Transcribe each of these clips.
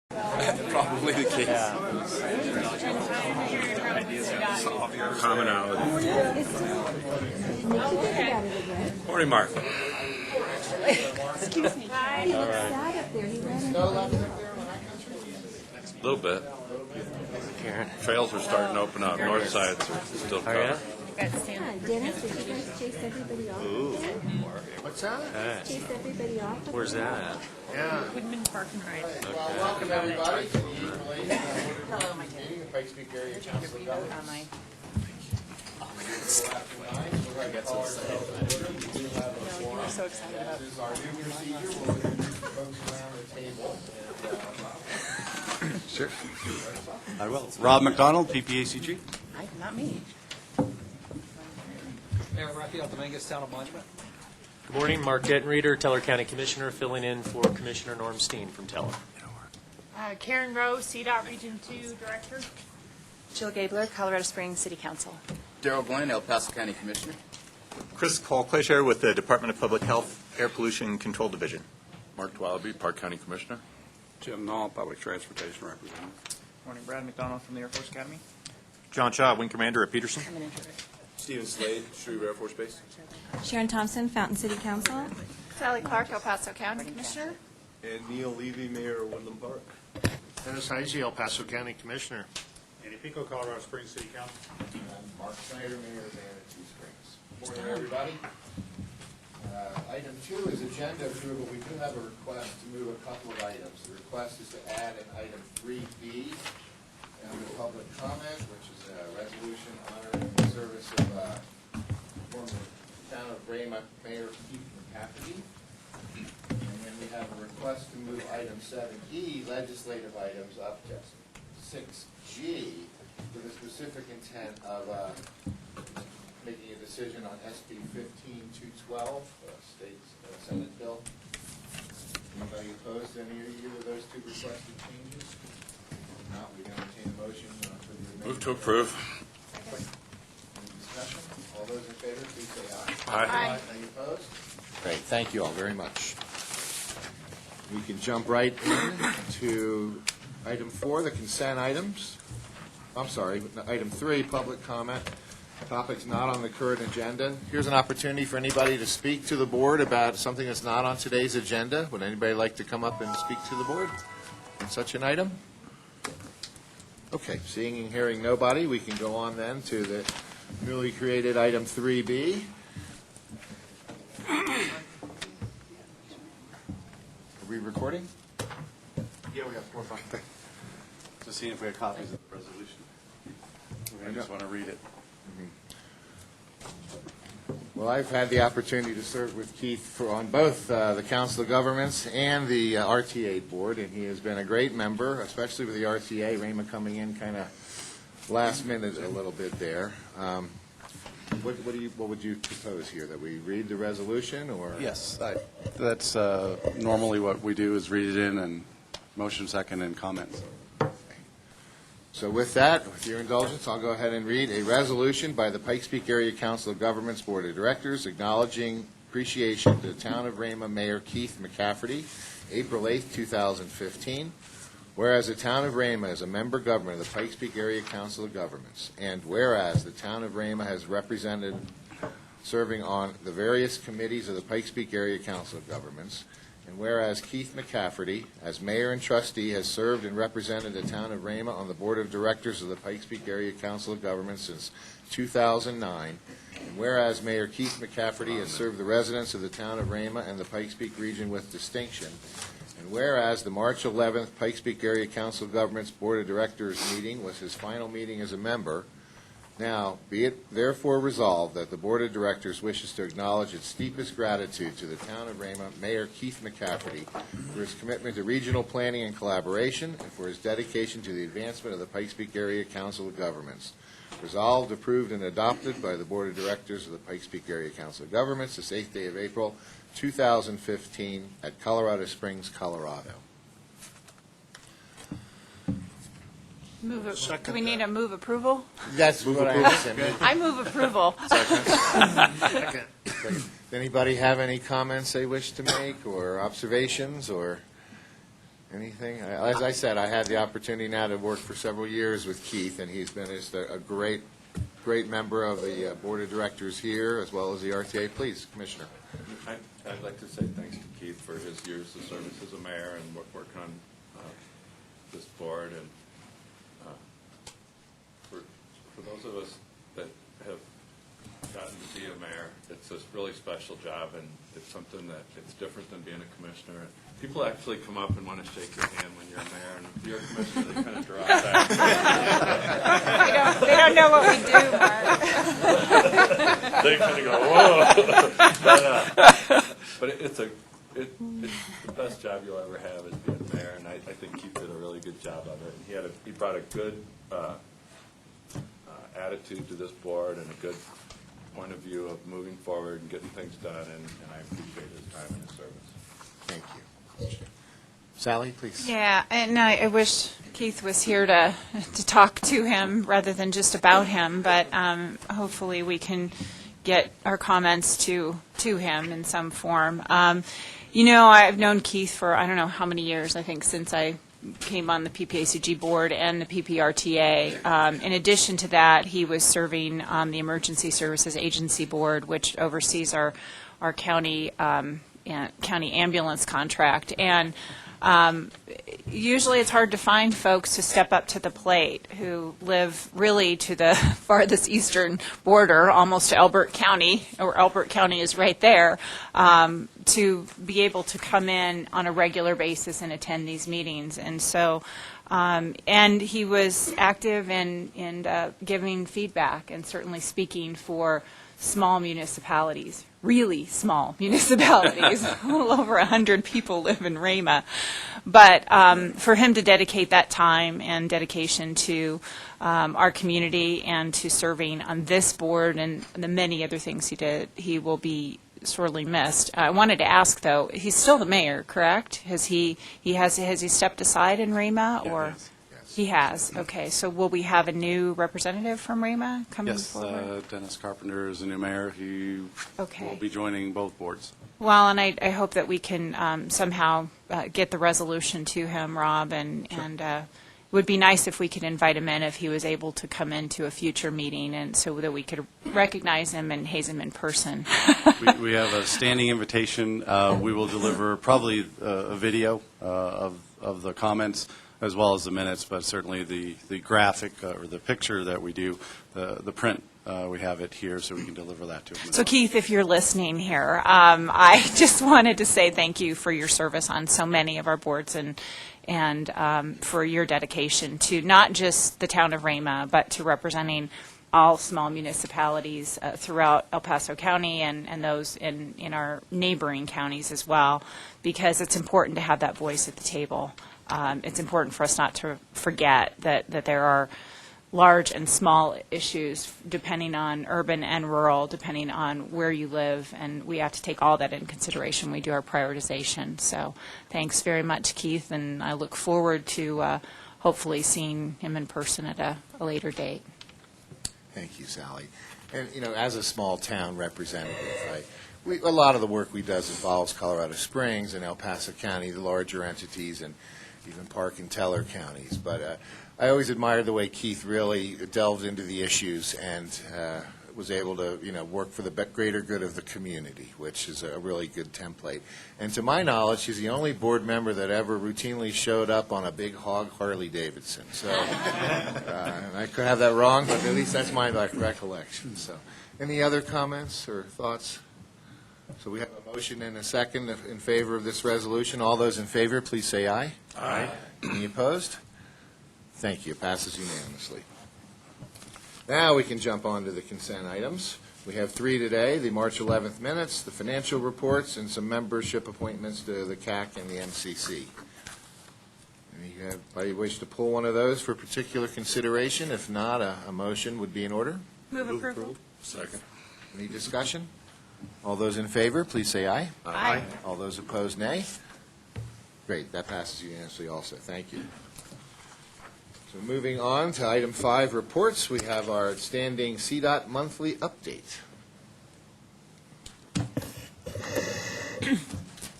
Probably the case. Yeah. Commonality. Morning, Mark. Excuse me. He looks sad up there. He ran into A little bit. Karen. Trails are starting to open up. North sides are still Oh, covered. yeah? Yeah, Dennis, did you guys chase everybody off up there? What's that? Hey. Chase everybody off up Where's there? that at? Yeah. Woodman Park and Ride. Welcome, everybody, to the meeting of Pikes Peak Area Council of Governments. I'm so excited about This is our new procedure. We'll introduce the folks around the table. Sure. I will. Rob McDonald, PPACG. not me. Mayor Raphael Dominguez, Town of Monument. Good morning, Mark Dettenreader, Teller County Commissioner, filling in for Commissioner Norm Steen from Teller. Karen Rowe, CDOT Region 2 Director. Jill Gabler, Colorado Springs City Council. Darrell Glenn, El Paso County Commissioner. Chris Colclasher with the Department of Public Health Air Pollution Control Division. Mark Dwelby, Park County Commissioner. Jim Knoll, Public Transportation Representative. Morning, Brad McDonald from the Air Force Academy. John Shaw, Wing Commander at Peterson. I'm an introvert. Stephen Slade, Shreve Air Force Base. Sharon Thompson, Fountain City Council. Sally Clark, El Paso County Commissioner. And Neil Levy, Mayor of Woodland Park. Dennis Heisey, El Paso County Commissioner. Andy Pico, Colorado Springs City Council. Mark Snyder, Mayor of Manatee Springs. Morning, everybody. Item 2 is agenda approval. We do have a request to move a couple of items. The request is to add an item 3B under public comment, which is a resolution honoring the service of former Town of Rama Mayor Keith McCafferty. And then we have a request to move item 7E, legislative items, up to 6G with a specific intent of making a decision on SB 15212, state Senate bill. Anybody opposed to any of either of those two requested changes? If not, we can entertain a motion for the amendment. Move to approve. Any discussion? All those in favor, please say aye. Aye. Any opposed? Great, thank you all very much. We can jump right in to item 4, the consent items. I'm sorry, item 3, public comment. Topics not on the current agenda. Here's an opportunity for anybody to speak to the board about something that's not on today's agenda. Would anybody like to come up and speak to the board on such an item? Okay, seeing and hearing nobody, we can go on then to the newly created item 3B. Are we recording? Yeah, we have 4 or 5 things. Just seeing if we have copies of the resolution. I just want to read it. Well, I've had the opportunity to serve with Keith on both the Council of Governments and the RTA Board, and he has been a great member, especially with the RTA, Rama coming in kind of last minute a little bit there. What would you propose here, that we read the resolution, or? Yes, that's normally what we do, is read it in and motion second and comments. So with that, with your indulgence, I'll go ahead and read a resolution by the Pikes Peak Area Council of Governments Board of Directors acknowledging appreciation to the Town of Rama Mayor Keith McCafferty, April 8, 2015. Whereas the Town of Rama is a member government of the Pikes Peak Area Council of Governments, and whereas the Town of Rama has represented serving on the various committees of the Pikes Peak Area Council of Governments, and whereas Keith McCafferty, as mayor and trustee, has served and represented the Town of Rama on the Board of Directors of the Pikes Peak Area Council of Governments since 2009, and whereas Mayor Keith McCafferty has served the residents of the Town of Rama and the Pikes Peak region with distinction, and whereas the March 11th Pikes Peak Area Council of Governments Board of Directors meeting was his final meeting as a member, now be it therefore resolved that the Board of Directors wishes to acknowledge its deepest gratitude to the Town of Rama Mayor Keith McCafferty for his commitment to regional planning and collaboration and for his dedication to the advancement of the Pikes Peak Area Council of Governments. Resolved, approved, and adopted by the Board of Directors of the Pikes Peak Area Council of Governments this 8th day of April, 2015 at Colorado Springs, Colorado. Do we need a move approval? That's what I understand. I move approval. Second. Does anybody have any comments they wish to make or observations or Anything? As I said, I had the opportunity now to work for several years with Keith, and he's been just a great member of the Board of Directors here, as well as the RTA. Please, Commissioner. I'd like to say thanks to Keith for his years of service as a mayor and working on this board. And for those of us that have gotten to be a mayor, it's a really special job, and it's something that it's different than being a commissioner. People actually come up and want to shake your hand when you're a mayor, and if you're a commissioner, they kind of drop back. They don't know what we do, Mark. They kind of go, whoa. But it's the best job you'll ever have is being mayor, and I think Keith did a really good job of it. And he brought a good attitude to this board and a good point of view of moving forward and getting things done, and I appreciate his time and his service. Thank you. Sally, please. Yeah, and I wish Keith was here to talk to him rather than just about him, but hopefully we can get our comments to him in some form. I've known Keith for I don't know how many years, I think since I came on the PPACG board and the PPRTA. In addition to that, he was serving on the Emergency Services Agency Board, which oversees our county county ambulance contract. And usually it's hard to find folks to step up to the plate who live really to the farthest eastern border, almost to Elbert County, or Elbert County is right there, to be able to come in on a regular basis and attend these meetings. And so, and he was active in giving feedback and certainly speaking for small municipalities, really small municipalities. A little over 100 people live in Rama. But for him to dedicate that time and dedication to our community and to serving on this board and the many other things he did, he will be sorely missed. I wanted to ask, though, he's still the mayor, correct? Has he stepped aside in Rama, or? Yes. He has. Okay. So will we have a new representative from Rama coming forward? Dennis Carpenter is the new mayor. He will be joining both boards. Well, and I hope that we can somehow get the resolution to him, Rob, and it would be nice if we could invite him in if he was able to come into a future meeting, and so that we could recognize him and haze him in person. We have a standing invitation. We will deliver probably a video of the comments as well as the minutes, but certainly the graphic or the picture that we do, the print, we have it here, so we can deliver that to him. So, Keith, if you're listening here, I just wanted to say thank you for your service on so many of our boards and for your dedication to not just the town of Rama, but to representing all small municipalities throughout El Paso County and those in our neighboring counties as well, because it's important to have that voice at the table. It's important for us not to forget that there are large and small issues depending on urban and rural, depending on where you live, and we have to take all that in consideration when we do our prioritization. So thanks very much, Keith, and I look forward to hopefully seeing him in person at a later date. Thank you, Sally. And, as a small town representative, a lot of the work we do involves Colorado Springs and El Paso County, the larger entities, and even Park and Teller counties. But I always admired the way Keith really delved into the issues and was able to, work for the greater good of the community, which is a really good template. And to my knowledge, he's the only board member that ever routinely showed up on a big hog Harley Davidson. So I could have that wrong, but at least that's my recollection. So, any other comments or thoughts? So we have a motion and a second in favor of this resolution. All those in favor, please say aye. Aye. Any opposed? Thank you. It passes unanimously. Now we can jump on to the consent items. We have 3 today, the March 11th minutes, the financial reports, and some membership appointments to the CAC and the MCC. Anybody wish to pull one of those for particular consideration? If not, a motion would be in order. Move approval. Second. Any discussion? All those in favor, please say aye. Aye. All those opposed, nay. Great, that passes unanimously also. Thank you. So moving on to item 5, reports, we have our standing CDOT monthly update.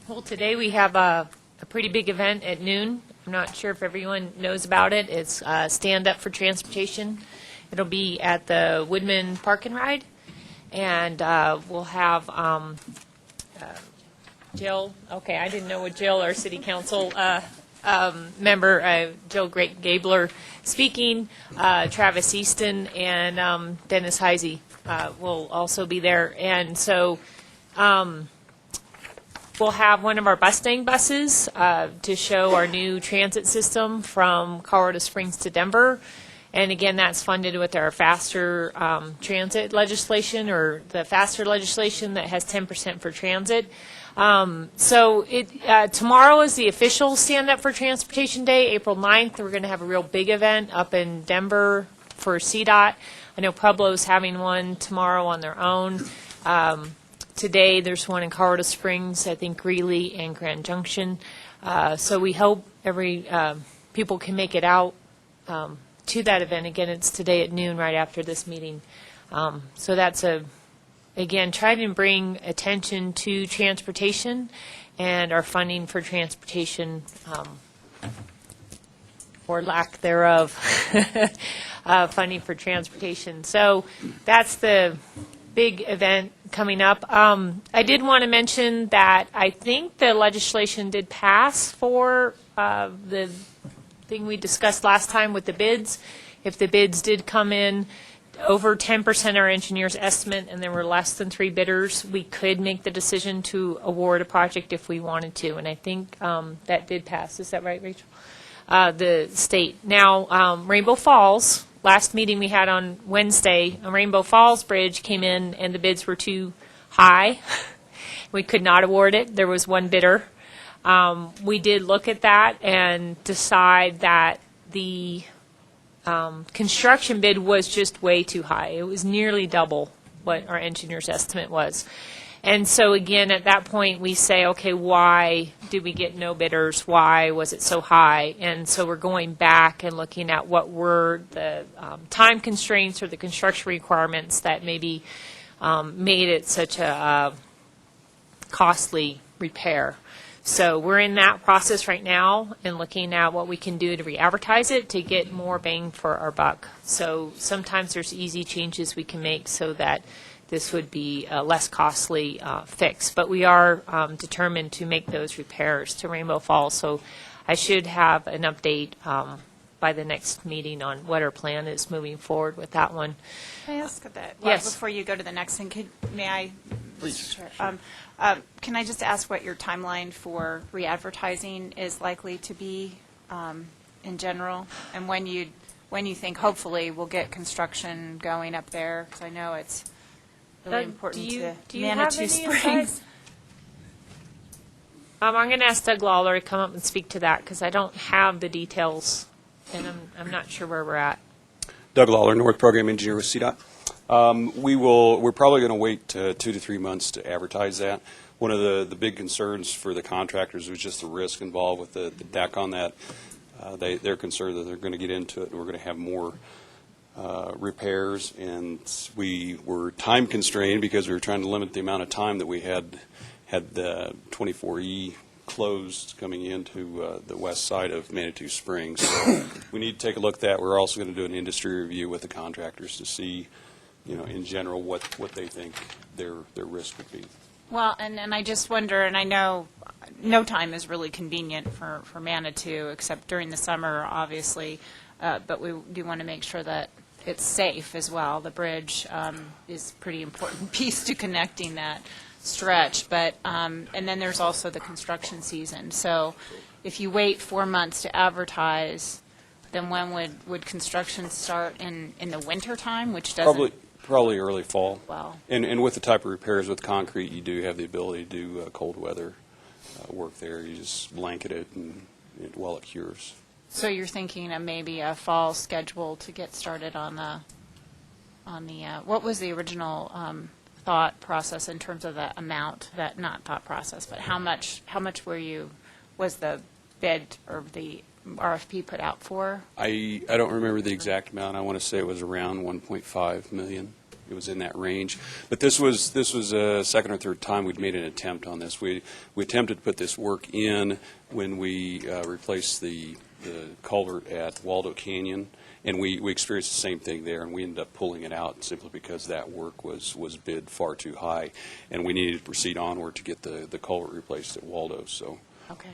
Well, today we have a a pretty big event at noon. I'm not sure if everyone knows about it. It's Stand Up for Transportation. It'll be at the Woodman Park and Ride, and we'll have Jill. Okay, I didn't know what Jill, our city council member, Jill Gabler, speaking. Travis Easton and Dennis Heisey will also be there, and so. We'll have one of our Mustang buses to show our new transit system from Colorado Springs to Denver. And again, that's funded with our faster transit legislation, or the faster legislation that has 10% for transit. So tomorrow is the official Stand Up for Transportation Day, April 9th. We're going to have a real big event up in Denver for CDOT. I know Pueblo's having one tomorrow on their own. Today, there's one in Colorado Springs, I think Greeley and Grand Junction. So we hope people can make it out to that event. Again, it's today at noon, right after this meeting. So that's again, try to bring attention to transportation and our funding for transportation, or lack thereof, funding for transportation. So that's the big event coming up. I did want to mention that I think the legislation did pass for the thing we discussed last time with the bids. If the bids did come in over 10% our engineer's estimate and there were less than 3 bidders, we could make the decision to award a project if we wanted to. And I think that did pass. Is that right, Rachel? The state. Now, Rainbow Falls, last meeting we had on Wednesday, a Rainbow Falls Bridge came in and the bids were too high. We could not award it. There was one bidder. We did look at that and decide that the construction bid was just way too high. It was nearly double what our engineer's estimate was. And so again, at that point, we say, okay, why did we get no bidders? Why was it so high? And so we're going back and looking at what were the time constraints or the construction requirements that maybe made it such a costly repair. So we're in that process right now and looking at what we can do to re-advertise it to get more bang for our buck. So sometimes there's easy changes we can make so that this would be a less costly fix. But we are determined to make those repairs to Rainbow Falls. So I should have an update by the next meeting on what our plan is moving forward with that one. Can I ask that? Yes. Before you go to the next thing, may I? Please. Sure. Can I just ask what your timeline for re-advertising is likely to be in general, and when you think hopefully we'll get construction going up there? Because I know it's really important do you to have Manitou any Springs. insight? I'm going to ask Doug Lawler to come up and speak to that because I don't have the details, and I'm not sure where we're at. Doug Lawler, North Program Engineer with CDOT. We're probably going to wait 2 to 3 months to advertise that. One of the big concerns for the contractors was just the risk involved with the deck on that. They're concerned that they're going to get into it and we're going to have more repairs, and we were time constrained because we were trying to limit the amount of time that we had the 24E closed coming into the west side of Manitou Springs. So we need to take a look at that. We're also going to do an industry review with the contractors to see, in general, what they think their risk would be. Well, and I just wonder, and I know no time is really convenient for Manitou except during the summer, obviously, but we do want to make sure that it's safe as well. The bridge is a pretty important piece to connecting that stretch, but and then there's also the construction season. So if you wait 4 months to advertise, then when would construction start in the winter time, which doesn't... Probably early fall. Wow. And with the type of repairs with concrete, you do have the ability to do cold weather work there. You just blanket it while it cures. So you're thinking of maybe a fall schedule to get started on the what was the original thought process in terms of the amount, that not thought process, but how much was the bid or the RFP put out for? I don't remember the exact amount. I want to say it was around $1.5 million. it was in that range. But this was a second or third time we'd made an attempt on this. We attempted to put this work in when we replaced the culvert at Waldo Canyon, and we experienced the same thing there, and we ended up pulling it out simply because that work was bid far too high, and we needed to proceed onward to get the culvert replaced at Waldo. So Okay.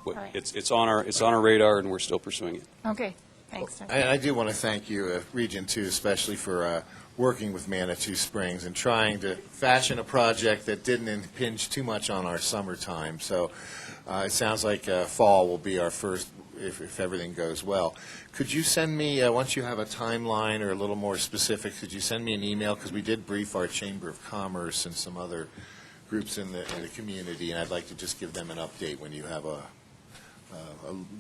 but All right. it's on our radar, and we're still pursuing it. Okay, thanks. I do want to thank you, Region 2, especially for working with Manitou Springs and trying to fashion a project that didn't impinge too much on our summertime. So it sounds like fall will be our first, if everything goes well. Could you send me, once you have a timeline or a little more specific, could you send me an email? Because we did brief our Chamber of Commerce and some other groups in the community, and I'd like to just give them an update when you have a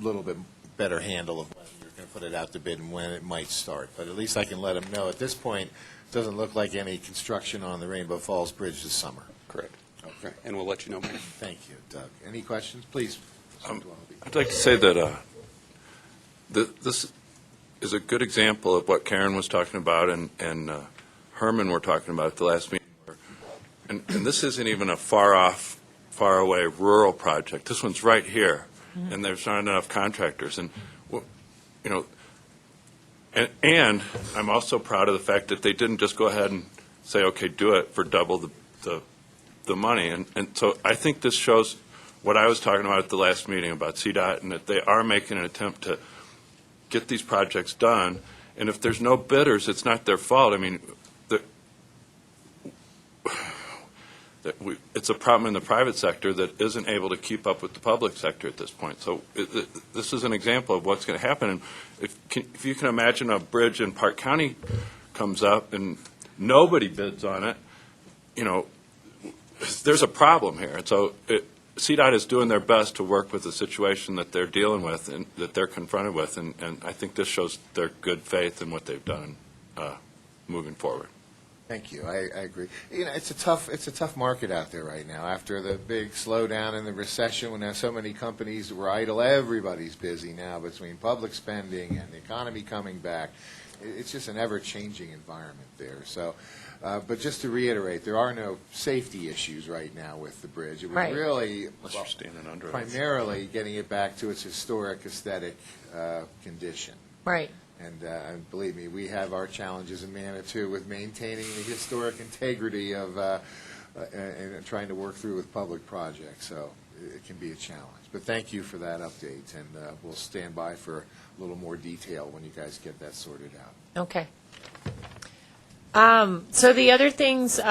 little bit better handle of when you're going to put it out to bid and when it might start. But at least I can let them know. At this point, it doesn't look like any construction on the Rainbow Falls Bridge this summer. Correct. Okay. And we'll let you know. Thank you, Doug. Any questions? Please. I'd like to say that this is a good example of what Karen was talking about and Herman were talking about at the last meeting. And this isn't even a far away rural project. This one's right here, and there's not enough contractors. And you know, and I'm also proud of the fact that they didn't just go ahead and say, okay, do it for double the money. And so I think this shows what I was talking about at the last meeting about CDOT, and that they are making an attempt to get these projects done. And if there's no bidders, it's not their fault. I mean, it's a problem in the private sector that isn't able to keep up with the public sector at this point. So this is an example of what's going to happen. And if you can imagine a bridge in Park County comes up and nobody bids on it, you know, there's a problem here. And so CDOT is doing their best to work with the situation that they're dealing with and that they're confronted with. And I think this shows their good faith in what they've done moving forward. Thank you. I agree. You know, it's a tough market out there right now. After the big slowdown in the recession, when there's so many companies were idle, everybody's busy now between public spending and the economy coming back. It's just an ever-changing environment there. So, but just to reiterate, there are no safety issues right now with the bridge. It was Right. really Unless you're standing under it. primarily getting it back to its historic aesthetic condition. Right. And believe me, we have our challenges in Manitou with maintaining the historic integrity of and trying to work through with public projects. So it can be a challenge. But thank you for that update, and we'll stand by for a little more detail when you guys get that sorted out. Okay. So the other things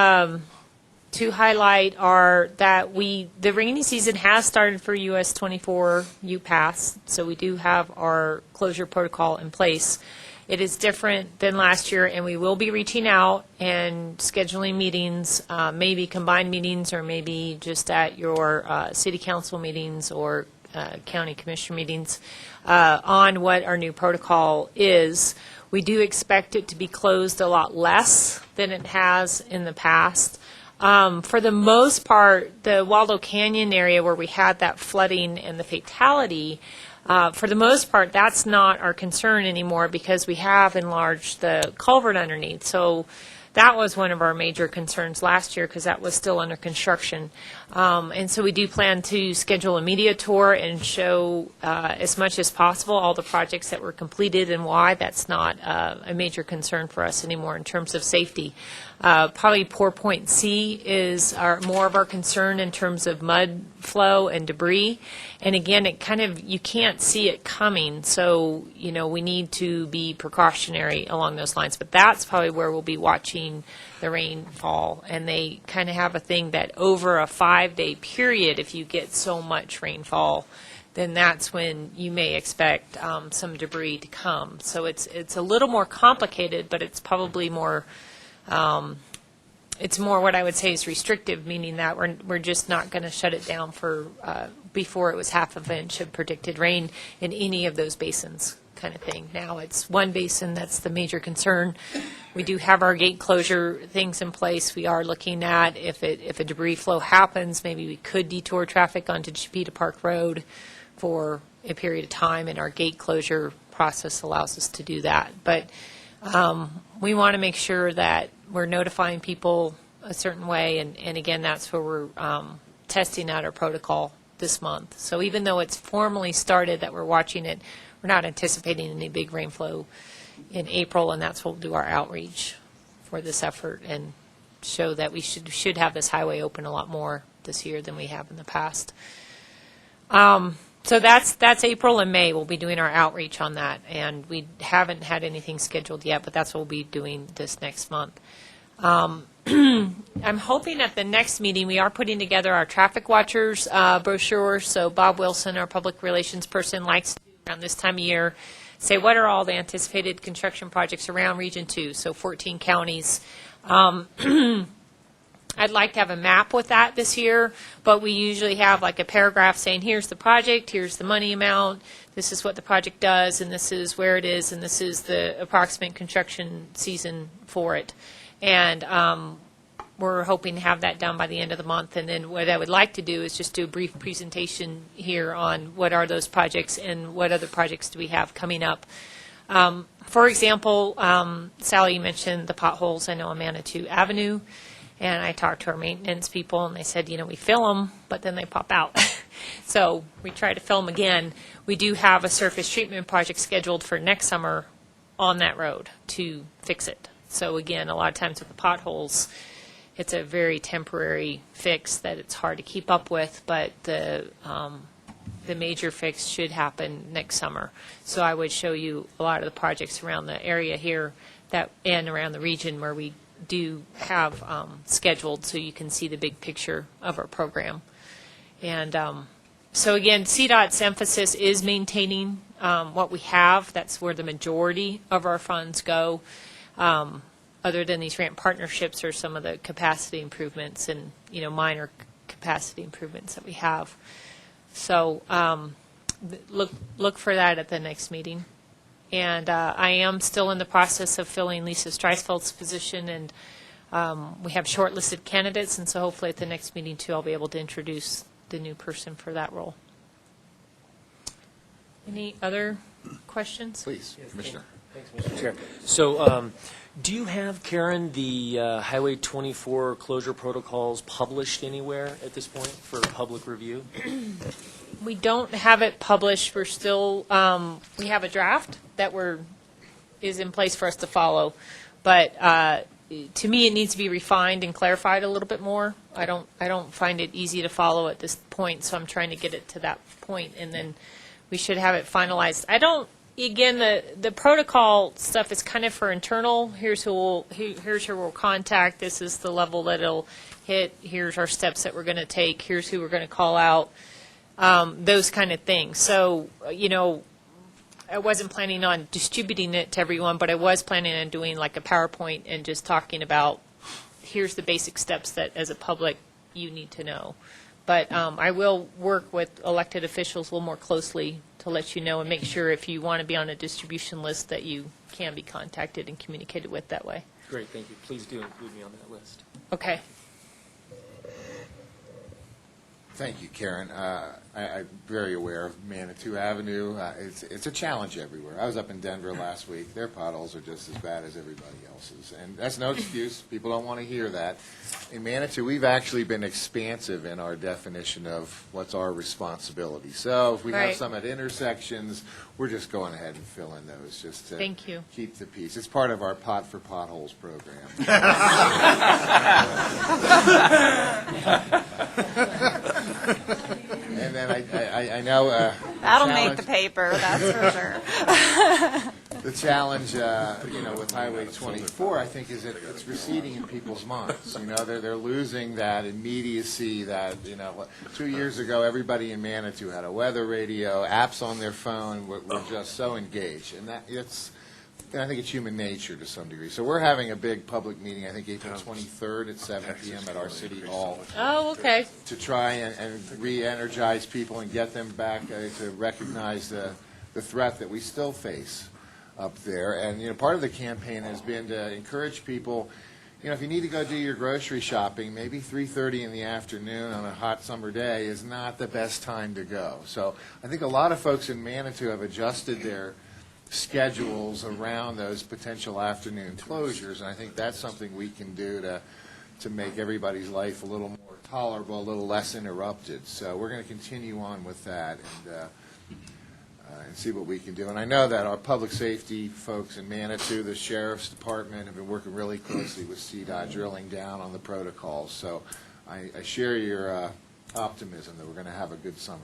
to highlight are that the rainy season has started for US 24 UPass, so we do have our closure protocol in place. It is different than last year, and we will be reaching out and scheduling meetings, maybe combined meetings or maybe just at your city council meetings or county commissioner meetings on what our new protocol is. We do expect it to be closed a lot less than it has in the past. For the most part, the Waldo Canyon area where we had that flooding and the fatality, for the most part, that's not our concern anymore because we have enlarged the culvert underneath. So that was one of our major concerns last year because that was still under construction. And so we do plan to schedule a media tour and show as much as possible all the projects that were completed and why that's not a major concern for us anymore in terms of safety. Probably Pour Point C is more of our concern in terms of mud flow and debris. And again, you can't see it coming, so we need to be precautionary along those lines. But that's probably where we'll be watching the rainfall. And they kind of have a thing that over a 5-day period, if you get so much rainfall, then that's when you may expect some debris to come. So it's a little more complicated, but it's probably more. It's more what I would say is restrictive, meaning that we're just not going to shut it down for before it was half of an inch of predicted rain in any of those basins kind of thing. Now it's one basin that's the major concern. We do have our gate closure things in place. We are looking at if a debris flow happens, maybe we could detour traffic onto Chipeta Park Road for a period of time, and our gate closure process allows us to do that. But we want to make sure that we're notifying people a certain way, and again, that's where we're testing out our protocol this month. So even though it's formally started that we're watching it, we're not anticipating any big rain flow in April, and that's what we'll do our outreach for this effort and show that we should have this highway open a lot more this year than we have in the past. So that's April and May. We'll be doing our outreach on that, and we haven't had anything scheduled yet, but that's what we'll be doing this next month. I'm hoping at the next meeting, we are putting together our traffic watchers brochure. So Bob Wilson, our public relations person, likes to do around this time of year, say what are all the anticipated construction projects around Region 2, so 14 counties. I'd like to have a map with that this year, but we usually have like a paragraph saying here's the project, here's the money amount, this is what the project does, and this is where it is, and this is the approximate construction season for it. And we're hoping to have that done by the end of the month. And then what I would like to do is just do a brief presentation here on what are those projects and what other projects do we have coming up. For example, Sally, you mentioned the potholes, I know, on Manitou Avenue. And I talked to our maintenance people, and they said, we fill them, but then they pop out. So we try to fill them again. We do have a surface treatment project scheduled for next summer on that road to fix it. So again, a lot of times with the potholes, it's a very temporary fix that it's hard to keep up with, but the major fix should happen next summer. So I would show you a lot of the projects around the area here and around the region where we do have scheduled, so you can see the big picture of our program. And so again, CDOT's emphasis is maintaining what we have. That's where the majority of our funds go. Other than these grant partnerships or some of the capacity improvements and minor capacity improvements that we have. So look for that at the next meeting. And I am still in the process of filling Lisa Streisfeld's position, and we have shortlisted candidates, and so hopefully at the next meeting too I'll be able to introduce the new person for that role. Any other questions? Please, Commissioner. Thanks, Mr. Chair. So do you have, Karen, the Highway 24 closure protocols published anywhere at this point for public review? We don't have it published. We're still, we have a draft that is in place for us to follow. But to me, it needs to be refined and clarified a little bit more. I don't find it easy to follow at this point, so I'm trying to get it to that point, and then we should have it finalized. Again, the protocol stuff is kind of for internal. Here's who we'll contact. This is the level that it'll hit. Here's our steps that we're going to take. Here's who we're going to call out. Those kind of things. So, I wasn't planning on distributing it to everyone, but I was planning on doing like a PowerPoint and just talking about here's the basic steps that as a public you need to know. But I will work with elected officials a little more closely to let you know and make sure if you want to be on a distribution list that you can be contacted and communicated with that way. Great, thank you. Please do include me on that list. Okay. Thank you, Karen. I'm very aware of Manitou Avenue. It's a challenge everywhere. I was up in Denver last week. Their potholes are just as bad as everybody else's. And that's no excuse. People don't want to hear that. In Manitou, we've actually been expansive in our definition of what's our responsibility. So if we have some at intersections, we're just going ahead and filling those just to keep the peace. It's part of our Pot for Potholes program. And then I know that'll make the paper, that's for sure. The challenge, with Highway 24, I think, is that it's receding in people's minds. They're losing that immediacy that 2 years ago everybody in Manitou had a weather radio, apps on their phone, were just so engaged, and I think it's human nature to some degree. So we're having a big public meeting, I think April 23rd at 7 p.m. at our City Hall. Oh, okay. To try and re-energize people and get them back to recognize the threat that we still face up there. And, part of the campaign has been to encourage people, if you need to go do your grocery shopping, maybe 3:30 in the afternoon on a hot summer day is not the best time to go. So I think a lot of folks in Manitou have adjusted their schedules around those potential afternoon closures. And I think that's something we can do to make everybody's life a little more tolerable, a little less interrupted. So we're going to continue on with that and see what we can do. And I know that our public safety folks in Manitou, the Sheriff's Department, have been working really closely with CDOT, drilling down on the protocols. So I share your optimism that we're going to have a good summer.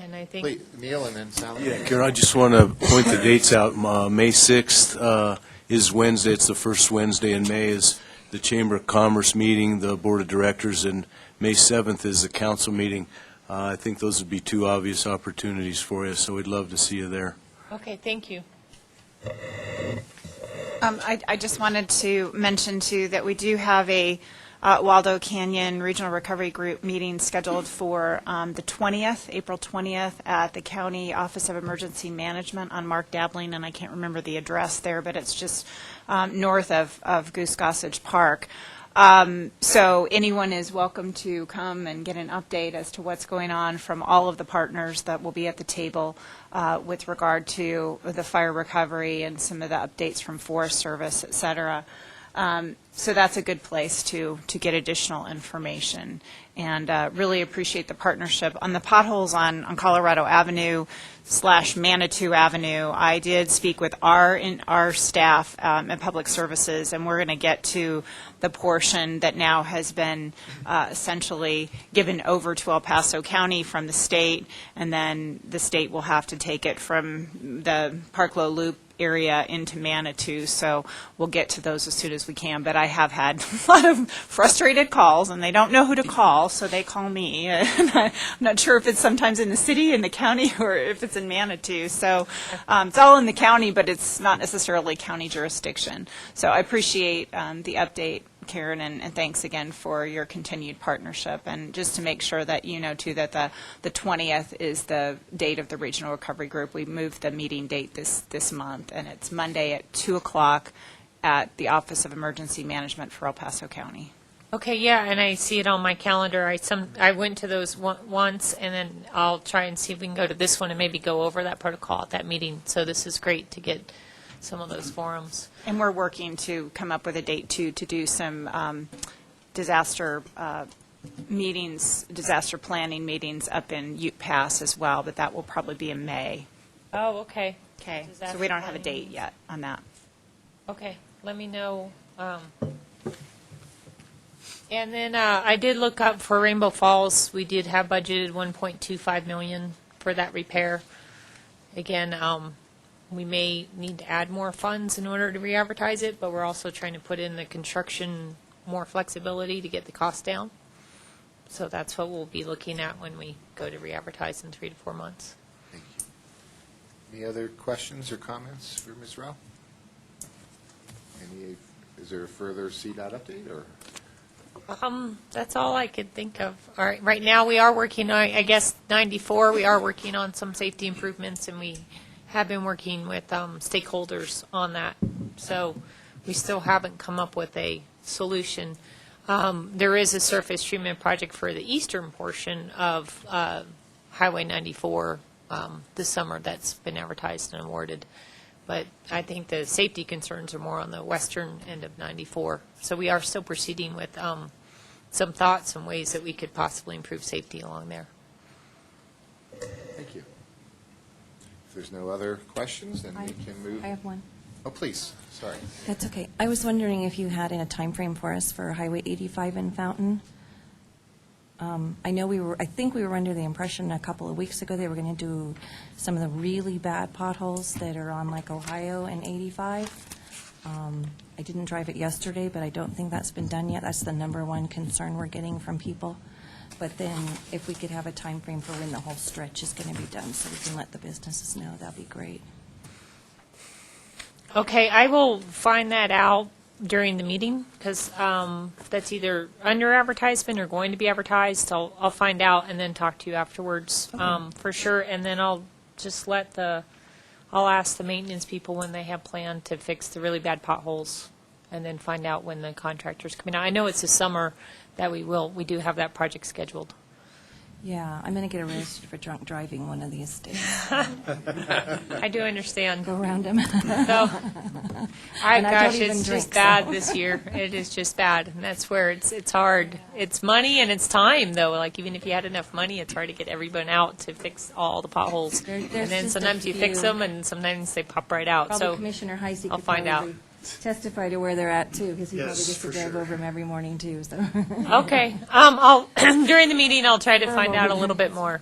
And I think. Please, Neil, and then Sally. Yeah, Karen, I just want to point the dates out. May 6th is Wednesday. It's the first Wednesday in May is the Chamber of Commerce meeting, the Board of Directors, and May 7th is the council meeting. I think those would be two obvious opportunities for you, so we'd love to see you there. Okay, thank you. I just wanted to mention, too, that we do have a Waldo Canyon Regional Recovery Group meeting scheduled for the 20th, April 20th, at the County Office of Emergency Management on Mark Dabbling, and I can't remember the address there, but it's just north of Goose Gossage Park. So anyone is welcome to come and get an update as to what's going on from all of the partners that will be at the table with regard to the fire recovery and some of the updates from Forest Service, et cetera. So that's a good place to get additional information, and really appreciate the partnership. On the potholes on Colorado Avenue / Manitou Avenue, I did speak with our staff at Public Services, and we're going to get to the portion that now has been essentially given over to El Paso County from the state, and then the state will have to take it from the Parklow Loop area into Manitou, so we'll get to those as soon as we can. But I have had a lot of frustrated calls, and they don't know who to call, so they call me. And I'm not sure if it's sometimes in the city, in the county, or if it's in Manitou. So it's all in the county, but it's not necessarily county jurisdiction. So I appreciate the update, Karen, and thanks again for your continued partnership. And just to make sure that you know, too, that the 20th is the date of the Regional Recovery Group. We moved the meeting date this month, and it's Monday at 2 o'clock at the Office of Emergency Management for El Paso County. Okay, yeah, and I see it on my calendar. I went to those once, and then I'll try and see if we can go to this one and maybe go over that protocol at that meeting. So this is great to get some of those forums. And we're working to come up with a date, too, to do some disaster meetings, disaster planning meetings up in Ute Pass as well, but that will probably be in May. Oh, okay. Okay, so Disaster we don't have a planning. date yet on that. Okay, let me know. And then I did look up for Rainbow Falls. We did have budgeted $1.25 million for that repair. Again, we may need to add more funds in order to re-advertise it, but we're also trying to put in the construction more flexibility to get the cost down. So that's what we'll be looking at when we go to re-advertise in 3 to 4 months. Thank you. Any other questions or comments for Ms. Rao? Is there a further CDOT update, or? That's all I could think of. All right, right now we are working on, I guess, 94. We are working on some safety improvements, and we have been working with stakeholders on that. So we still haven't come up with a solution. There is a surface treatment project for the eastern portion of Highway 94 this summer that's been advertised and awarded. But I think the safety concerns are more on the western end of 94. So we are still proceeding with some thoughts and ways that we could possibly improve safety along there. Thank you. If there's no other questions, then we can move. I have one. Oh, please. Sorry. That's okay. I was wondering if you had a time frame for us for Highway 85 in Fountain. I think we were under the impression a couple of weeks ago they were going to do some of the really bad potholes that are on like Ohio and 85. I didn't drive it yesterday, but I don't think that's been done yet. That's the number one concern we're getting from people. But then if we could have a time frame for when the whole stretch is going to be done so we can let the businesses know, that'd be great. Okay, I will find that out during the meeting because that's either under advertisement or going to be advertised. I'll find out and then talk to you afterwards for sure. And then I'll just I'll ask the maintenance people when they have planned to fix the really bad potholes and then find out when the contractor's coming out. I know it's the summer that we do have that project scheduled. Yeah, I'm going to get arrested for drunk driving one of these days. I do understand. Go around him. So, And I don't gosh, even it's drink, just bad so. this year. It is just bad, and that's where it's hard. It's money and it's time, though. Like, even if you had enough money, it's hard to get everyone out to fix all the potholes. There's And then just a sometimes you fix few. them, and sometimes they pop right out. Probably So Commissioner Heisey I'll could find out. probably testify to where they're at, too, because he probably Yes, gets to for drive sure. over them every morning, too, so. Okay. I'll during the meeting, I'll try to find out a little bit more.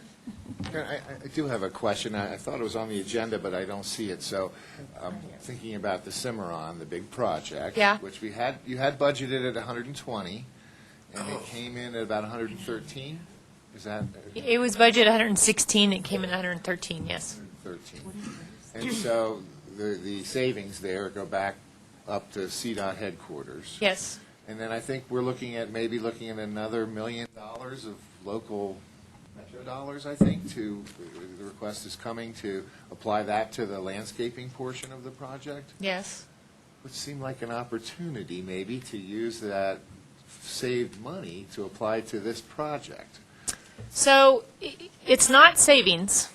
I do have a question. I thought it was on the agenda, but I don't see it. So, thinking about the Cimarron, the big project, Yeah. which you had budgeted at 120, and it came in at about 113. Is that It was budgeted 116. It came in 113. Yes. 113? And so the savings there go back up to CDOT headquarters. Yes. And then I think we're looking at another $1 million of local metro dollars, I think, the request is coming to apply that to the landscaping portion of the project. Yes. Would seem like an opportunity maybe to use that saved money to apply to this project. So it's not savings.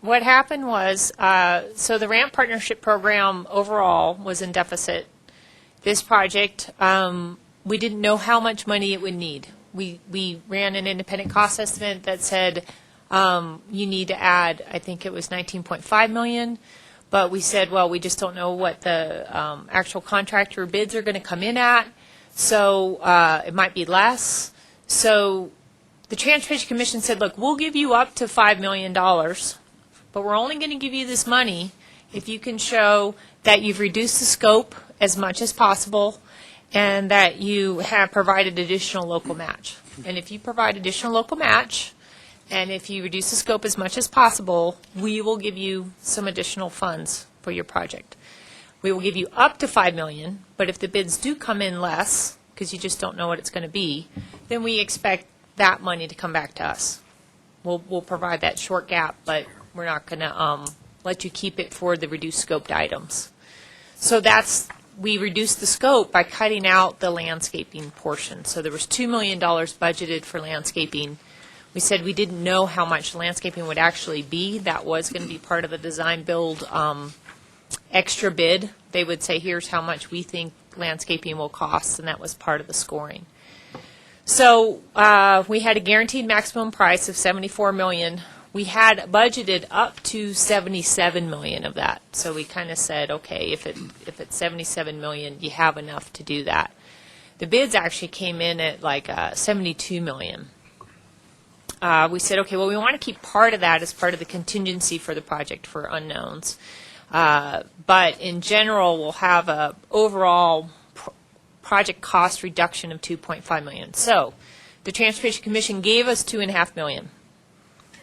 What happened was, so the RAMP Partnership Program overall was in deficit. This project, we didn't know how much money it would need. We ran an independent cost estimate that said you need to add, I think it was 19.5 million, but we said, well, we just don't know what the actual contractor bids are going to come in at, so it might be less. So the Transportation Commission said, look, we'll give you up to $5 million, but we're only going to give you this money if you can show that you've reduced the scope as much as possible and that you have provided additional local match. And if you provide additional local match, and if you reduce the scope as much as possible, we will give you some additional funds for your project. We will give you up to $5 million, but if the bids do come in less, because you just don't know what it's going to be, then we expect that money to come back to us. We'll provide that short gap, but we're not going to let you keep it for the reduced scoped items. So we reduced the scope by cutting out the landscaping portion. So there was $2 million budgeted for landscaping. We said we didn't know how much landscaping would actually be. That was going to be part of the design build extra bid. They would say, here's how much we think landscaping will cost, and that was part of the scoring. So we had a guaranteed maximum price of $74 million. We had budgeted up to $77 million of that. So we kind of said, okay, if it's $77 million, you have enough to do that. The bids actually came in at like $72 million. We said, okay, well, we want to keep part of that as part of the contingency for the project for unknowns. But in general, we'll have a overall project cost reduction of $2.5 million. So the Transportation Commission gave us $2.5 million.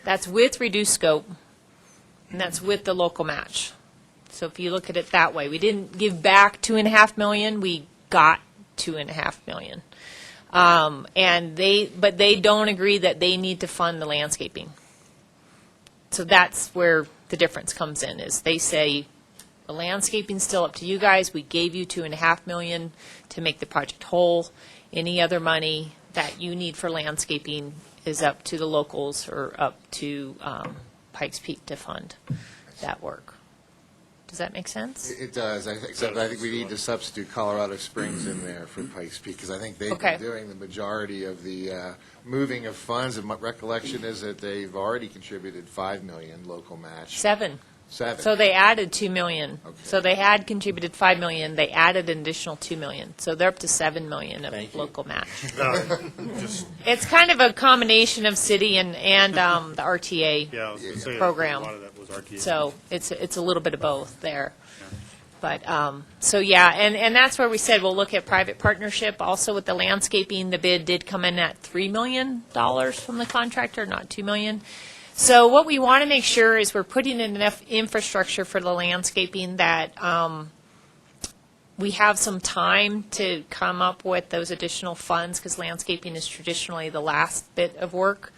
That's with reduced scope, and that's with the local match. So if you look at it that way, we didn't give back $2.5 million, we got $2.5 million. But they don't agree that they need to fund the landscaping. So that's where the difference comes in, is they say the landscaping's still up to you guys. We gave you $2.5 million to make the project whole. Any other money that you need for landscaping is up to the locals or up to Pikes Peak to fund that work. Does that make sense? It does, except I think we need to substitute Colorado Springs in there for Pikes Peak, because I think they've Okay. been doing the majority of the moving of funds, and my recollection is that they've already contributed $5 million local match. 7. 7. So they added $2 million. Okay. So they had contributed $5 million. They added an additional $2 million. So they're up to $7 million of Thank you. local match. It's kind of a combination of city and the RTA. Yeah, I was going to say, Program. a lot of that was RTA. So it's a little bit of both there. But, so yeah, and that's where we said we'll look at private partnership. Also with the landscaping, the bid did come in at $3 million from the contractor, not $2 million. So what we want to make sure is we're putting in enough infrastructure for the landscaping that we have some time to come up with those additional funds, because landscaping is traditionally the last bit of work.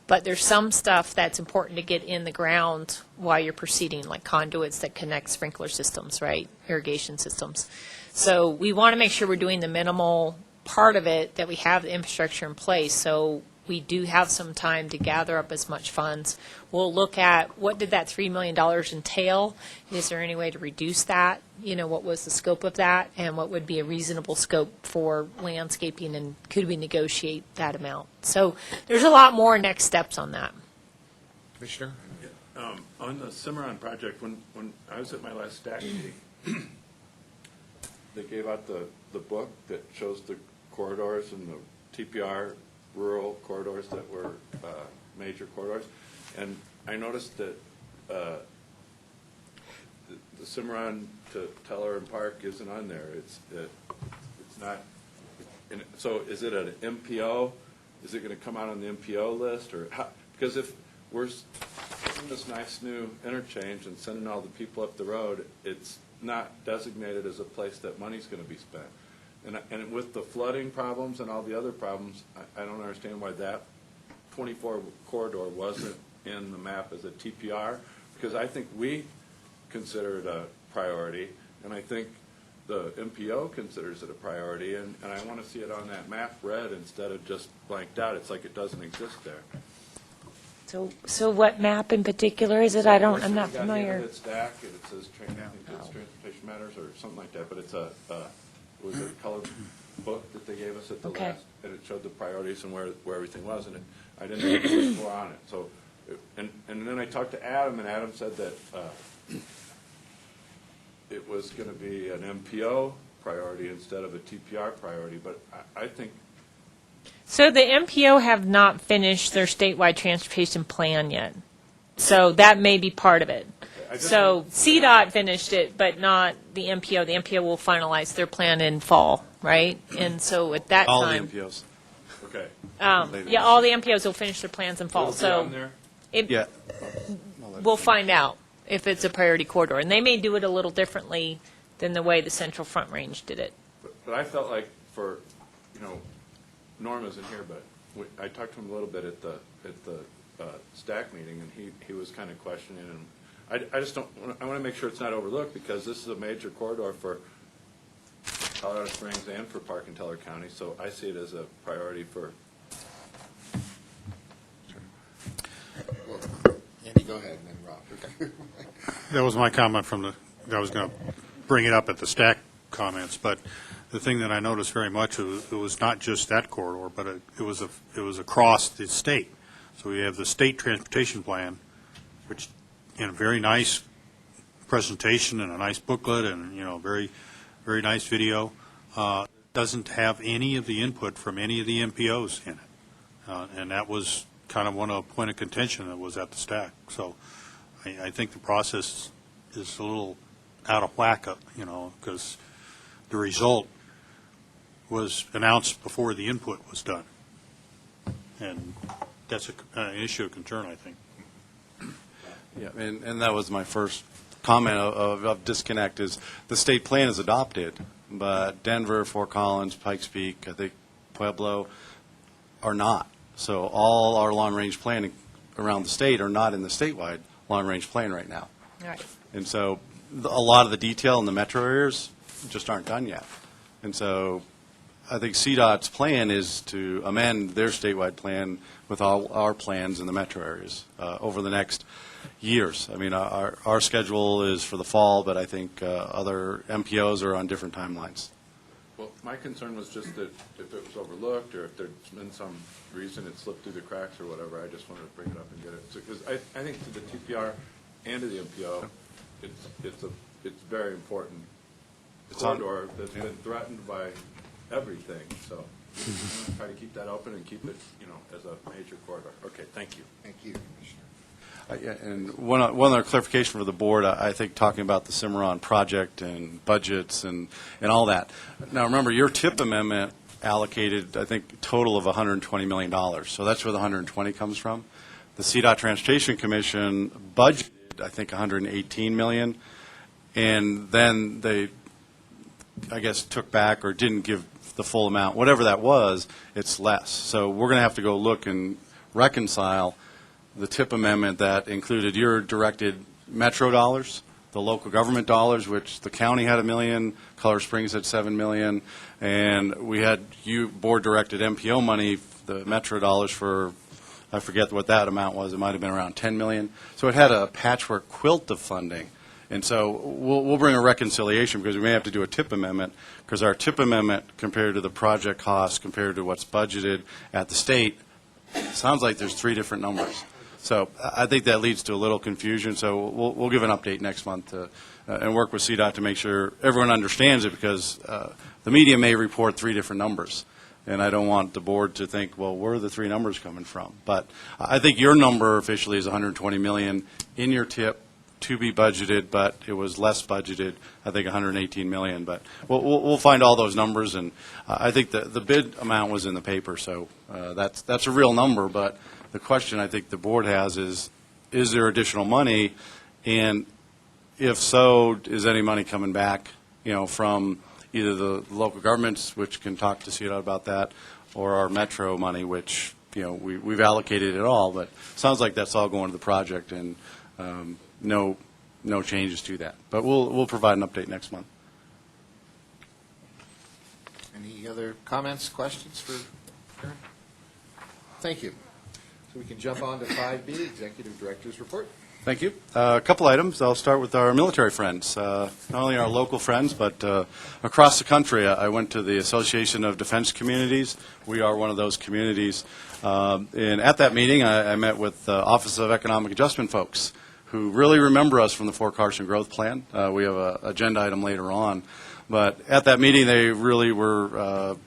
But there's some stuff that's important to get in the ground while you're proceeding, like conduits that connect sprinkler systems, right? Irrigation systems. So we want to make sure we're doing the minimal part of it, that we have the infrastructure in place. So we do have some time to gather up as much funds. We'll look at what did that $3 million entail? Is there any way to reduce that? You know, what was the scope of that? And what would be a reasonable scope for landscaping, and could we negotiate that amount? So there's a lot more next steps on that. Commissioner? On the Cimarron project, when I was at my last stack meeting, they gave out the book that shows the corridors and the TPR rural corridors that were major corridors. And I noticed that the Cimarron to Teller and Park isn't on there. It's not. So is it an MPO? Is it going to come out on the MPO list, or how? Because if we're doing this nice new interchange and sending all the people up the road, it's not designated as a place that money's going to be spent. And with the flooding problems and all the other problems, I don't understand why that 24 corridor wasn't in the map as a TPR, because I think we consider it a priority, and I think the MPO considers it a priority, and I want to see it on that map red instead of just blanked out. It's like it doesn't exist there. So what map in particular is it? I'm not Got the end familiar. of that stack, and it says I think it's Transportation Matters or something like that, but it's it was a colored book that they gave us at the Okay. last, and it showed the priorities and where everything was, and I didn't know there was more on it. So, and then I talked to Adam, and Adam said that it was going to be an MPO priority instead of a TPR priority, but I think. So the MPO have not finished their statewide transportation plan yet. So that may be part of it. So CDOT finished it, but not the MPO. The MPO will finalize their plan in fall, right? And so at that All the time. MPOs. Okay. Yeah, all the MPOs will finish their plans in fall. Will it be So on there? Yeah. we'll find out if it's a priority corridor. And they may do it a little differently than the way the Central Front Range did it. But I felt like for, Norm isn't here, but I talked to him a little bit at the stack meeting, and he was kind of questioning, and I just don't, I want to make sure it's not overlooked, because this is a major corridor for Colorado Springs and for Park and Teller County, so I see it as a priority for. Well, Andy, go ahead, and then Rob. That was my comment I was going to bring it up at the stack comments, but the thing that I noticed very much, it was not just that corridor, but it was across the state. So we have the state transportation plan, which in a very nice presentation and a nice booklet and, very, very nice video, doesn't have any of the input from any of the MPOs in it. And that was kind of one point of contention that was at the stack. So I think the process is a little out of whack, because the result was announced before the input was done. And that's an issue of concern, I think. Yeah, and that was my first comment of disconnect, is the state plan is adopted, but Denver, Fort Collins, Pikes Peak, I think Pueblo are not. So all our long-range planning around the state are not in the statewide long-range plan right now. Right. And so a lot of the detail in the metro areas just aren't done yet. And so I think CDOT's plan is to amend their statewide plan with all our plans in the metro areas over the next years. I mean, our schedule is for the fall, but I think other MPOs are on different timelines. Well, my concern was just that if it was overlooked, or if there's been some reason it slipped through the cracks or whatever, I just wanted to bring it up and get it. Because I think to the TPR and to the MPO, it's very important corridor that's been threatened by everything. So try to keep that open and keep it, as a major corridor. Okay, thank you. Thank you, Commissioner. Yeah, and one other clarification for the board, I think talking about the Cimarron project and budgets and all that. Now, remember, your TIP amendment allocated, I think, a total of $120 million. So that's where the 120 comes from. The CDOT Transportation Commission budgeted, I think, $118 million. And then they, I guess, took back or didn't give the full amount. Whatever that was, it's less. So we're going to have to go look and reconcile the TIP amendment that included your directed metro dollars, the local government dollars, which the county had $1 million, Colorado Springs had $7 million, and we had you board-directed MPO money the Metro dollars for, I forget what that amount was, it might have been around 10 million. So it had a patchwork quilt of funding. And so we'll bring a reconciliation because we may have to do a TIP amendment because our TIP amendment compared to the project cost, compared to what's budgeted at the state, sounds like there's 3 different numbers. So I think that leads to a little confusion. So we'll give an update next month and work with CDOT to make sure everyone understands it because the media may report 3 different numbers. And I don't want the board to think, well, where are the 3 numbers coming from? But I think your number officially is 120 million in your TIP to be budgeted, but it was less budgeted, I think 118 million. But we'll find all those numbers, and I think the bid amount was in the paper, so that's a real number. But the question I think the board has is there additional money, and if so, is any money coming back, from either the local governments, which can talk to CDOT about that, or our Metro money, which we've allocated it all, but it sounds like that's all going to the project, and no changes to that. But we'll provide an update next month. Any other comments, questions for Karen? Thank you. So we can jump on to 5B, Executive Director's Report. Thank you. A couple items. I'll start with our military friends, not only our local friends, but across the country. I went to the Association of Defense Communities. We are one of those communities. And at that meeting, I met with the Office of Economic Adjustment folks who really remember us from the Fort Carson Growth Plan. We have an agenda item later on. But at that meeting, they really were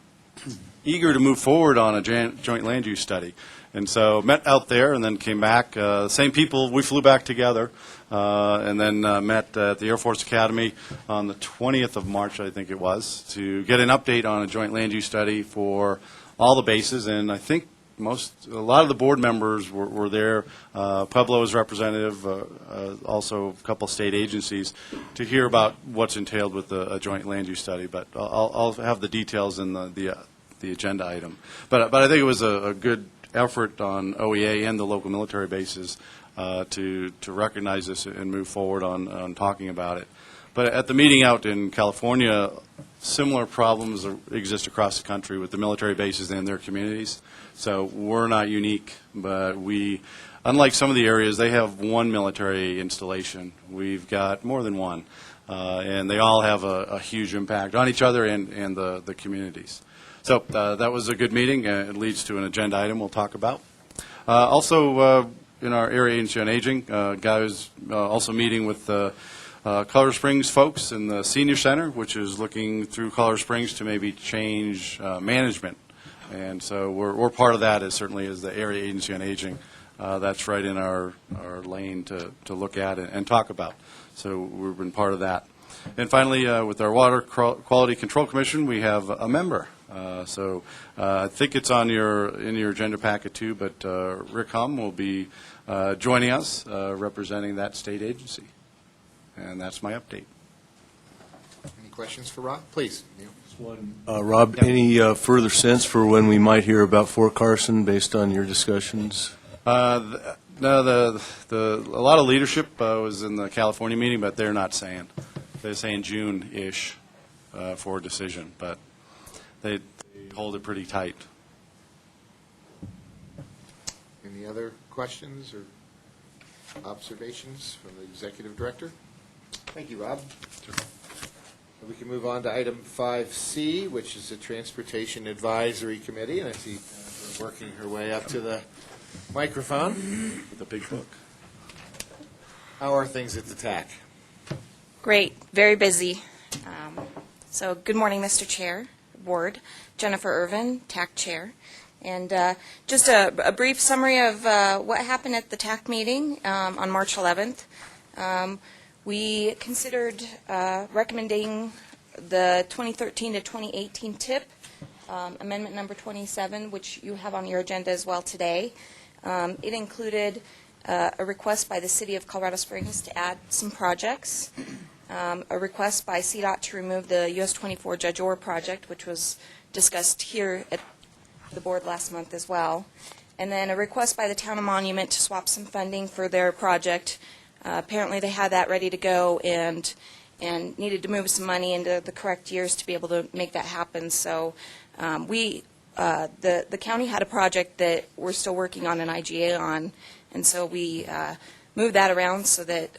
eager to move forward on a joint land use study. And so met out there and then came back. Same people, we flew back together and then met at the Air Force Academy on the 20th of March, I think it was, to get an update on a joint land use study for all the bases. And I think a lot of the board members were there. Pueblo's representative, also a couple state agencies, to hear about what's entailed with a joint land use study. But I'll have the details in the agenda item. But I think it was a good effort on OEA and the local military bases to recognize this and move forward on talking about it. But at the meeting out in California, similar problems exist across the country with the military bases and their communities. So we're not unique, but unlike some of the areas, they have one military installation. We've got more than one, and they all have a huge impact on each other and the communities. So that was a good meeting. It leads to an agenda item we'll talk about. Also, in our area agency on aging, guy was also meeting with the Colorado Springs folks in the senior center, which is looking through Colorado Springs to maybe change management. And so we're part of that, certainly as the area agency on aging. That's right in our lane to look at and talk about. So we've been part of that. And finally, with our Water Quality Control Commission, we have a member. So I think it's in your agenda packet too, but Rick Hum will be joining us, representing that state agency. And that's my update. Any questions for Rob? Please. Neil. Rob, any further sense for when we might hear about Fort Carson based on your discussions? No, a lot of leadership was in the California meeting, but they're not saying. They're saying June-ish for a decision, but they hold it pretty tight. Any other questions or observations from the Executive Director? Thank you, Rob. Sure. We can move on to item 5C, which is the Transportation Advisory Committee, and I see her working her way up to the microphone With a big book. How are things at the TAC? Great, very busy. So good morning, Mr. Chair, Board. Jennifer Irvin, TAC Chair. And just a brief summary of what happened at the TAC meeting on March 11th. We considered recommending the 2013 to 2018 TIP, Amendment Number 27, which you have on your agenda as well today. It included a request by the City of Colorado Springs to add some projects, a request by CDOT to remove the US 24 Judge Orr project, which was discussed here at the board last month as well, and then a request by the Town of Monument to swap some funding for their project. Apparently they had that ready to go and needed to move some money into the correct years to be able to make that happen. So we the county had a project that we're still working on an IGA on, and so we moved that around so that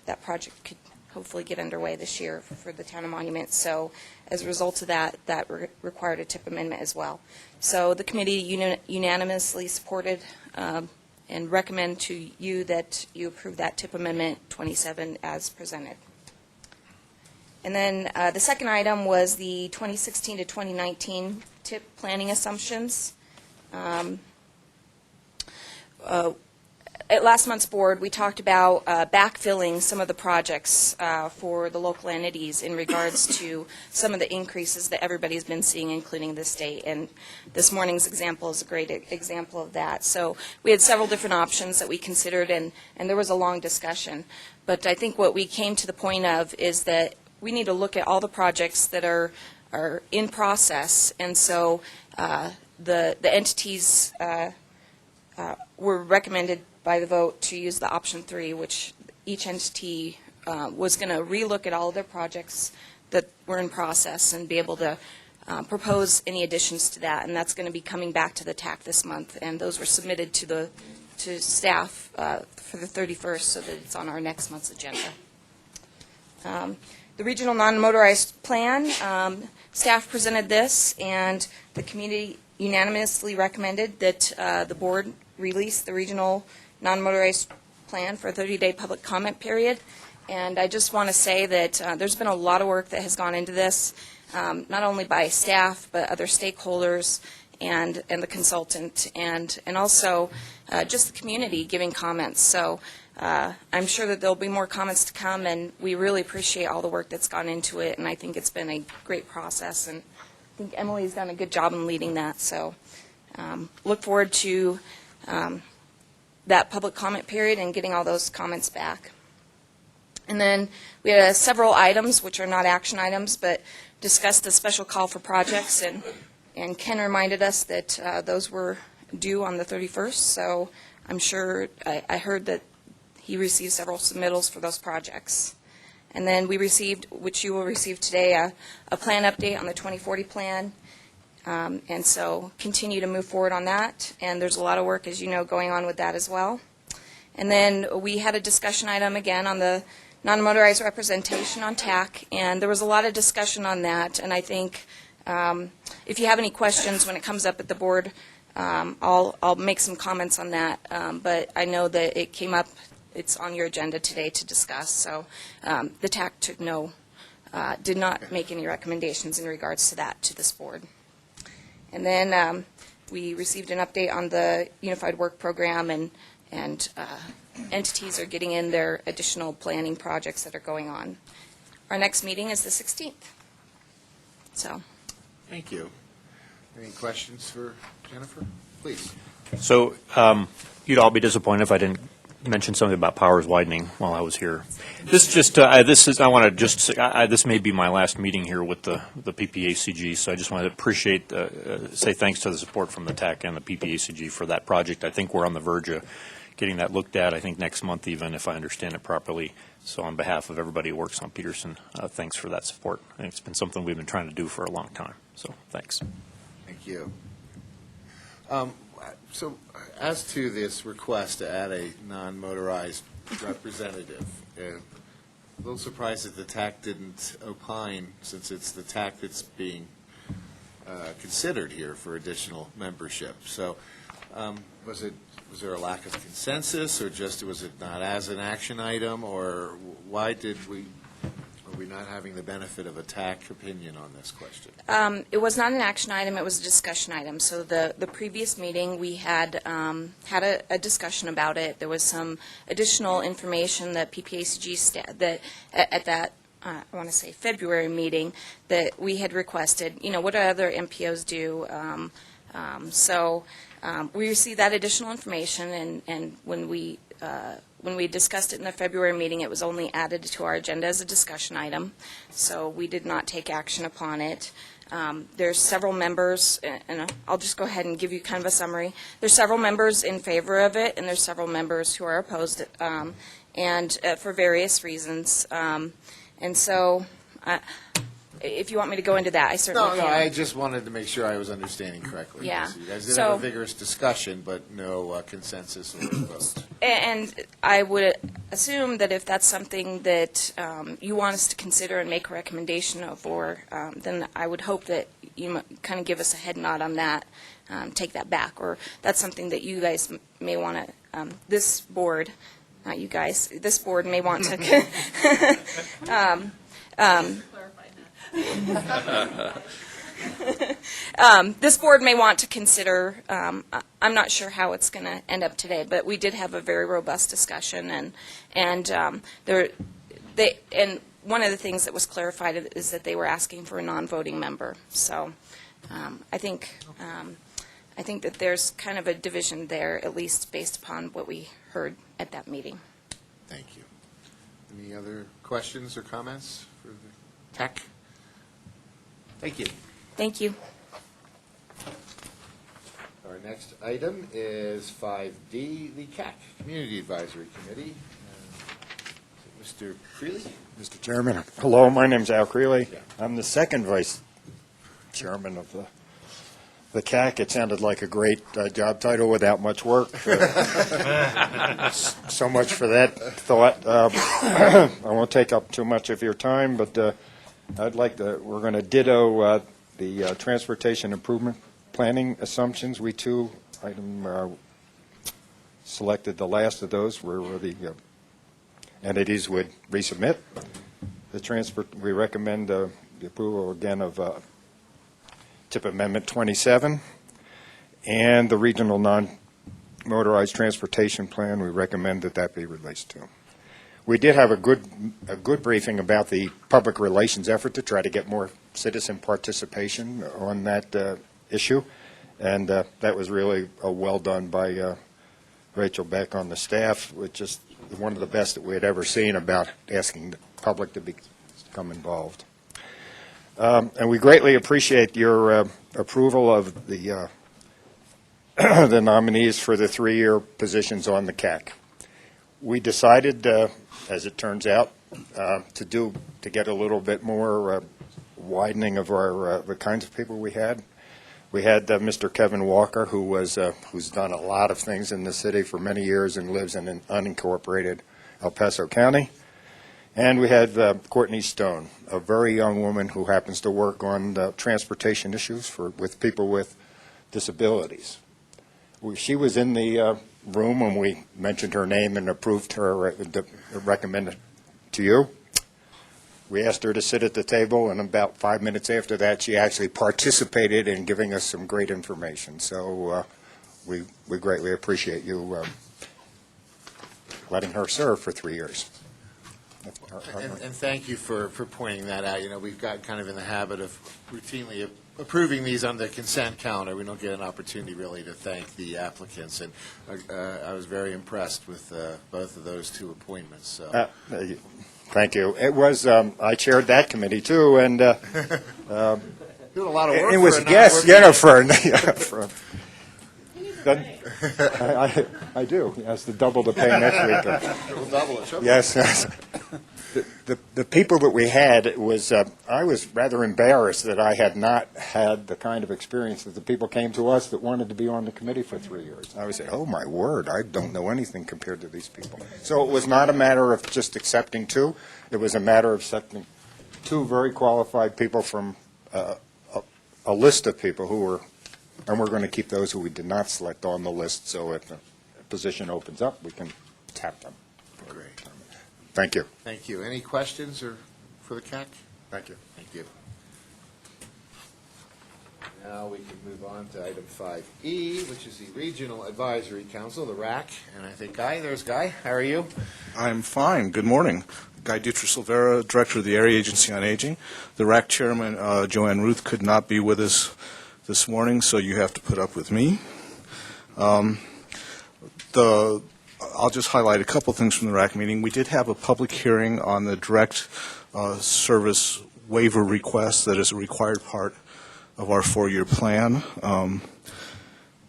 that project could hopefully get underway this year for the town of Monument. So as a result of that, that required a TIP amendment as well. So the committee unanimously supported and recommend to you that you approve that TIP amendment 27 as presented. And then the second item was the 2016 to 2019 TIP planning assumptions. At last month's board, we talked about backfilling some of the projects for the local entities in regards to some of the increases that everybody's been seeing, including the state. And this morning's example is a great example of that. So we had several different options that we considered, and there was a long discussion. But I think what we came to the point of is that we need to look at all the projects that are in process. And so the entities were recommended by the vote to use the option 3, which each entity was going to relook at all of their projects that were in process and be able to propose any additions to that. And that's going to be coming back to the TAC this month. And those were submitted to staff for the 31st so that it's on our next month's agenda. The regional non-motorized plan, staff presented this, and the community unanimously recommended that the board release the regional non-motorized plan for a 30-day public comment period. And I just want to say that there's been a lot of work that has gone into this, not only by staff, but other stakeholders and the consultant, and also just the community giving comments. So I'm sure that there'll be more comments to come, and we really appreciate all the work that's gone into it, and I think it's been a great process, and I think Emily's done a good job in leading that. So look forward to that public comment period and getting all those comments back. And then we had several items, which are not action items, but discussed the special call for projects, and Ken reminded us that those were due on the 31st, so I'm sure I heard that he received several submittals for those projects. And then we received, which you will receive today, a plan update on the 2040 plan. And so continue to move forward on that. And there's a lot of work, as you know, going on with that as well. And then we had a discussion item again on the non-motorized representation on TAC. And there was a lot of discussion on that. And I think if you have any questions when it comes up at the board, I'll make some comments on that. But I know that it came up, it's on your agenda today to discuss. So the TAC did not make any recommendations in regards to that to this board. And then we received an update on the Unified Work Program, and entities are getting in their additional planning projects that are going on. Our next meeting is the 16th. So. Thank you. Any questions for Jennifer? Please. So you'd all be disappointed if I didn't mention something about powers widening while I was here. This may be my last meeting here with the PPACG, so I just want to say thanks to the support from the TAC and the PPACG for that project. I think we're on the verge of getting that looked at, I think next month even, if I understand it properly. So on behalf of everybody who works on Peterson, thanks for that support. I think it's been something we've been trying to do for a long time, so thanks. Thank you. So as to this request to add a non-motorized representative, a little surprised that the TAC didn't opine, since it's the TAC that's being considered here for additional membership. So was there a lack of consensus, or just was it not as an action item, or why are we not having the benefit of a TAC opinion on this question? It was not an action item, it was a discussion item. So the previous meeting, we had a discussion about it. There was some additional information that PPACG, that at that, I want to say February meeting, that we had requested, what do other MPOs do? So we received that additional information, and when we discussed it in the February meeting, it was only added to our agenda as a discussion item, so we did not take action upon it. There's several members, and I'll just go ahead and give you kind of a summary. There's several members in favor of it, and there's several members who are opposed, and for various reasons. And so if you want me to go into that, I certainly No, can. I just wanted to make sure I was understanding correctly. Yeah. So you guys did So- have a vigorous discussion, but no consensus or vote. And I would assume that if that's something that you want us to consider and make a recommendation of, or then I would hope that you kind of give us a head nod on that, take that back, or that's something that you guys may want to, this board, not you guys, this board may want to. This board may want to consider, I'm not sure how it's going to end up today, but we did have a very robust discussion, and one of the things that was clarified is that they were asking for a non-voting member. So I think that there's kind of a division there, at least based upon what we heard at that meeting. Thank you. Any other questions or comments for the TAC? Thank you. Thank you. Our next item is 5D, the CAC, Community Advisory Committee. Mr. Creeley? Mr. Chairman, hello, my name's Al Creeley. Yeah. I'm the second vice chairman of the CAC. It sounded like a great job title without much work. So much for that thought. I won't take up too much of your time, but we're going to ditto the transportation improvement planning assumptions. We too selected the last of those where the entities would resubmit. We recommend the approval again of TIP Amendment 27 and the Regional Non-Motorized Transportation Plan. We recommend that be released too. We did have a good briefing about the public relations effort to try to get more citizen participation on that issue, and that was really well done by Rachel Beck on the staff, which is one of the best that we had ever seen about asking the public to become involved. And we greatly appreciate your approval of the the nominees for the 3-year positions on the CAC. We decided, as it turns out, to get a little bit more widening of the kinds of people we had. We had Mr. Kevin Walker, who's done a lot of things in the city for many years and lives in an unincorporated El Paso County. And we had Courtney Stone, a very young woman who happens to work on transportation issues with people with disabilities. She was in the room when we mentioned her name and approved her, recommended to you. We asked her to sit at the table, and about 5 minutes after that, she actually participated in giving us some great information. So we greatly appreciate you letting her serve for 3 years. And thank you for pointing that out. You know, we've got kind of in the habit of routinely approving these on the consent calendar. We don't get an opportunity really to thank the applicants, and I was very impressed with both of those two appointments. So. Thank you. It was I chaired that committee too, and doing a lot of work. It was for a yes, non-working- Jennifer. I do. Yes, to double the pay next week. We'll double it. Triple Yes, yes. The people that we had, I was rather embarrassed that I had not had the kind of experience that the people came to us that wanted to be on the committee for 3 years. I would say, oh my word, I don't know anything compared to these people. So it was not a matter of just accepting two. It was a matter of accepting two very qualified people from a list of people who were, and we're going to keep those who we did not select on the list, so if a position opens up, we can tap them. Great. Thank you. Thank you. Any questions for the CAC? Thank you. Thank you. Now we can move on to item 5E, which is the Regional Advisory Council, the RAC. And I think there's Guy. How are you? I'm fine. Good morning. Guy Dutra-Silvera, Director of the Area Agency on Aging. The RAC Chairman, Joanne Ruth, could not be with us this morning, so you have to put up with me. I'll just highlight a couple things from the RAC meeting. We did have a public hearing on the direct service waiver request that is a required part of our 4-year plan.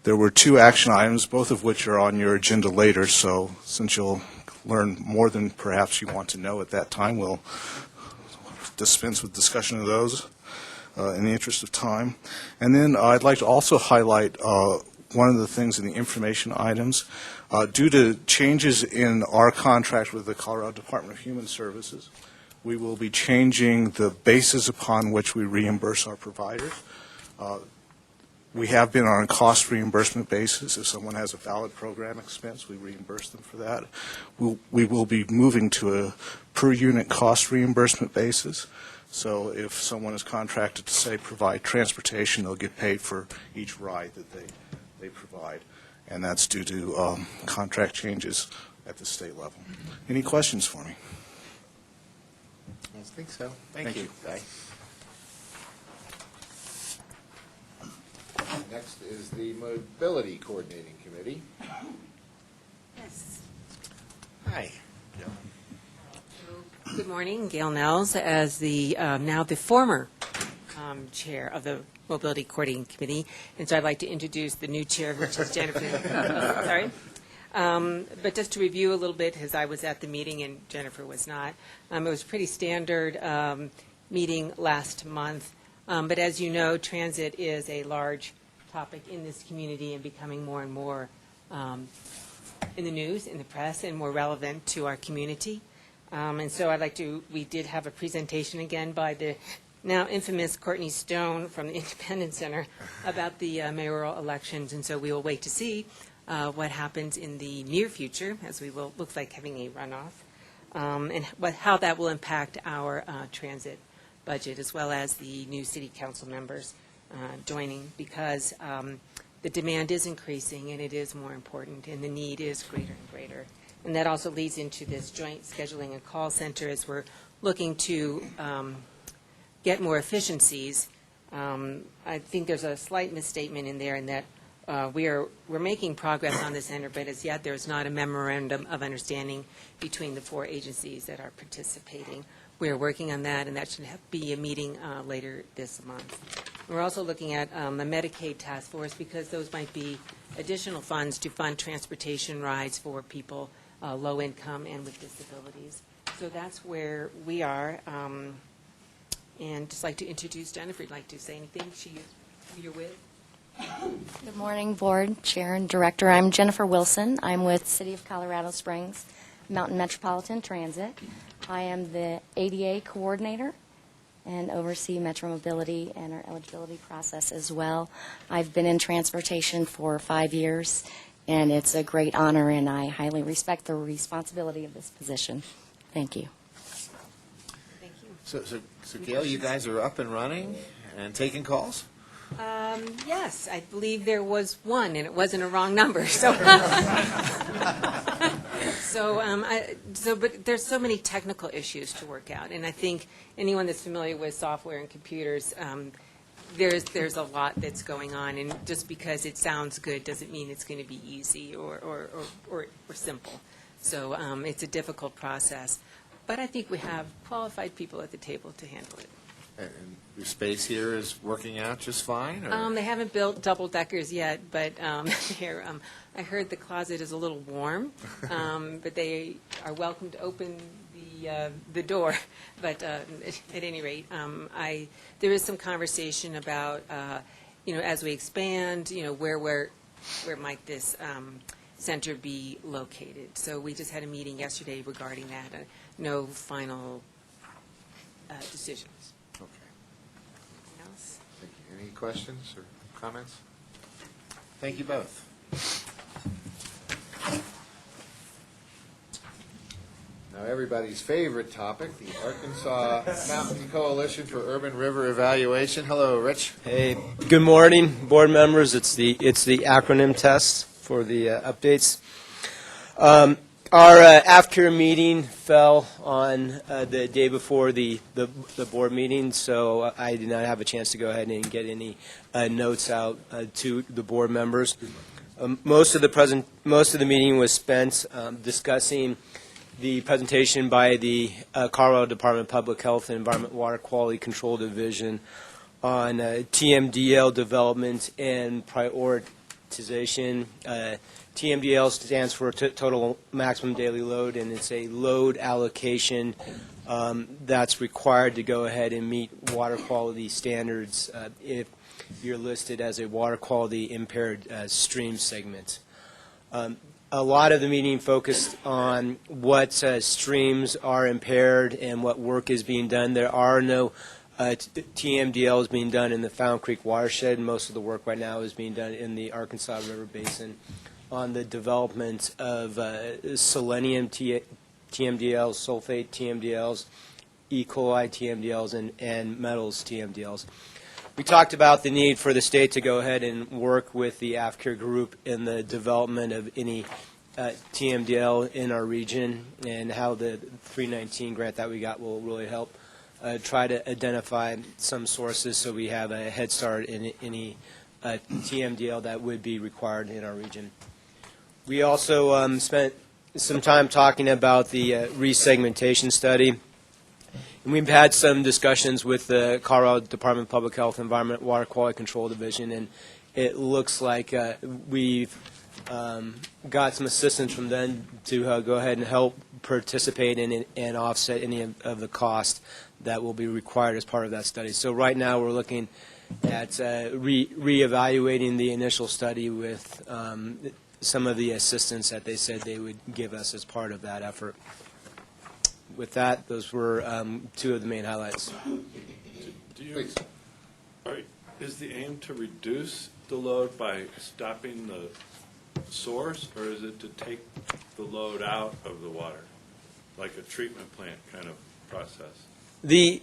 There were 2 action items, both of which are on your agenda later, so since you'll learn more than perhaps you want to know at that time, we'll dispense with discussion of those in the interest of time. And then I'd like to also highlight one of the things in the information items. Due to changes in our contract with the Colorado Department of Human Services, we will be changing the basis upon which we reimburse our providers. We have been on a cost reimbursement basis. If someone has a valid program expense, we reimburse them for that. We will be moving to a per unit cost reimbursement basis. So if someone is contracted to, say, provide transportation, they'll get paid for each ride that they provide. And that's due to contract changes at the state level. Any questions for me? I think so. Thank you. Guy. Next is the Mobility Coordinating Committee. Yes. Hi. Good morning, Gail Nels, as the now the former chair of the Mobility Coordinating Committee, and so I'd like to introduce the new chair, which is Jennifer. Sorry. But just to review a little bit, as I was at the meeting and Jennifer was not, it was a pretty standard meeting last month. But as you know, transit is a large topic in this community and becoming more and more in the news, in the press, and more relevant to our community. And so we did have a presentation again by the now infamous Courtney Stone from the Independence Center about the mayoral elections. And so we will wait to see what happens in the near future, as we will look like having a runoff, and how that will impact our transit budget, as well as the new city council members joining, because the demand is increasing and it is more important and the need is greater and greater. And that also leads into this joint scheduling and call center as we're looking to get more efficiencies. I think there's a slight misstatement in there in that we're making progress on the center, but as yet there's not a memorandum of understanding between the 4 agencies that are participating. We're working on that, and that should be a meeting later this month. We're also looking at the Medicaid task force, because those might be additional funds to fund transportation rides for people low income and with disabilities. So that's where we are. And just like to introduce Jennifer. If you'd like to say anything, who you're with. Good morning, Board, Chair, and Director. I'm Jennifer Wilson. I'm with City of Colorado Springs Mountain Metropolitan Transit. I am the ADA coordinator and oversee Metro Mobility and our eligibility process as well. I've been in transportation for 5 years, and it's a great honor, and I highly respect the responsibility of this position. Thank you. Thank you. So Gail, you guys are up and running and taking calls? Yes, I believe there was one, and it wasn't a wrong number. So, but there's so many technical issues to work out, and I think anyone that's familiar with software and computers, there's a lot that's going on, and just because it sounds good doesn't mean it's going to be easy or simple. So it's a difficult process, but I think we have qualified people at the table to handle it. And your space here is working out just fine? Or? They haven't built double-deckers yet, but here, I heard the closet is a little warm, but they are welcome to open the door. But at any rate, there is some conversation about, as we expand, where might this center be located. So we just had a meeting yesterday regarding that. No final decisions. Any questions or comments? Thank you both. Now, everybody's favorite topic, the Arkansas Mountain Coalition for Urban River Evaluation. Hello, Rich. Hey, good morning, board members. It's the acronym test for the updates. Our after meeting fell on the day before the board meeting, so I did not have a chance to go ahead and get any notes out to the board members. Most of the meeting was spent discussing the presentation by the Colorado Department of Public Health and Environment Water Quality Control Division on TMDL development and prioritization. TMDL stands for total maximum daily load, and it's a load allocation that's required to go ahead and meet water quality standards if you're listed as a water quality impaired stream segment. A lot of the meeting focused on what streams are impaired and what work is being done. There are no TMDLs being done in the Found Creek watershed. Most of the work right now is being done in the Arkansas River Basin on the development of selenium TMDLs, sulfate TMDLs, E. coli TMDLs, and metals TMDLs. We talked about the need for the state to go ahead and work with the AFCARE group in the development of any TMDL in our region, and how the 319 grant that we got will really help try to identify some sources so we have a head start in any TMDL that would be required in our region. We also spent some time talking about the resegmentation study. And we've had some discussions with the Colorado Department of Public Health, Environment, Water Quality Control Division, and it looks like we've got some assistance from them to go ahead and help participate in and offset any of the cost that will be required as part of that study. So right now we're looking at reevaluating the initial study with some of the assistance that they said they would give us as part of that effort. With that, those were two of the main highlights. Is the aim to reduce the load by stopping the source, or is it to take the load out of the water, like a treatment plant kind of process? The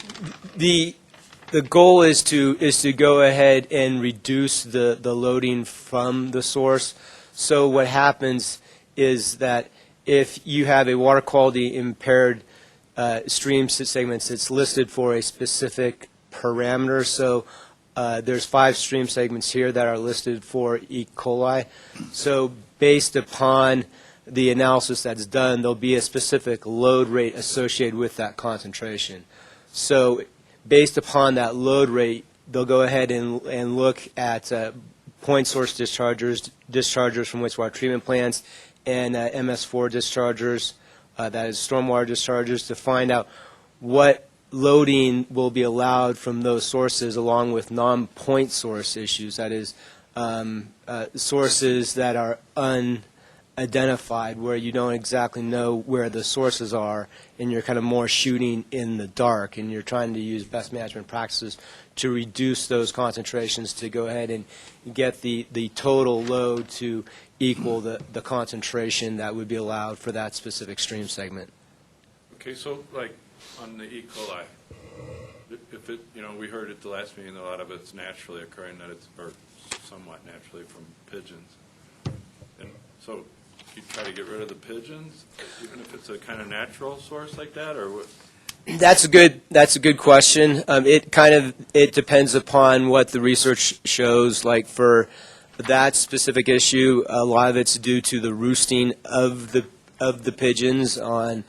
goal is to go ahead and reduce the loading from the source. So what happens is that if you have a water quality impaired stream segments, it's listed for a specific parameter. So there's 5 stream segments here that are listed for E. coli. So based upon the analysis that's done, there'll be a specific load rate associated with that concentration. So based upon that load rate, they'll go ahead and look at point source dischargers from wastewater treatment plants, and MS4 dischargers, that is stormwater dischargers, to find out what loading will be allowed from those sources, along with non-point source issues, that is sources that are unidentified, where you don't exactly know where the sources are, and you're kind of more shooting in the dark, and you're trying to use best management practices to reduce those concentrations to go ahead and get the total load to equal the concentration that would be allowed for that specific stream segment. Okay, so like on the E. coli, if it, we heard at the last meeting, a lot of it's naturally occurring, that it's, or somewhat naturally, from pigeons. And so you try to get rid of the pigeons, even if it's a kind of natural source like that, or what? That's a good question. It depends upon what the research shows. Like for that specific issue, a lot of it's due to the roosting of the pigeons on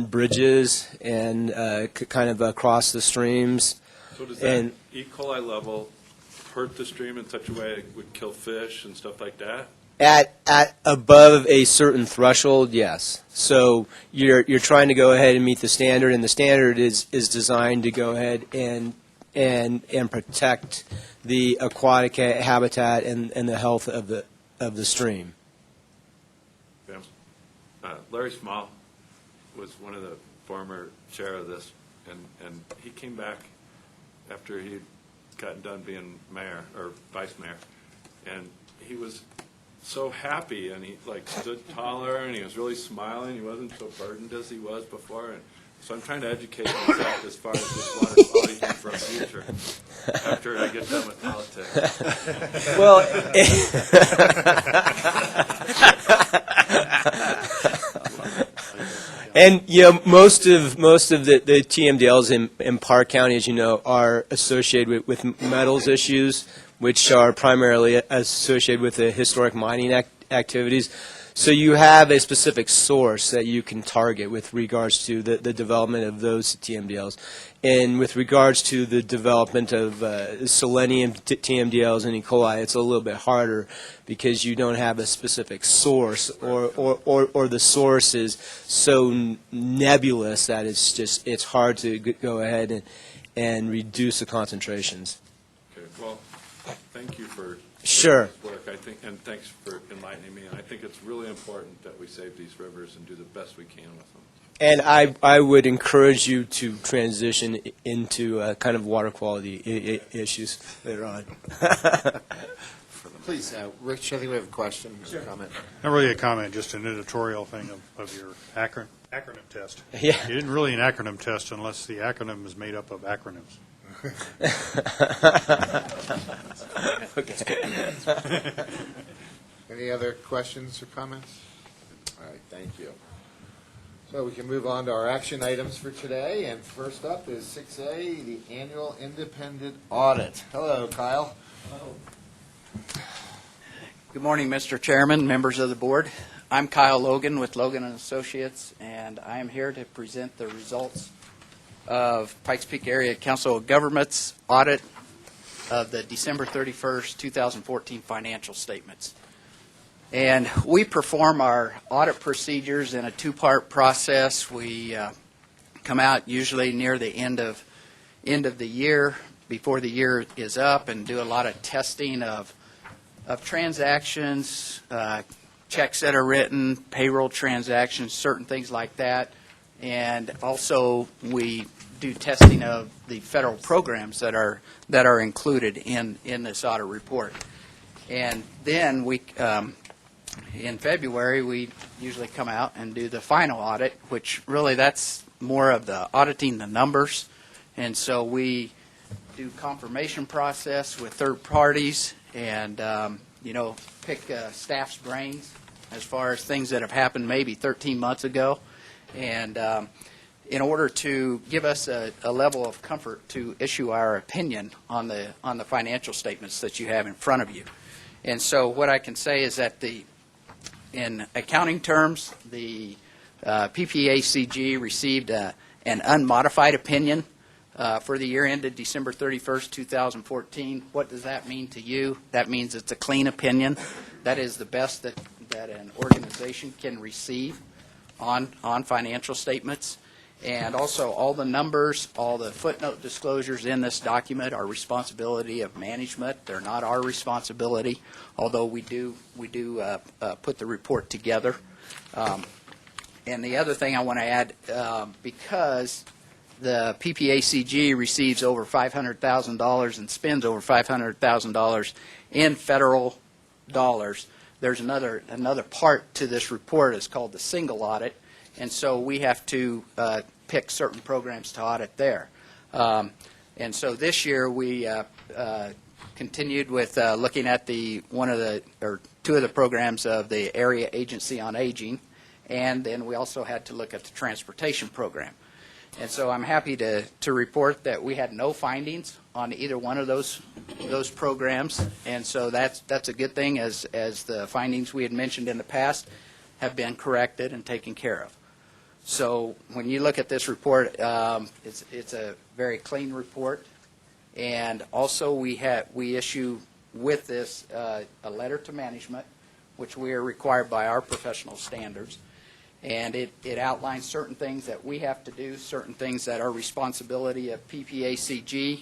bridges and kind of across the streams. So does that E. coli level hurt the stream in such a way it would kill fish and stuff like that? At above a certain threshold, yes. So you're trying to go ahead and meet the standard, and the standard is designed to go ahead and protect the aquatic habitat and the health of the stream. Larry Small was one of the former chair of this, and he came back after he'd gotten done being mayor or vice mayor, and he was so happy, and he stood taller, and he was really smiling. He wasn't so burdened as he was before, and so I'm trying to educate myself as far as this water quality thing for a future after I get done with politics. Well, and most of the TMDLs in Park County, as you know, are associated with metals issues, which are primarily associated with the historic mining activities. So you have a specific source that you can target with regards to the development of those TMDLs. And with regards to the development of selenium TMDLs and E. coli, it's a little bit harder because you don't have a specific source, or the source is so nebulous that it's hard to go ahead and reduce the concentrations. Okay, well, thank you for Sure. this work. I think, and thanks for enlightening me. And I think it's really important that we save these rivers and do the best we can with them. And I would encourage you to transition into kind of water quality issues later on. Please, Rich, I think we have a question, or comment. Not really a comment, just an editorial thing of your acronym test. Yeah. You didn't really an acronym test unless the acronym is made up of acronyms. Okay. Any other questions or comments? All right, thank you. So we can move on to our action items for today, and first up is 6A, the annual independent audit. Hello, Kyle. Hello. Good morning, Mr. Chairman, members of the board. I'm Kyle Logan with Logan & Associates, and I am here to present the results of Pikes Peak Area Council of Governments audit of the December 31st, 2014 financial statements. And we perform our audit procedures in a two-part process. We come out usually near the end of the year, before the year is up, and do a lot of testing of transactions, checks that are written, payroll transactions, certain things like that. And also we do testing of the federal programs that are included in this audit report. And then we in February, we usually come out and do the final audit, which really that's more of the auditing the numbers. And so we do confirmation process with third parties and, pick staff's brains as far as things that have happened maybe 13 months ago. And in order to give us a level of comfort to issue our opinion on the financial statements that you have in front of you. And so what I can say is that in accounting terms, the PPACG received an unmodified opinion for the year ended December 31st, 2014. What does that mean to you? That means it's a clean opinion. That is the best that an organization can receive on financial statements. And also all the numbers, all the footnote disclosures in this document are responsibility of management. They're not our responsibility, although we do put the report together. And the other thing I want to add, because the PPACG receives over $500,000 and spends over $500,000 in federal dollars, there's another part to this report. It's called the single audit. And so we have to pick certain programs to audit there. And so this year we continued with looking at two of the programs of the Area Agency on Aging, and then we also had to look at the transportation program. And so I'm happy to report that we had no findings on either one of those programs, and so that's a good thing, as the findings we had mentioned in the past have been corrected and taken care of. So when you look at this report, it's a very clean report, and also we issue with this a letter to management, which we are required by our professional standards, and it outlines certain things that we have to do, certain things that are responsibility of PPACG,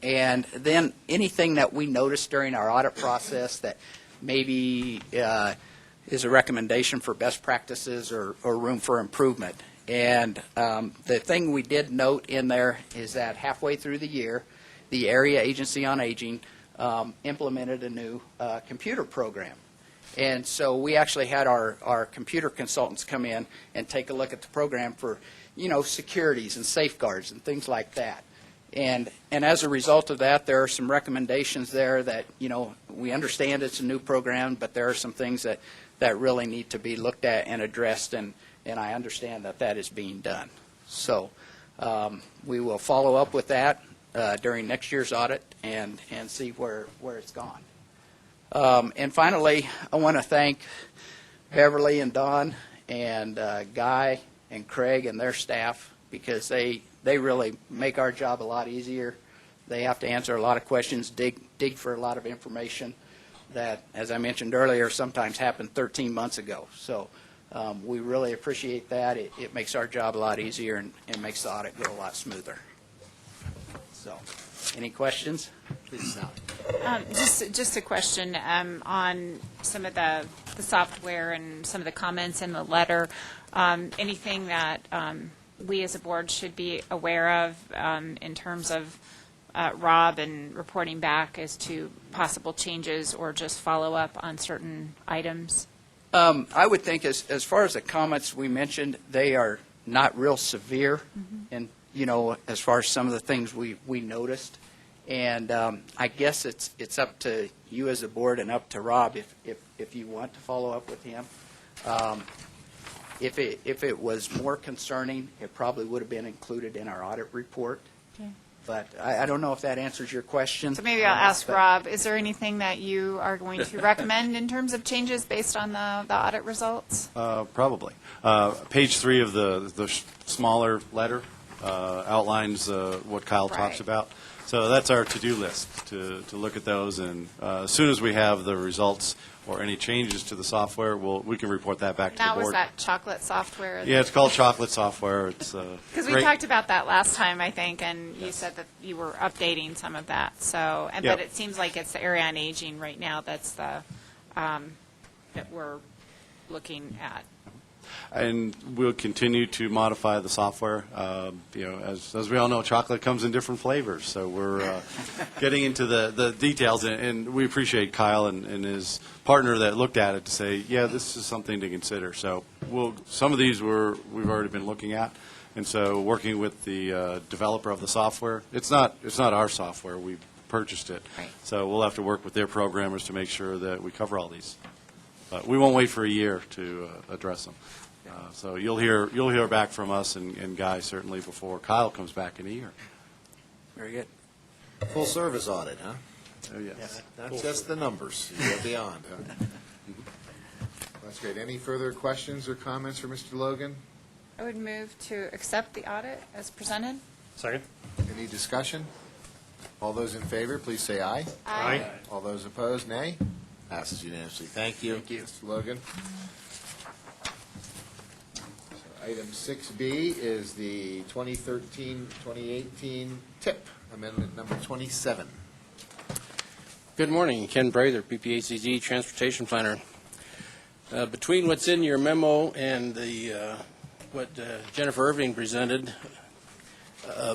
and then anything that we notice during our audit process that maybe is a recommendation for best practices or room for improvement. And the thing we did note in there is that halfway through the year, the Area Agency on Aging implemented a new computer program. And so we actually had our computer consultants come in and take a look at the program for, securities and safeguards and things like that. And as a result of that, there are some recommendations there that, we understand it's a new program, but there are some things that really need to be looked at and addressed, and I understand that is being done. So we will follow up with that during next year's audit and see where it's gone. And finally, I want to thank Beverly and Don and Guy and Craig and their staff, because they really make our job a lot easier. They have to answer a lot of questions, dig for a lot of information that, as I mentioned earlier, sometimes happened 13 months ago. So we really appreciate that. It makes our job a lot easier and makes the audit go a lot smoother. So, any questions? Please, Sally. Just a question on some of the software and some of the comments in the letter. Anything that we as a board should be aware of in terms of Rob and reporting back as to possible changes or just follow up on certain items? I would think as far as the comments we mentioned, they are not real severe, and as far as some of the things we noticed. And I guess it's up to you as a board and up to Rob if you want to follow up with him. If it was more concerning, it probably would have been included in our audit report. Okay. But I don't know if that answers your question. So maybe I'll ask Rob, is there anything that you are going to recommend in terms of changes based on the audit results? Probably. Page 3 of the smaller letter outlines what Kyle talks about. So that's our to-do list, to look at those, and as soon as we have the results or any changes to the software, we can report that back to the Now, board. was that chocolate software? Yeah, it's called chocolate software. It's because we talked about that last time, I think, and you said that you were updating some of that. So, but it seems like it's the area on aging right now that's the that we're looking at. And we'll continue to modify the software. As we all know, chocolate comes in different flavors, so we're getting into the details, and we appreciate Kyle and his partner that looked at it to say, yeah, this is something to consider. So some of these we've already been looking at, and so working with the developer of the software, it's not our software. We purchased it, so we'll have to work with their programmers to make sure that we cover all these. But we won't wait for a year to address them. So you'll hear back from us and Guy certainly before Kyle comes back in a year. Very good. Full service audit, huh? Oh, yes. Not just the numbers, you go beyond, huh? That's great. Any further questions or comments for Mr. Logan? I would move to accept the audit as presented. Second. Any discussion? All those in favor, please say aye. Aye. All those opposed, nay. Passes unanimously. Thank you. Thank you. Mr. Logan. Item 6B is the 2013-2018 TIP, Amendment Number 27. Good morning. Ken Brather, PPACG Transportation Planner. Between what's in your memo and what Jennifer Irving presented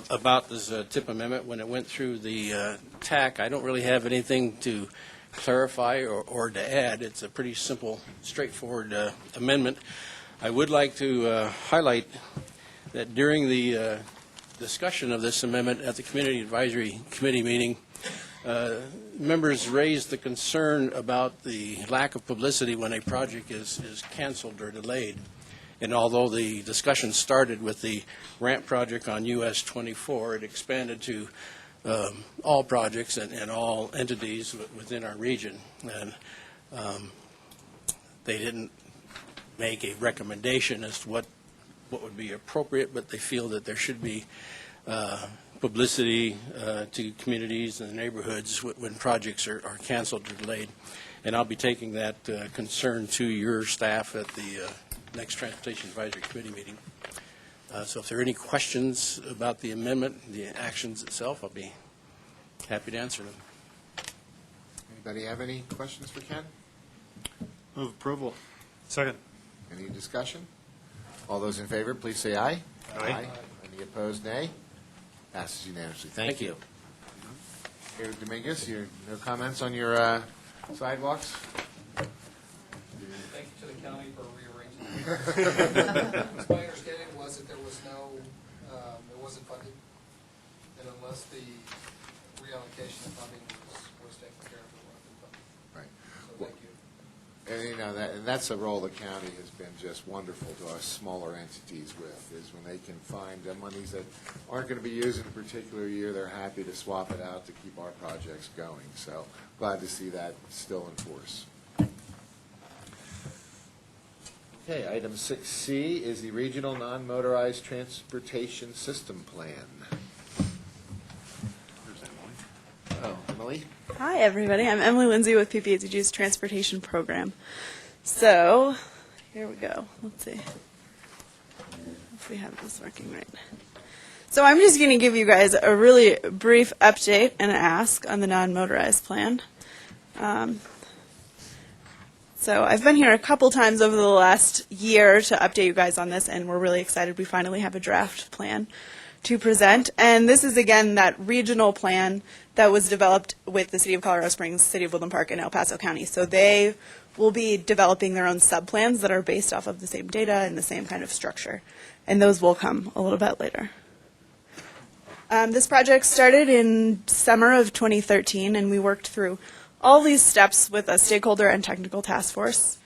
about this TIP amendment when it went through the TAC, I don't really have anything to clarify or to add. It's a pretty simple, straightforward amendment. I would like to highlight that during the discussion of this amendment at the Community Advisory Committee meeting, members raised the concern about the lack of publicity when a project is canceled or delayed. And although the discussion started with the ramp project on US 24, it expanded to all projects and all entities within our region. And they didn't make a recommendation as to what would be appropriate, but they feel that there should be publicity to communities and neighborhoods when projects are canceled or delayed. And I'll be taking that concern to your staff at the next Transportation Advisory Committee meeting. So if there are any questions about the amendment, the actions itself, I'll be happy to answer them. Anybody have any questions for Ken? Move approval. Second. Any discussion? All those in favor, please say aye. Aye. Any opposed, nay. Passes unanimously. Thank you. Mayor Dominguez, no comments on your sidewalks? Thank you to the county for rearranging. My understanding was that there was it wasn't funded, and unless the reallocation of funding was taken care of, it wasn't funded. Right. So thank you. And that's a role the county has been just wonderful to us smaller entities with, is when they can find monies that aren't going to be used in a particular year, they're happy to swap it out to keep our projects going. So glad to see that still in force. Okay, item 6C is the Regional Non-Motorized Transportation System Plan. Oh, Emily? Hi, everybody. I'm Emily Lindsay with PPACG's Transportation Program. So, here we go. Let's see if we have this working right. So I'm just going to give you guys a really brief update and ask on the non-motorized plan. So I've been here a couple times over the last year to update you guys on this, and we're really excited we finally have a draft plan to present. And this is, again, that regional plan that was developed with the City of Colorado Springs, City of Woodland Park, and El Paso County. So they will be developing their own sub-plans that are based off of the same data and the same kind of structure. And those will come a little bit later. This project started in summer of 2013, and we worked through all these steps with a stakeholder and technical task force,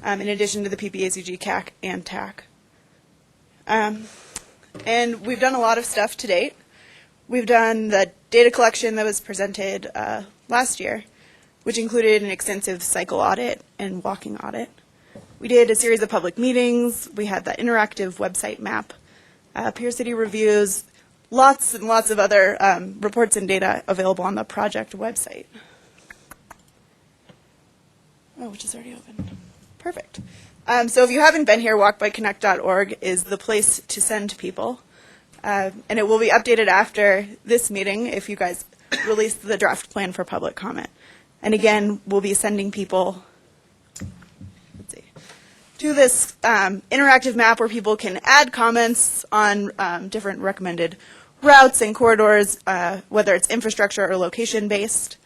in addition to the PPACG, CAC, and TAC. And we've done a lot of stuff to date. We've done the data collection that was presented last year, which included an extensive cycle audit and walking audit. We did a series of public meetings. We had that interactive website map, peer city reviews, lots and lots of other reports and data available on the project website. Oh, which is already open. Perfect. So if you haven't been here, walkbyconnect.org is the place to send people. And it will be updated after this meeting if you guys release the draft plan for public comment. And again, we'll be sending people to this interactive map where people can add comments on different recommended routes and corridors, whether it's infrastructure or location-based,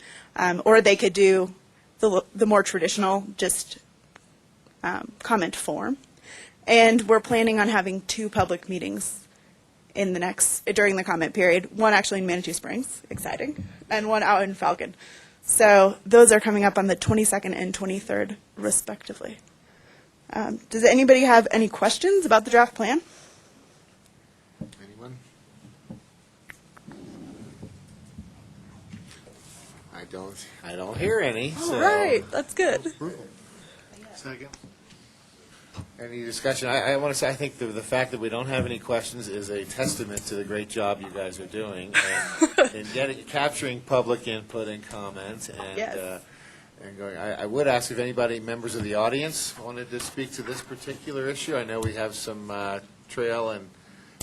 or they could do the more traditional, just comment form. And we're planning on having 2 public meetings during the comment period, one actually in Manitou Springs, exciting, and one out in Falcon. So those are coming up on the 22nd and 23rd, respectively. Does anybody have any questions about the draft plan? Anyone? I don't hear any. All right, that's good. Second. Any discussion? I want to say I think the fact that we don't have any questions is a testament to the great job you guys are doing and capturing public input and comments. And, Yes. I would ask if anybody, members of the audience, wanted to speak to this particular issue. I know we have some trail and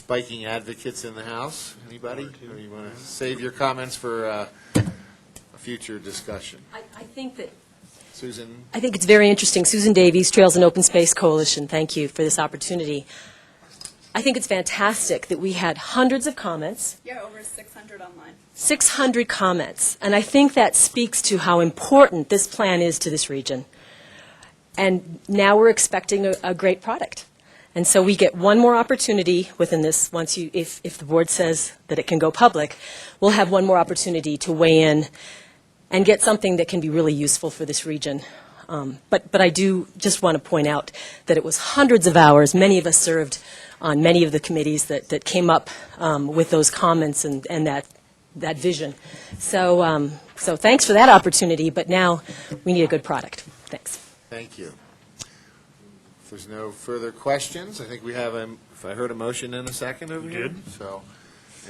biking advocates in the house. Anybody? Or you want to save your comments for a future discussion? I think that Susan? I think it's very interesting. Susan Davies, Trails and Open Space Coalition, thank you for this opportunity. I think it's fantastic that we had hundreds of comments. Yeah, over 600 online. 600 comments. And I think that speaks to how important this plan is to this region. And now we're expecting a great product. And so we get one more opportunity within this, if the board says that it can go public, we'll have one more opportunity to weigh in and get something that can be really useful for this region. But I do just want to point out that it was hundreds of hours. Many of us served on many of the committees that came up with those comments and that vision. So thanks for that opportunity, but now we need a good product. Thanks. Thank you. If there's no further questions, I think we have if I heard a motion in a second over here. So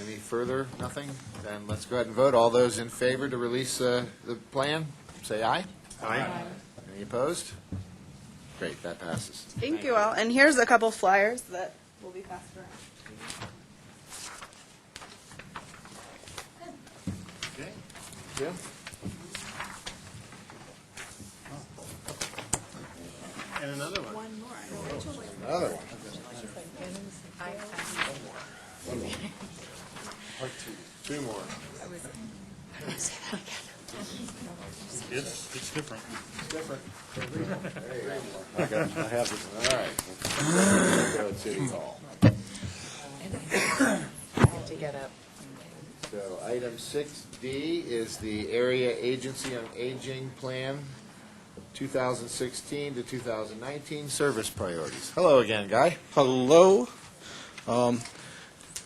any further? Nothing? Then let's go ahead and vote. All those in favor to release the plan, say aye. Aye. Any opposed? Great, that passes. Thank you all. And here's a couple flyers that will be passed around. Okay. Jim? And another one. One more. Another one. Two more. It's different. Different. There you go. I have this. All right. Go to City Hall. To get up. So item 6D is the Area Agency on Aging Plan 2016 to 2019 service priorities. Hello again, Guy. Hello.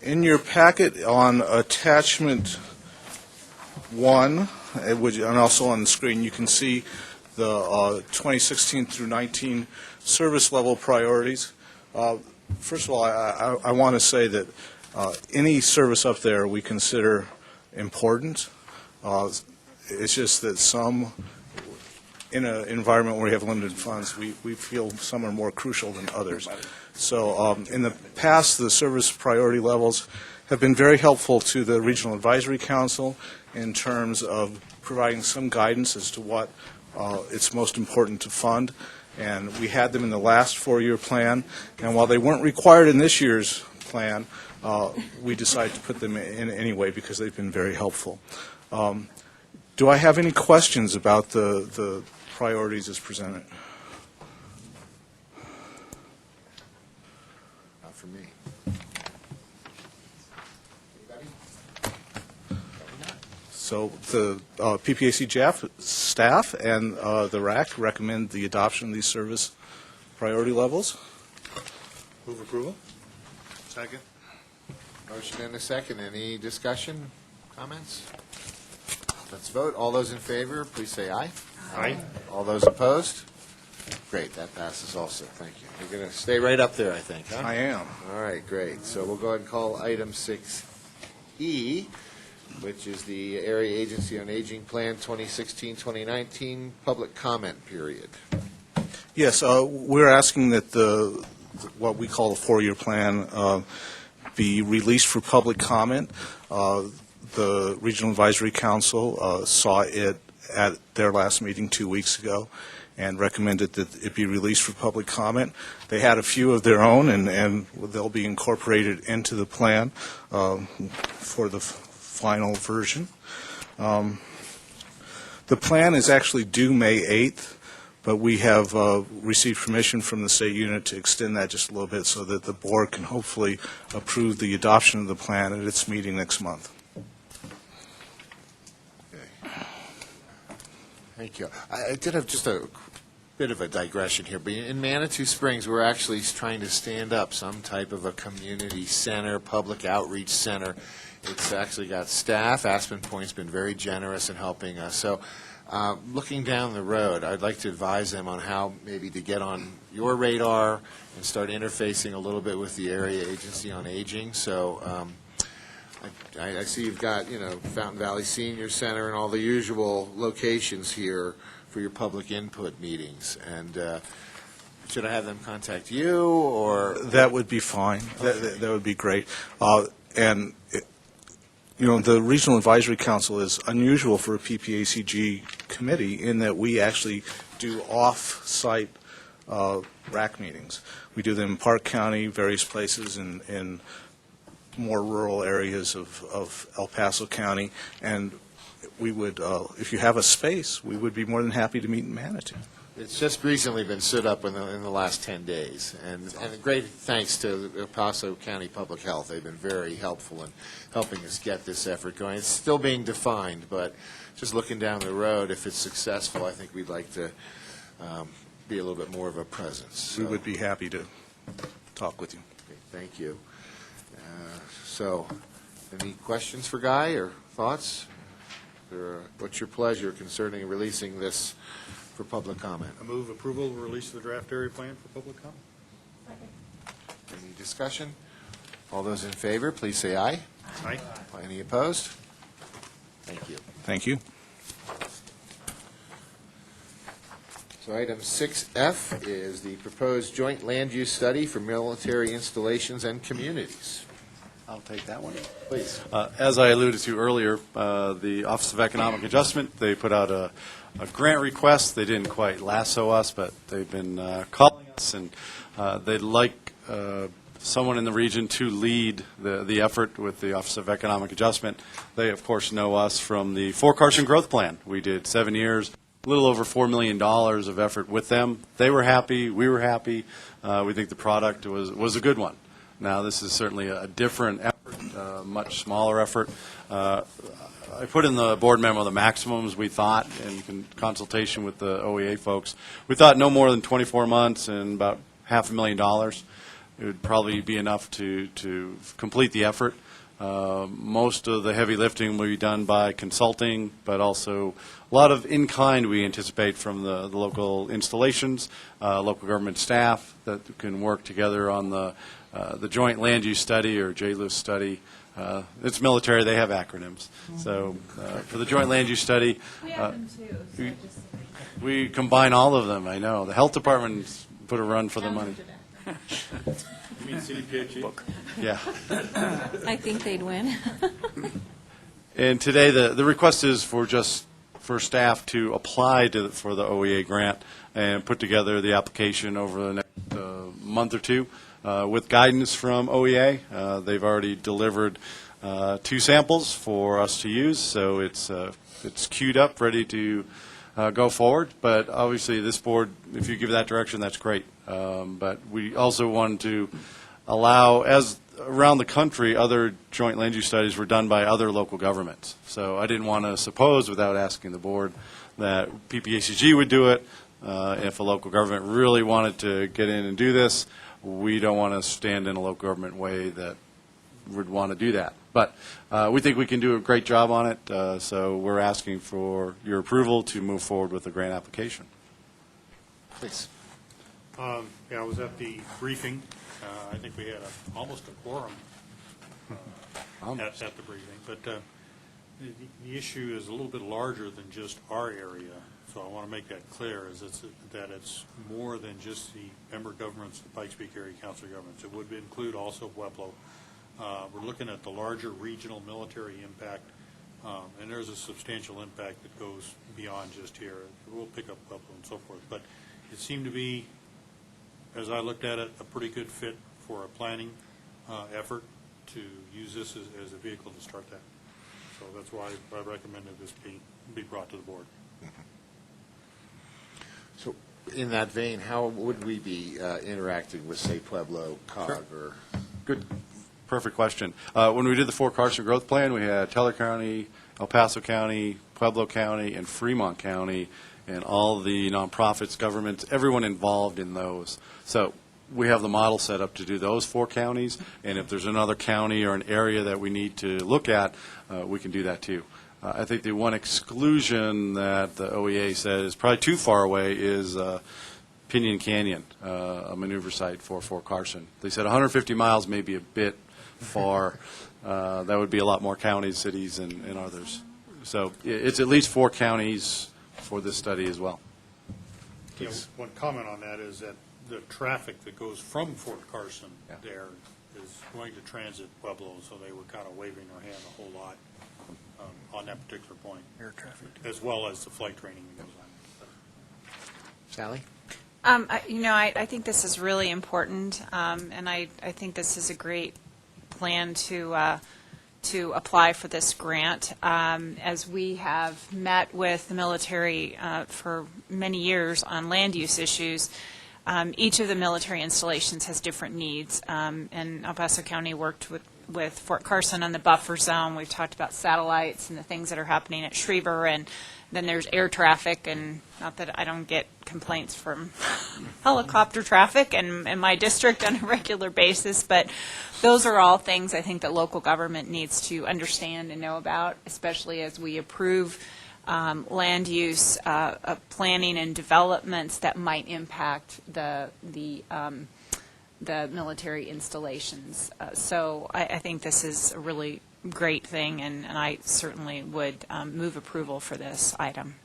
In your packet on attachment 1, and also on the screen, you can see the 2016 through 19 service level priorities. First of all, I want to say that any service up there we consider important. It's just that some, in an environment where we have limited funds, we feel some are more crucial than others. So in the past, the service priority levels have been very helpful to the Regional Advisory Council in terms of providing some guidance as to what it's most important to fund. And we had them in the last four-year plan. And while they weren't required in this year's plan, we decided to put them in anyway because they've been very helpful. Do I have any questions about the priorities as presented? Not for me. So the PPACG staff and the RAC recommend the adoption of these service priority levels. Move approval. Second. Motion and a second. Any discussion, comments? Let's vote. All those in favor, please say aye. Aye. All those opposed? Great, that passes also. Thank you. You're going to stay right up there, I think, huh? I am. All right, great. So we'll go ahead and call item 6E, which is the Area Agency on Aging Plan 2016-2019 public comment period. Yes, we're asking that what we call the four-year plan be released for public comment. The Regional Advisory Council saw it at their last meeting 2 weeks ago and recommended that it be released for public comment. They had a few of their own, and they'll be incorporated into the plan for the final version. The plan is actually due May 8th, but we have received permission from the state unit to extend that just a little bit so that the board can hopefully approve the adoption of the plan at its meeting next month. Thank you. I did have just a bit of a digression here, but in Manitou Springs, we're actually trying to stand up some type of a community center, public outreach center. It's actually got staff. Aspen Point's been very generous in helping us. So looking down the road, I'd like to advise them on how maybe to get on your radar and start interfacing a little bit with the Area Agency on Aging. So I see you've got, Fountain Valley Senior Center and all the usual locations here for your public input meetings. And should I have them contact you, or? That would be fine. That would be great. And the Regional Advisory Council is unusual for a PPACG committee in that we actually do off-site RAC meetings. We do them in Park County, various places in more rural areas of El Paso County, and we would, if you have a space, we would be more than happy to meet in Manitou. It's just recently been stood up in the last 10 days, and great thanks to El Paso County Public Health. They've been very helpful in helping us get this effort going. It's still being defined, but just looking down the road, if it's successful, I think we'd like to be a little bit more of a presence. We would be happy to talk with you. Okay, thank you. So, any questions for Guy or thoughts? What's your pleasure concerning releasing this for public comment? I move approval to release the draft area plan for public comment. Any discussion? All those in favor, please say aye. Aye. Any opposed? Thank you. Thank you. So item 6F is the proposed joint land use study for military installations and communities. I'll take that one. Please. As I alluded to earlier, the Office of Economic Adjustment, they put out a grant request. They didn't quite lasso us, but they've been calling us, and they'd like someone in the region to lead the effort with the Office of Economic Adjustment. They, of course, know us from the Fort Carson Growth Plan. We did 7 years, a little over $4 million of effort with them. They were happy. We were happy. We think the product was a good one. Now, this is certainly a different effort, much smaller effort. I put in the board memo the maximums we thought in consultation with the OEA folks. We thought no more than 24 months and about $500,000. It would probably be enough to complete the effort. Most of the heavy lifting will be done by consulting, but also a lot of in-kind we anticipate from the local installations, local government staff that can work together on the joint land use study or JLUS study. It's military, they have acronyms. So for the joint land use study, We have them too. we combine all of them, I know. The health department's put a run for the money. You mean CDPACG? Yeah. I think they'd win. And today, the request is for staff to apply for the OEA grant and put together the application over the next month or two with guidance from OEA. They've already delivered 2 samples for us to use, so it's queued up, ready to go forward. But obviously, this board, if you give that direction, that's great. But we also wanted to allow, as around the country, other joint land use studies were done by other local governments. So I didn't want to suppose, without asking the board, that PPACG would do it. If a local government really wanted to get in and do this, we don't want to stand in a local government way that would want to do that. But we think we can do a great job on it, so we're asking for your approval to move forward with the grant application. Please. Yeah, I was at the briefing. I think we had almost a quorum at the briefing. But the issue is a little bit larger than just our area. So I want to make that clear, that it's more than just the member governments, the Pikes Peak Area Council of Governments. It would include also Pueblo. We're looking at the larger regional military impact, and there's a substantial impact that goes beyond just here. We'll pick up Pueblo and so forth. But it seemed to be, as I looked at it, a pretty good fit for a planning effort to use this as a vehicle to start that. So that's why I recommended this be brought to the board. So in that vein, how would we be interacting with, say, Pueblo, COG, or? Good, perfect question. When we did the Fort Carson Growth Plan, we had Teller County, El Paso County, Pueblo County, and Fremont County, and all the nonprofits, governments, everyone involved in those. So we have the model set up to do those 4 counties, and if there's another county or an area that we need to look at, we can do that too. I think the one exclusion that the OEA said is probably too far away is Pinyon Canyon, a maneuver site for Fort Carson. They said 150 miles may be a bit far. That would be a lot more counties, cities, and others. So it's at least 4 counties for this study as well. You know, one comment on that is that the traffic that goes from Fort Carson there is going to transit Pueblo, so they were kind of waving their hand a whole lot on that particular point. Air traffic. As well as the flight training that goes on. Sally? I think this is really important, and I think this is a great plan to apply for this grant. As we have met with the military for many years on land use issues, each of the military installations has different needs, and El Paso County worked with Fort Carson on the buffer zone. We've talked about satellites and the things that are happening at Schriever, and then there's air traffic, and not that I don't get complaints from helicopter traffic in my district on a regular basis, but those are all things I think that local government needs to understand and know about, especially as we approve land use planning and developments that might impact the military installations. So I think this is a really great thing, and I certainly would move approval for this item.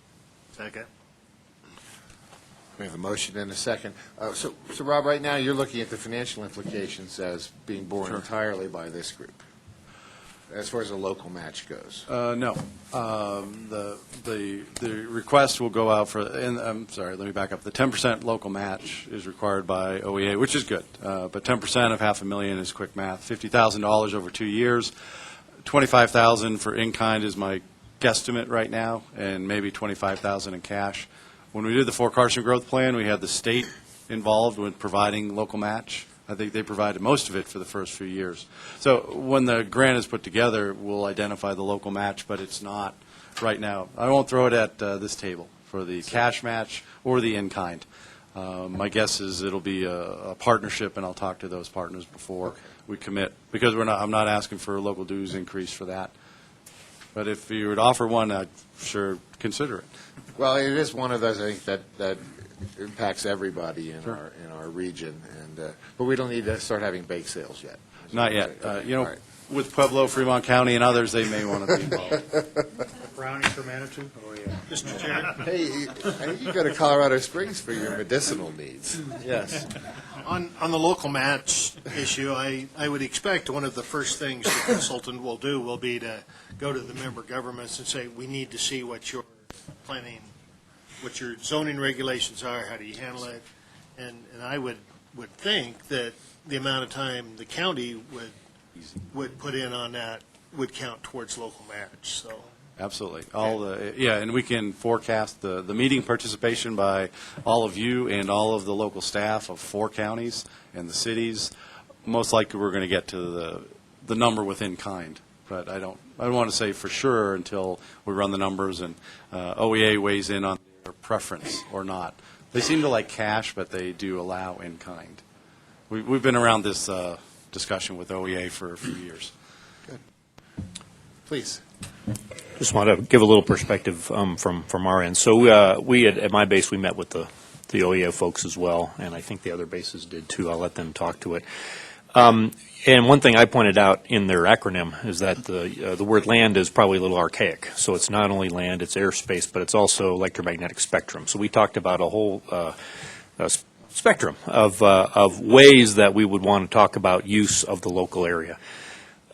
Second. We have a motion and a second. So Rob, right now, you're looking at the financial implications as being borne entirely by this group, as far as the local match goes. No. The request will go out for, and I'm sorry, let me back up. The 10% local match is required by OEA, which is good. But 10% of $500,000 is quick math. $50,000 over 2 years. $25,000 for in-kind is my guesstimate right now, and maybe $25,000 in cash. When we did the Fort Carson Growth Plan, we had the state involved with providing local match. I think they provided most of it for the first few years. So when the grant is put together, we'll identify the local match, but it's not right now. I won't throw it at this table for the cash match or the in-kind. My guess is it'll be a partnership, and I'll talk to those partners before we commit, because I'm not asking for a local dues increase for that. But if you would offer one, I'd sure consider it. Well, it is one of those, I think, that impacts everybody in our region, and but we don't need to start having bake sales yet. Not yet. Okay, all right. With Pueblo, Fremont County, and others, they may want to be involved. Brownies for Manitou? Oh, yeah. Mr. Chair? Hey, I think you go to Colorado Springs for your medicinal needs. Yes. On the local match issue, I would expect one of the first things the consultant will do will be to go to the member governments and say, we need to see what your planning, what your zoning regulations are, how do you handle it? And I would think that the amount of time the county would put in on that would count towards local match, so. Absolutely. And we can forecast the meeting participation by all of you and all of the local staff of 4 counties and the cities. Most likely, we're going to get to the number within kind, but I don't want to say for sure until we run the numbers and OEA weighs in on their preference or not. They seem to like cash, but they do allow in kind. We've been around this discussion with OEA for a few years. Good. Please. Just want to give a little perspective from our end. So we at my base, we met with the OEA folks as well, and I think the other bases did too. I'll let them talk to it. And one thing I pointed out in their acronym is that the word land is probably a little archaic. So it's not only land, it's airspace, but it's also electromagnetic spectrum. So we talked about a whole spectrum of ways that we would want to talk about use of the local area.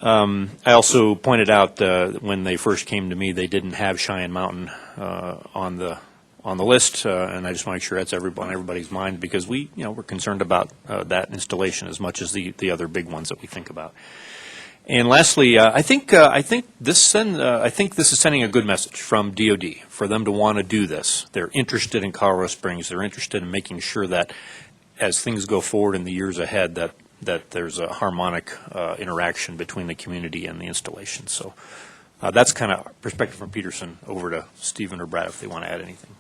I also pointed out when they first came to me, they didn't have Cheyenne Mountain on the list, and I just want to make sure that's on everybody's mind, because we're concerned about that installation as much as the other big ones that we think about. And lastly, I think this is sending a good message from DoD for them to want to do this. They're interested in Colorado Springs. They're interested in making sure that as things go forward in the years ahead, that there's a harmonic interaction between the community and the installation. So that's kind of perspective from Peterson. Over to Stephen or Brad if they want to add anything.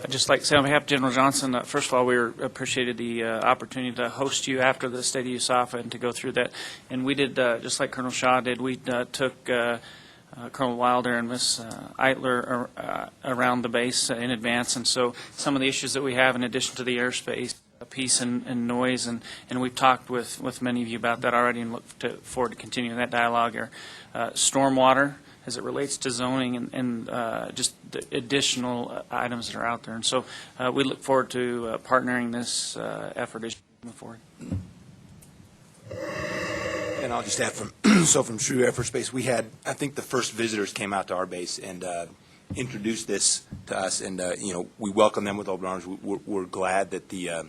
I'd just like to say on behalf of General Johnson, first of all, we appreciated the opportunity to host you after the State of USAFA and to go through that. And we did, just like Colonel Shaw did, we took Colonel Wilder and Ms. Eitler around the base in advance. And so some of the issues that we have in addition to the airspace, peace and noise, and we've talked with many of you about that already and look forward to continuing that dialogue. Stormwater, as it relates to zoning and just the additional items that are out there. And so we look forward to partnering this effort as we move forward. And I'll just add from True Air Force Base, we had, I think the first visitors came out to our base and introduced this to us, and we welcome them with open arms. We're glad that the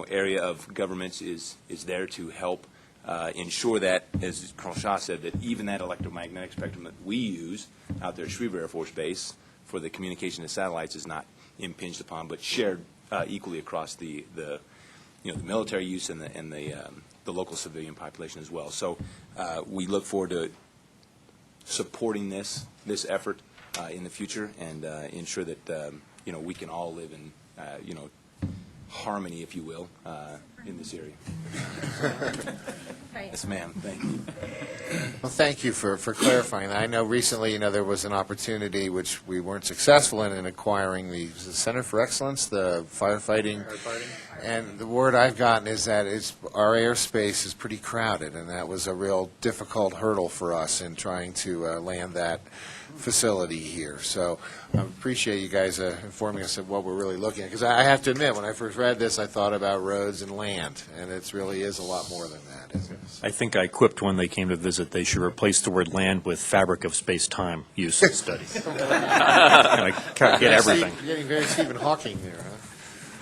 area of governments is there to help ensure that, as Colonel Shaw said, that even that electromagnetic spectrum that we use out there at Schriever Air Force Base for the communication to satellites is not impinged upon, but shared equally across the military use and the local civilian population as well. So we look forward to supporting this effort in the future and ensure that we can all live in harmony, if you will, in this area. Yes, ma'am. Thank you. Well, thank you for clarifying that. I know recently, there was an opportunity which we weren't successful in acquiring the Center for Excellence, the firefighting. And the word I've gotten is that our airspace is pretty crowded, and that was a real difficult hurdle for us in trying to land that facility here. So I appreciate you guys informing us of what we're really looking at. Because I have to admit, when I first read this, I thought about roads and land, and it really is a lot more than that, isn't it? I think I quipped when they came to visit, they should replace the word land with fabric of space-time use study. I get everything. You're getting very Stephen Hawking there, huh?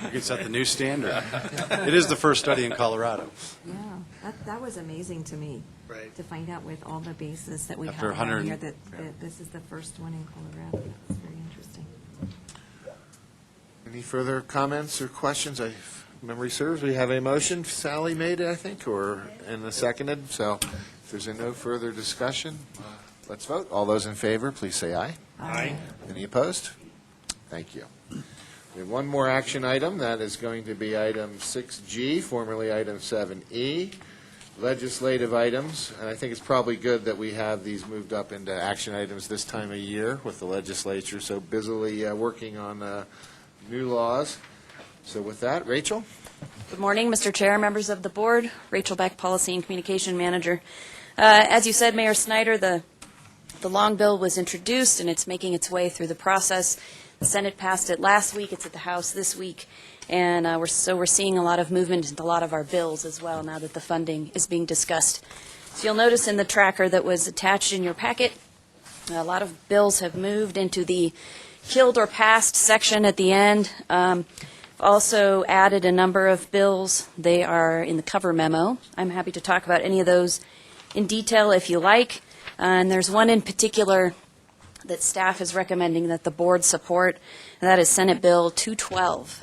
You can set the new standard. It is the first study in Colorado. Yeah, that was amazing to me. Right. To find out with all the bases that we After have around 100 here that this is the first one in Colorado. That was very interesting. Any further comments or questions? If memory serves, we have a motion. Sally made it, I think, and seconded. So if there's no further discussion, let's vote. All those in favor, please say aye. Aye. Any opposed? Thank you. We have one more action item. That is going to be item 6G, formerly item 7E, legislative items. And I think it's probably good that we have these moved up into action items this time of year with the legislature so busily working on new laws. So with that, Rachel? Good morning, Mr. Chair, members of the board. Rachel Beck, Policy and Communication Manager. As you said, Mayor Snyder, the long bill was introduced and it's making its way through the process. The Senate passed it last week. It's at the House this week. And we're seeing a lot of movement into a lot of our bills as well now that the funding is being discussed. So you'll notice in the tracker that was attached in your packet, a lot of bills have moved into the killed or passed section at the end. Also added a number of bills. They are in the cover memo. I'm happy to talk about any of those in detail if you like. And there's one in particular that staff is recommending that the board support, and that is Senate Bill 212.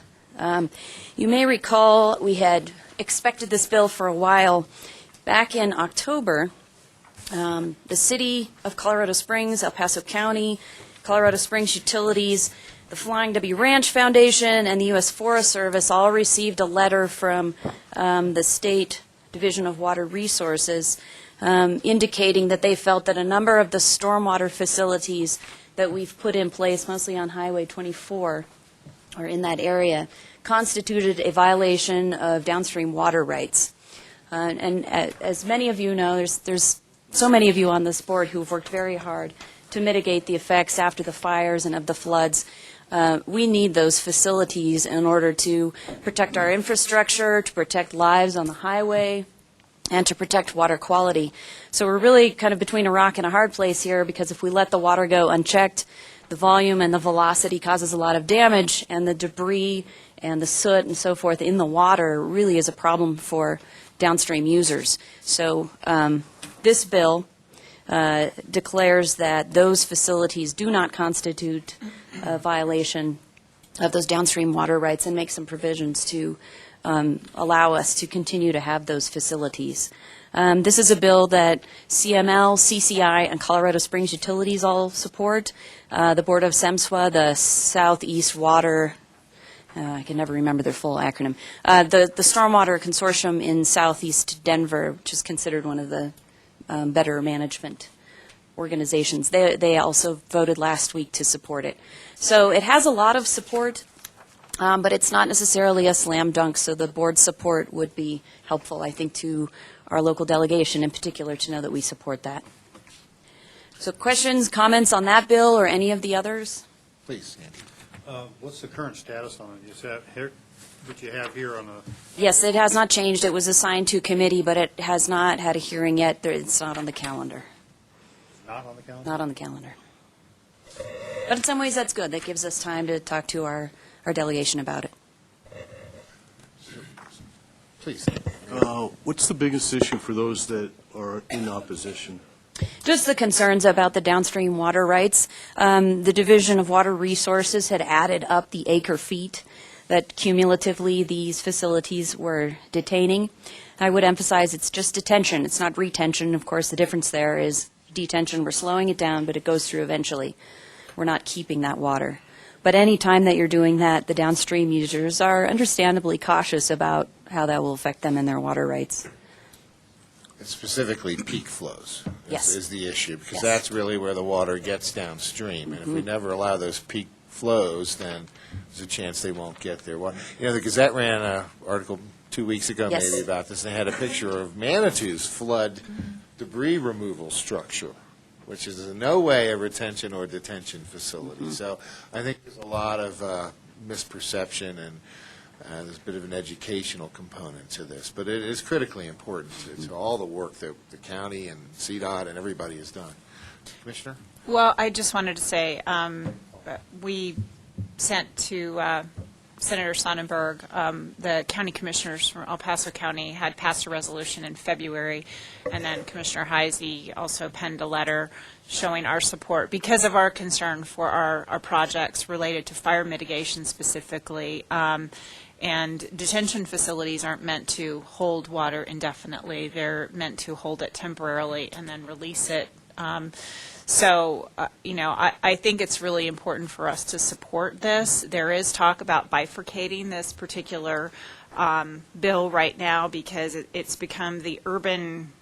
You may recall we had expected this bill for a while. Back in October, the City of Colorado Springs, El Paso County, Colorado Springs Utilities, the Flying W Ranch Foundation, and the U.S. Forest Service all received a letter from the State Division of Water Resources indicating that they felt that a number of the stormwater facilities that we've put in place, mostly on Highway 24 or in that area, constituted a violation of downstream water rights. And as many of you know, there's so many of you on this board who have worked very hard to mitigate the effects after the fires and of the floods. We need those facilities in order to protect our infrastructure, to protect lives on the highway, and to protect water quality. So we're really kind of between a rock and a hard place here, because if we let the water go unchecked, the volume and the velocity causes a lot of damage, and the debris and the soot and so forth in the water really is a problem for downstream users. So this bill declares that those facilities do not constitute a violation of those downstream water rights and makes some provisions to allow us to continue to have those facilities. This is a bill that CML, CCI, and Colorado Springs Utilities all support. The Board of SEMSWA, the Southeast Water, I can never remember their full acronym, the Stormwater Consortium in Southeast Denver, which is considered one of the better management organizations. They also voted last week to support it. So it has a lot of support. But it's not necessarily a slam dunk, so the board's support would be helpful, I think, to our local delegation in particular to know that we support that. So questions, comments on that bill or any of the others? Please, Andy. What's the current status on it? Is that here, what you have here on the? Yes, it has not changed. It was assigned to committee, but it has not had a hearing yet. It's not on the calendar. Not on the calendar? Not on the calendar. But in some ways, that's good. That gives us time to talk to our delegation about it. Please. What's the biggest issue for those that are in opposition? Just the concerns about the downstream water rights. The Division of Water Resources had added up the acre feet that cumulatively these facilities were detaining. I would emphasize it's just detention. It's not retention. Of course, the difference there is detention. We're slowing it down, but it goes through eventually. We're not keeping that water. But any time that you're doing that, the downstream users are understandably cautious about how that will affect them and their water rights. Specifically, peak flows Yes. is the issue, because Yes. that's really where the water gets downstream. And if we never allow those peak flows, then there's a chance they won't get there. Well, you know, the Gazette ran an article 2 weeks ago Yes. maybe about this, and they had a picture of Manitou's flood debris removal structure, which is in no way a retention or detention facility. So I think there's a lot of misperception, and there's a bit of an educational component to this. But it is critically important to all the work that the county and CDOT and everybody has done. Commissioner? Well, I just wanted to say, we sent to Senator Sonnenberg, the county commissioners from El Paso County had passed a resolution in February, and then Commissioner Heisey also penned a letter showing our support because of our concern for our projects related to fire mitigation specifically. And detention facilities aren't meant to hold water indefinitely. They're meant to hold it temporarily and then release it I think it's really important for us to support this. There is talk about bifurcating this particular bill right now because it's become the urban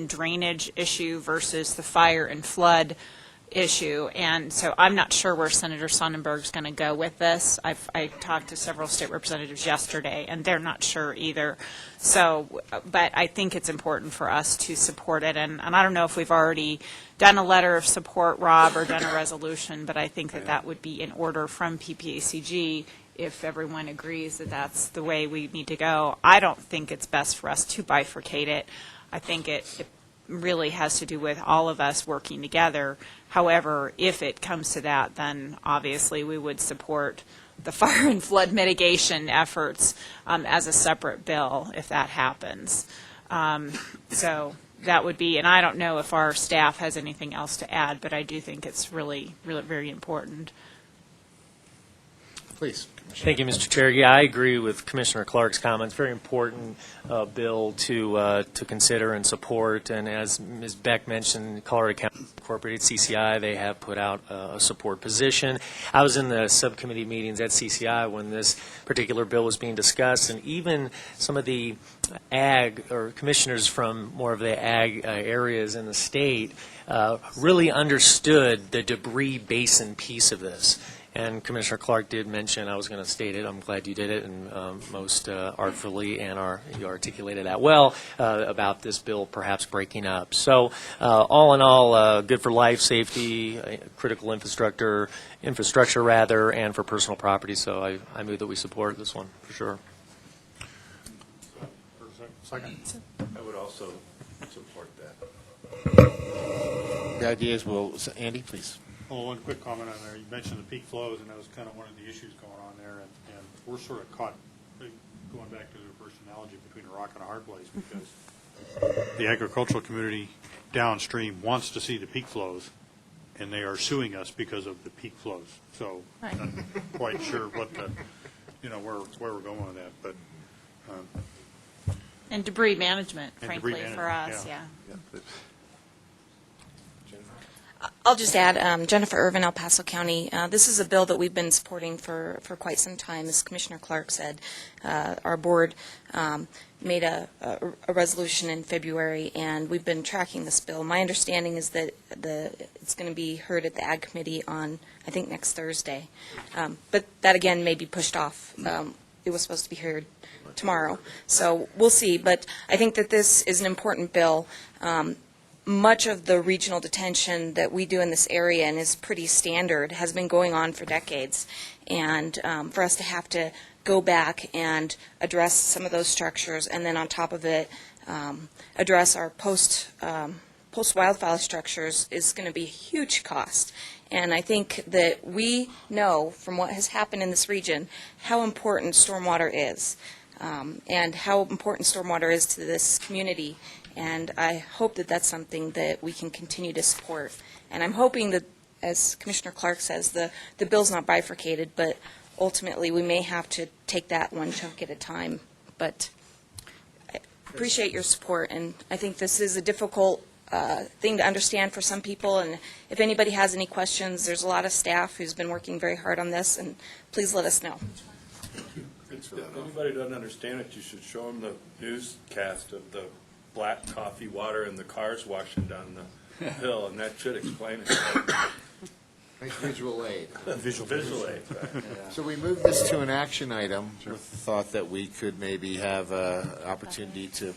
drainage issue versus the fire and flood issue. And so I'm not sure where Senator Sonnenberg's going to go with this. I talked to several state representatives yesterday, and they're not sure either. So, but I think it's important for us to support it. And I don't know if we've already done a letter of support, Rob, or done a resolution, but I think that would be in order from PPACG if everyone agrees that that's the way we need to go. I don't think it's best for us to bifurcate it. I think it really has to do with all of us working together. However, if it comes to that, then obviously we would support the fire and flood mitigation efforts as a separate bill if that happens. So that would be, and I don't know if our staff has anything else to add, but I do think it's really, really very important. Please. Thank you, Mr. Chair. Yeah, I agree with Commissioner Clark's comments. Very important bill to consider and support. And as Ms. Beck mentioned, Colorado County Incorporated, CCI, they have put out a support position. I was in the subcommittee meetings at CCI when this particular bill was being discussed, and even some of the ag or commissioners from more of the ag areas in the state really understood the debris basin piece of this. And Commissioner Clark did mention, I was going to state it, I'm glad you did it, and most artfully, and you articulated that well, about this bill perhaps breaking up. So all in all, good for life, safety, critical infrastructure, and for personal property. So I move that we support this one, for sure. Second. I would also support that. The idea is, Andy, please. Well, one quick comment on there. You mentioned the peak flows, and that was kind of one of the issues going on there. And we're sort of caught, going back to the first analogy, between a rock and a hard place, because the agricultural community downstream wants to see the peak flows, and they are suing us because of the peak flows. So I'm not quite sure what where we're going with that. But and debris management, and frankly, debris for us, yeah. I'll just add, Jennifer Irvin, El Paso County. This is a bill that we've been supporting for quite some time. As Commissioner Clark said, our board made a resolution in February, and we've been tracking this bill. My understanding is that it's going to be heard at the Ag Committee on, I think, next Thursday. But that, again, may be pushed off. It was supposed to be heard tomorrow. So we'll see. But I think that this is an important bill. Much of the regional detention that we do in this area, and is pretty standard, has been going on for decades. And for us to have to go back and address some of those structures, and then on top of it, address our post-wildfire structures, is going to be a huge cost. And I think that we know from what has happened in this region how important stormwater is, and how important stormwater is to this community. And I hope that that's something that we can continue to support. And I'm hoping that, as Commissioner Clark says, the bill's not bifurcated, but ultimately we may have to take that one chunk at a time. But I appreciate your support, and I think this is a difficult thing to understand for some people. And if anybody has any questions, there's a lot of staff who's been working very hard on this, and please let us know. If anybody doesn't understand it, you should show them the newscast of the black coffee water and the cars washing down the hill, and that should explain it. Nice visual aid. Visual aid. Right. Yeah. So we moved this to an action item with the thought that we could maybe have an opportunity to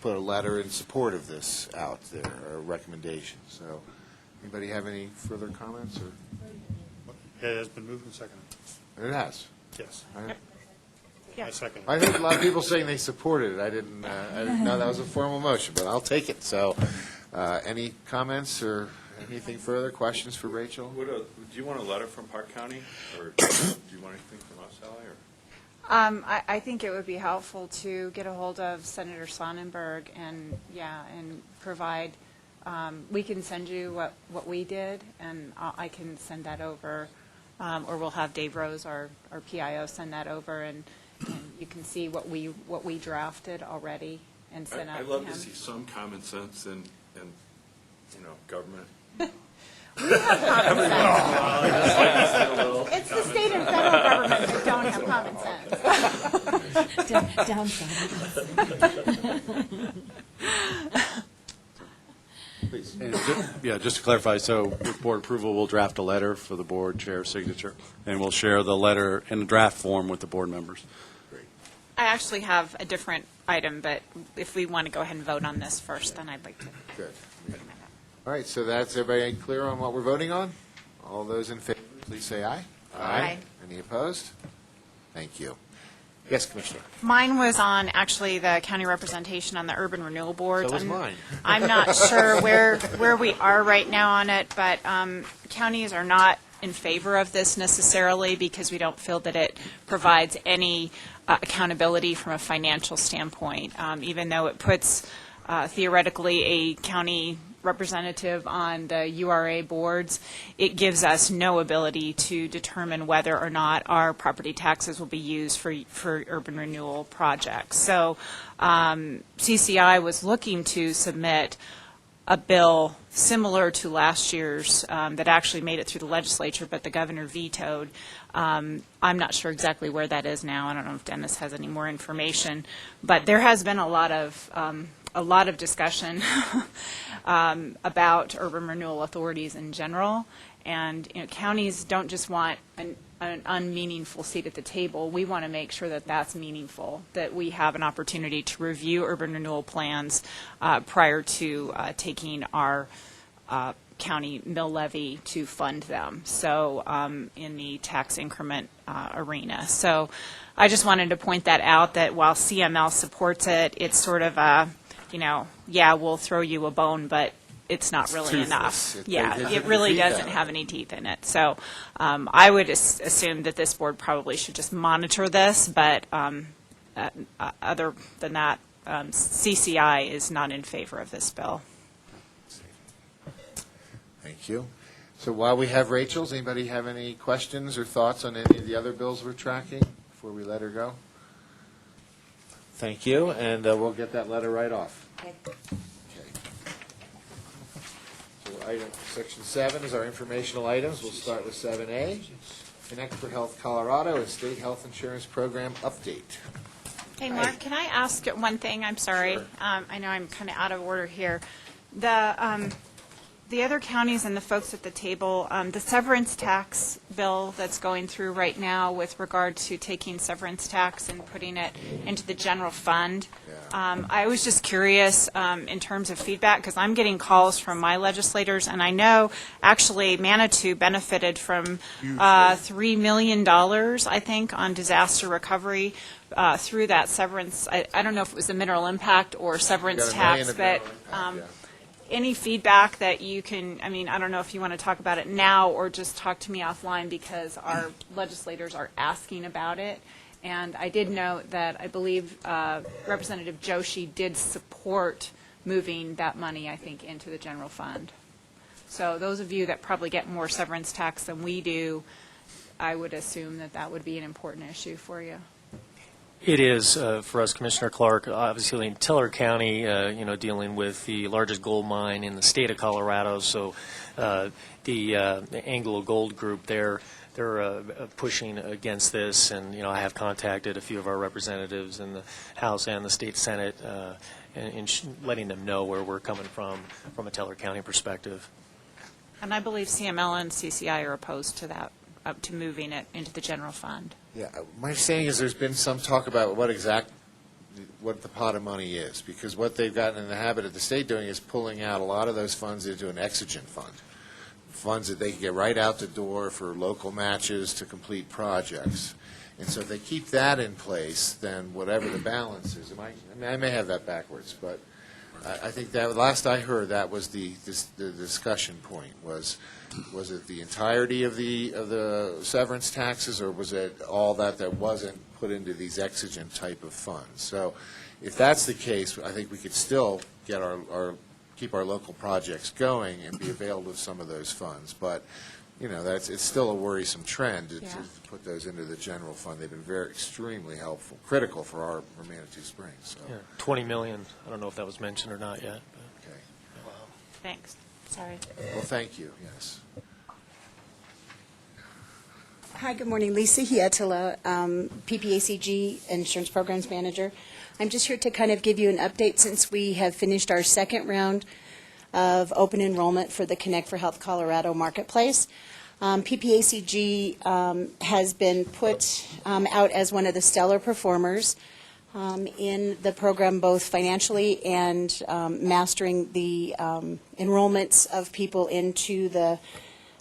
put a letter in support of this out there, or a recommendation. So anybody have any further comments? Or? It has been moved and seconded. It has? Yes. Yeah. I second it. I heard a lot of people saying they supported it. I didn't know that was a formal motion, but I'll take it. So any comments or anything further? Questions for Rachel? Do you want a letter from Park County, or do you want anything from us, Sally? Or? I think it would be helpful to get a hold of Senator Sonnenberg and provide, we can send you what we did, and I can send that over, or we'll have Dave Rose, our PIO, send that over, and you can see what we drafted already and send out to him. I'd love to see some common sense and government. It's the state and federal government that don't have common sense. Please. Just to clarify, so with board approval, we'll draft a letter for the board chair's signature, and we'll share the letter in a draft form with the board members. I actually have a different item, but if we want to go ahead and vote on this first, then I'd like to. Good. All right, so that's everybody clear on what we're voting on? All those in favor, please say aye. Aye. Any opposed? Thank you. Yes, Commissioner. Mine was on actually the county representation on the urban renewal board. So was mine. I'm not sure where we are right now on it, but counties are not in favor of this necessarily because we don't feel that it provides any accountability from a financial standpoint, even though it puts theoretically a county representative on the URA boards. It gives us no ability to determine whether or not our property taxes will be used for urban renewal projects. So CCI was looking to submit a bill similar to last year's that actually made it through the legislature, but the governor vetoed. I'm not sure exactly where that is now. I don't know if Dennis has any more information, but there has been a lot of discussion about urban renewal authorities in general, and counties don't just want an unmeaningful seat at the table. We want to make sure that that's meaningful, that we have an opportunity to review urban renewal plans prior to taking our county mill levy to fund them, so in the tax increment arena. So I just wanted to point that out, that while CML supports it, it's sort of a, yeah, we'll throw you a bone, but it's not really enough. It really doesn't have any teeth in it. So I would assume that this board probably should just monitor this, but other than that, CCI is not in favor of this bill. Thank you. So while we have Rachel's, anybody have any questions or thoughts on any of the other bills we're tracking before we let her go? Thank you, and we'll get that letter right off. Okay. So Section 7 is our informational items. We'll start with 7A, Connect for Health Colorado and State Health Insurance Program Update. Hey, Mark, can I ask one thing? I'm sorry. Sure. I know I'm kind of out of order here. The other counties and the folks at the table, the severance tax bill that's going through right now with regard to taking severance tax and putting it into the general fund, I was just curious in terms of feedback, because I'm getting calls from my legislators, and I know actually Manitou benefited from $3 million, I think, on disaster recovery through that severance. I don't know if it was the mineral impact or severance tax, but any feedback that you can, I don't know if you want to talk about it now or just talk to me offline, because our legislators are asking about it. And I did note that I believe Representative Joshi did support moving that money, I think, into the general fund. So those of you that probably get more severance tax than we do, I would assume that that would be an important issue for you. It is for us, Commissioner Clark. Obviously, in Tiller County, dealing with the largest gold mine in the state of Colorado. So, the Anglo Gold Group, they're pushing against this, and I have contacted a few of our representatives in the House and the State Senate, and letting them know where we're coming from a Teller County perspective. And I believe CML and CCI are opposed to that, up to moving it into the general fund. Yeah, my understanding is there's been some talk about what the pot of money is, because what they've gotten in the habit of the state doing is pulling out a lot of those funds into an exigent fund, funds that they can get right out the door for local matches to complete projects. And so if they keep that in place, then whatever the balance is, I may have that backwards, but I think that last I heard, that was the discussion point was it the entirety of the severance taxes, or was it all that wasn't put into these exigent type of funds? So if that's the case, I think we could still get keep our local projects going and be available of some of those funds. But it's still a worrisome trend to put those into the general fund. They've been extremely helpful, critical for our Manitou Springs. So. Yeah, $20 million. I don't know if that was mentioned or not yet. Okay. Thanks. Sorry. Well, thank you, yes. Hi, good morning. Lisa Hietala, PPACG Insurance Programs Manager. I'm just here to kind of give you an update since we have finished our second round of open enrollment for the Connect for Health Colorado Marketplace. PPACG has been put out as one of the stellar performers in the program, both financially and mastering the enrollments of people into the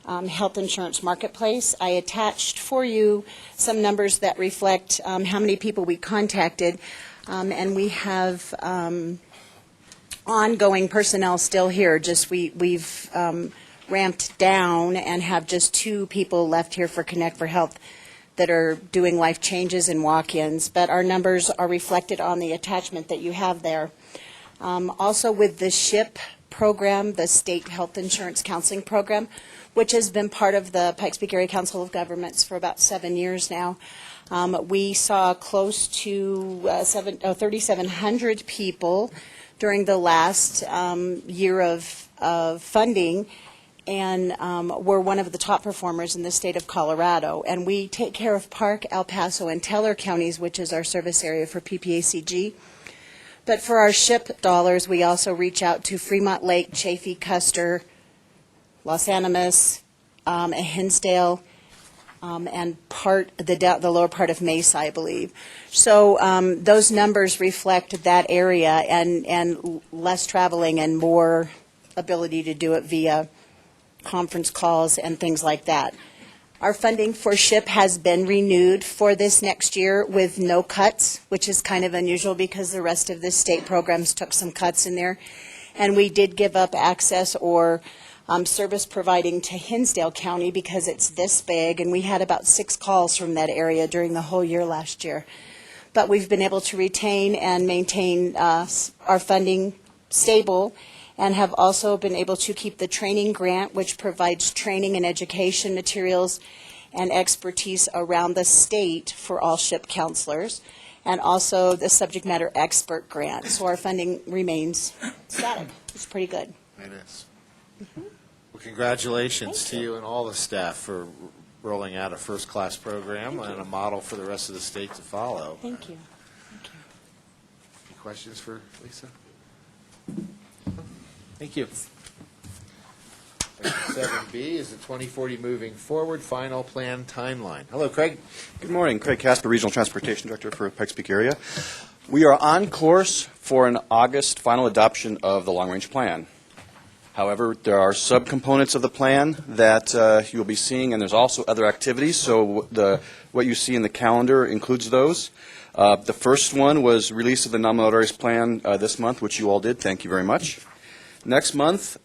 health insurance marketplace. I attached for you some numbers that reflect how many people we contacted, and we have ongoing personnel still here. Just we've ramped down and have just 2 people left here for Connect for Health that are doing life changes and walk-ins, but our numbers are reflected on the attachment that you have there. Also with the SHIP program, the State Health Insurance Counseling Program, which has been part of the Pikes Peak Area Council of Governments for about 7 years now. We saw close to 3,700 people during the last year of funding, and we're one of the top performers in the state of Colorado. And we take care of Park, El Paso, and Teller counties, which is our service area for PPACG. But for our SHIP dollars, we also reach out to Fremont Lake, Chaffee, Custer, Los Animas, Hinsdale, and the lower part of Mesa, I believe. So those numbers reflect that area and less traveling and more ability to do it via conference calls and things like that. Our funding for SHIP has been renewed for this next year with no cuts, which is kind of unusual because the rest of the state programs took some cuts in there. And we did give up access or service providing to Hinsdale County because it's this big, and we had about 6 calls from that area during the whole year last year. But we've been able to retain and maintain our funding stable, and have also been able to keep the training grant, which provides training and education materials and expertise around the state for all SHIP counselors, and also the subject matter expert grant. So our funding remains static. It's pretty good. It is. Well, congratulations to you and all the staff for rolling out a first-class program and a model for the rest of the state to follow. Thank you. Any questions for Lisa? Thank you. Item 7B is the 2040 Moving Forward Final Plan Timeline. Hello, Craig. Good morning. Craig Casper, Regional Transportation Director for Pikes Peak area. We are on course for an August final adoption of the Long Range Plan. However, there are subcomponents of the plan that you'll be seeing, and there's also other activities. So what you see in the calendar includes those. The first one was release of the non-motorized plan this month, which you all did. Thank you very much. Next month,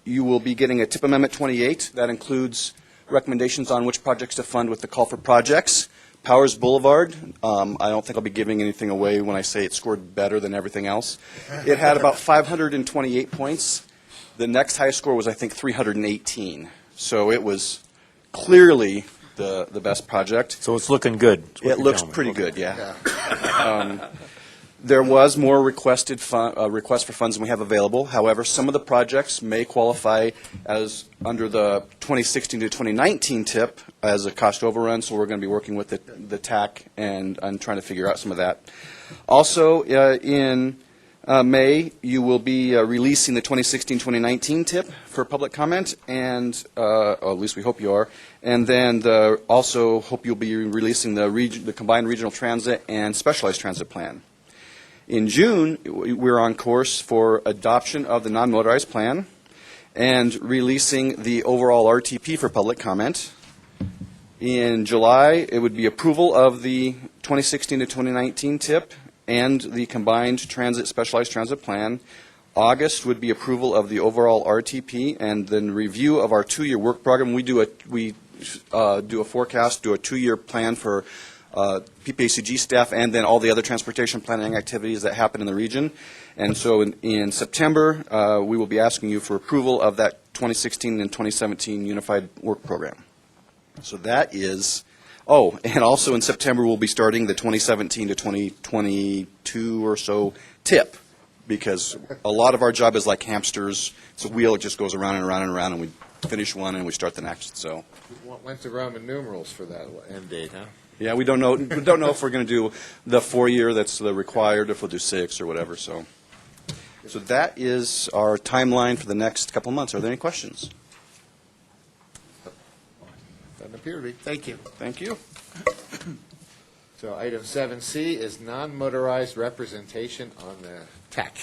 you will be getting a TIP Amendment 28 that includes recommendations on which projects to fund with the call for projects. Powers Boulevard, I don't think I'll be giving anything away when I say it scored better than everything else. It had about 528 points. The next highest score was, I think, 318. So it was clearly the best project. So it's looking good. It looks pretty good, yeah. There was more requests for funds than we have available. However, some of the projects may qualify as under the 2016 to 2019 TIP as a cost overrun, so we're going to be working with the TAC and trying to figure out some of that. Also, in May, you will be releasing the 2016-2019 TIP for public comment, and or at least we hope you are. And then also hope you'll be releasing the combined regional transit and specialized transit plan. In June, we're on course for adoption of the non-motorized plan and releasing the overall RTP for public comment. In July, it would be approval of the 2016 to 2019 TIP and the combined transit specialized transit plan. August would be approval of the overall RTP and then review of our 2-year work program. We do a forecast, do a 2-year plan for PPACG staff and then all the other transportation planning activities that happen in the region. And so in September, we will be asking you for approval of that 2016 and 2017 Unified Work Program. So that is, and also in September, we'll be starting the 2017 to 2022 or so TIP because a lot of our job is like hamsters. It's a wheel, it just goes around and around and around, and we finish one and we start the next, so. Went to Roman numerals for that end date, huh? Yeah, we don't know if we're going to do the 4-year that's the required, if we'll do 6 or whatever, so. So that is our timeline for the next couple of months. Are there any questions? Doesn't appear to be. Thank you. Thank you. So item 7C is non-motorized representation on the TAC.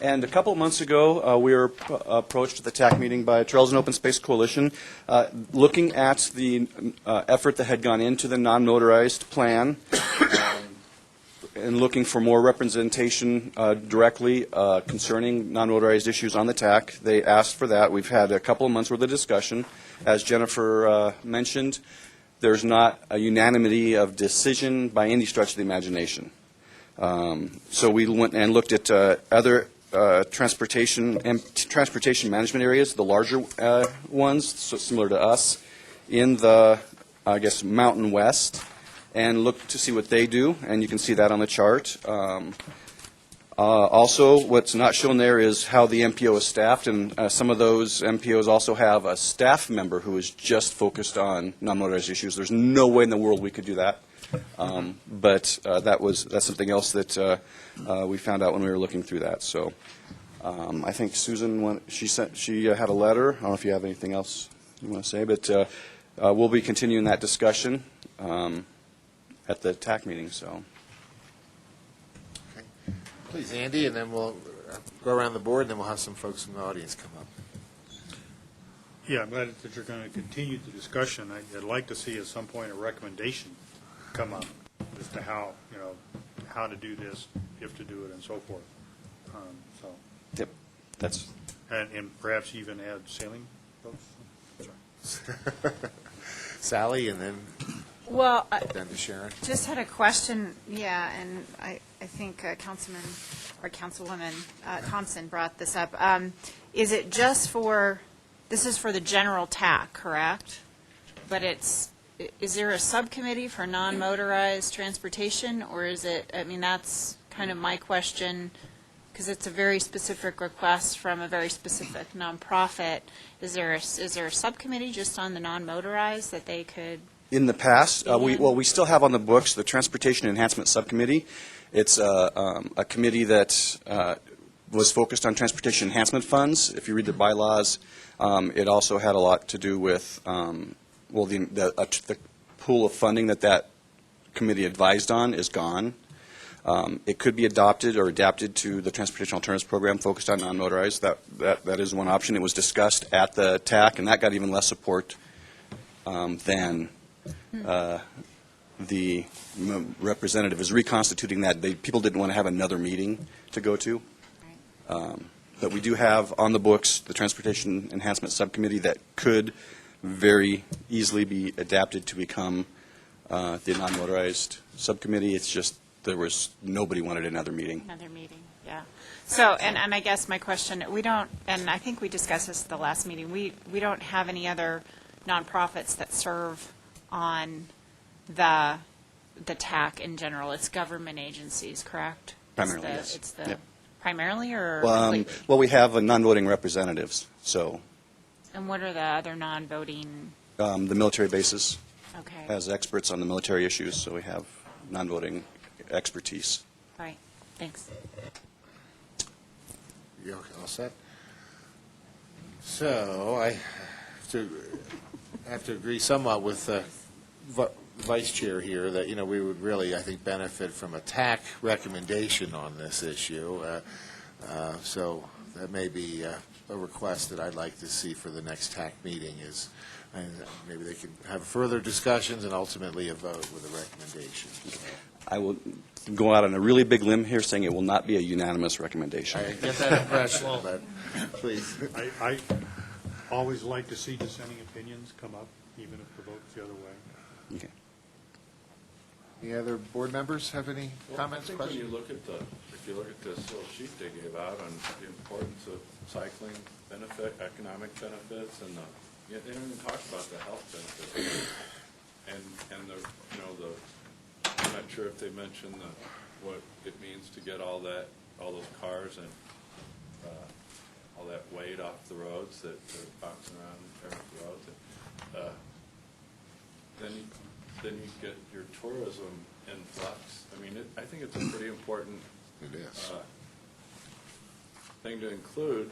And a couple of months ago, we were approached at the TAC meeting by Trails and Open Space Coalition, looking at the effort that had gone into the non-motorized plan, and looking for more representation directly concerning non-motorized issues on the TAC. They asked for that. We've had a couple of months' worth of discussion. As Jennifer mentioned, there's not a unanimity of decision by any stretch of the imagination. So we went and looked at other transportation management areas, the larger ones, so similar to us, in the, I guess, Mountain West, and looked to see what they do, and you can see that on the chart. Also, what's not shown there is how the MPO is staffed, and some of those MPOs also have a staff member who is just focused on non-motorized issues. There's no way in the world we could do that. But that's something else that we found out when we were looking through that. So I think Susan, she had a letter. I don't know if you have anything else you want to say, but we'll be continuing that discussion at the TAC meeting. So. Please, Andy, and then we'll go around the board, and then we'll have some folks from the audience come up. Yeah, I'm glad that you're going to continue the discussion. I'd like to see at some point a recommendation come up as to how, how to do this, if to do it, and so forth. So. Yep, that's. And perhaps even add sailing boats. Sally, and then. Well, then to Sharon. Just had a question, and I think Councilwoman Thompson brought this up. Is it just this is for the general TAC, correct? But is there a subcommittee for non-motorized transportation, or is it, that's kind of my question, because it's a very specific request from a very specific nonprofit. Is there a subcommittee just on the non-motorized that they could? In the past, we still have on the books the Transportation Enhancement Subcommittee. It's a committee that was focused on transportation enhancement funds. If you read the bylaws, it also had a lot to do with the pool of funding that committee advised on is gone. It could be adopted or adapted to the Transportation Alternatives Program focused on non-motorized. That is one option. It was discussed at the TAC, and that got even less support than the representative is reconstituting that. People didn't want to have another meeting to go to. But we do have on the books the Transportation Enhancement Subcommittee that could very easily be adapted to become the non-motorized subcommittee. It's just nobody wanted another meeting. Another meeting, yeah. So, and I guess my question, we don't, and I think we discussed this at the last meeting, we don't have any other nonprofits that serve on the TAC in general. It's government agencies, correct? Primarily, yes. It's the Yep. primarily or well, we have non-voting representatives. So. And what are the other non-voting? The military bases. Okay. As experts on the military issues, so we have non-voting expertise. Right. Thanks. You okay, all set? So I have to agree somewhat with Vice Chair here that, we would really, I think, benefit from a TAC recommendation on this issue. So that may be a request that I'd like to see for the next TAC meeting is maybe they can have further discussions and ultimately a vote with a recommendation. So. I will go out on a really big limb here saying it will not be a unanimous recommendation. I get that impression, but please. I always like to see dissenting opinions come up, even if the vote's the other way. Okay. Any other board members have any comments, I think questions? when you look at if you look at this little sheet they gave out on the importance of cycling economic benefits, and they don't even talk about the health benefits, and I'm not sure if they mentioned what it means to get all those cars and all that weight off the roads that are bouncing around and tearing up the roads. And, then you get your tourism influx. I mean, I think it's a pretty important thing to include,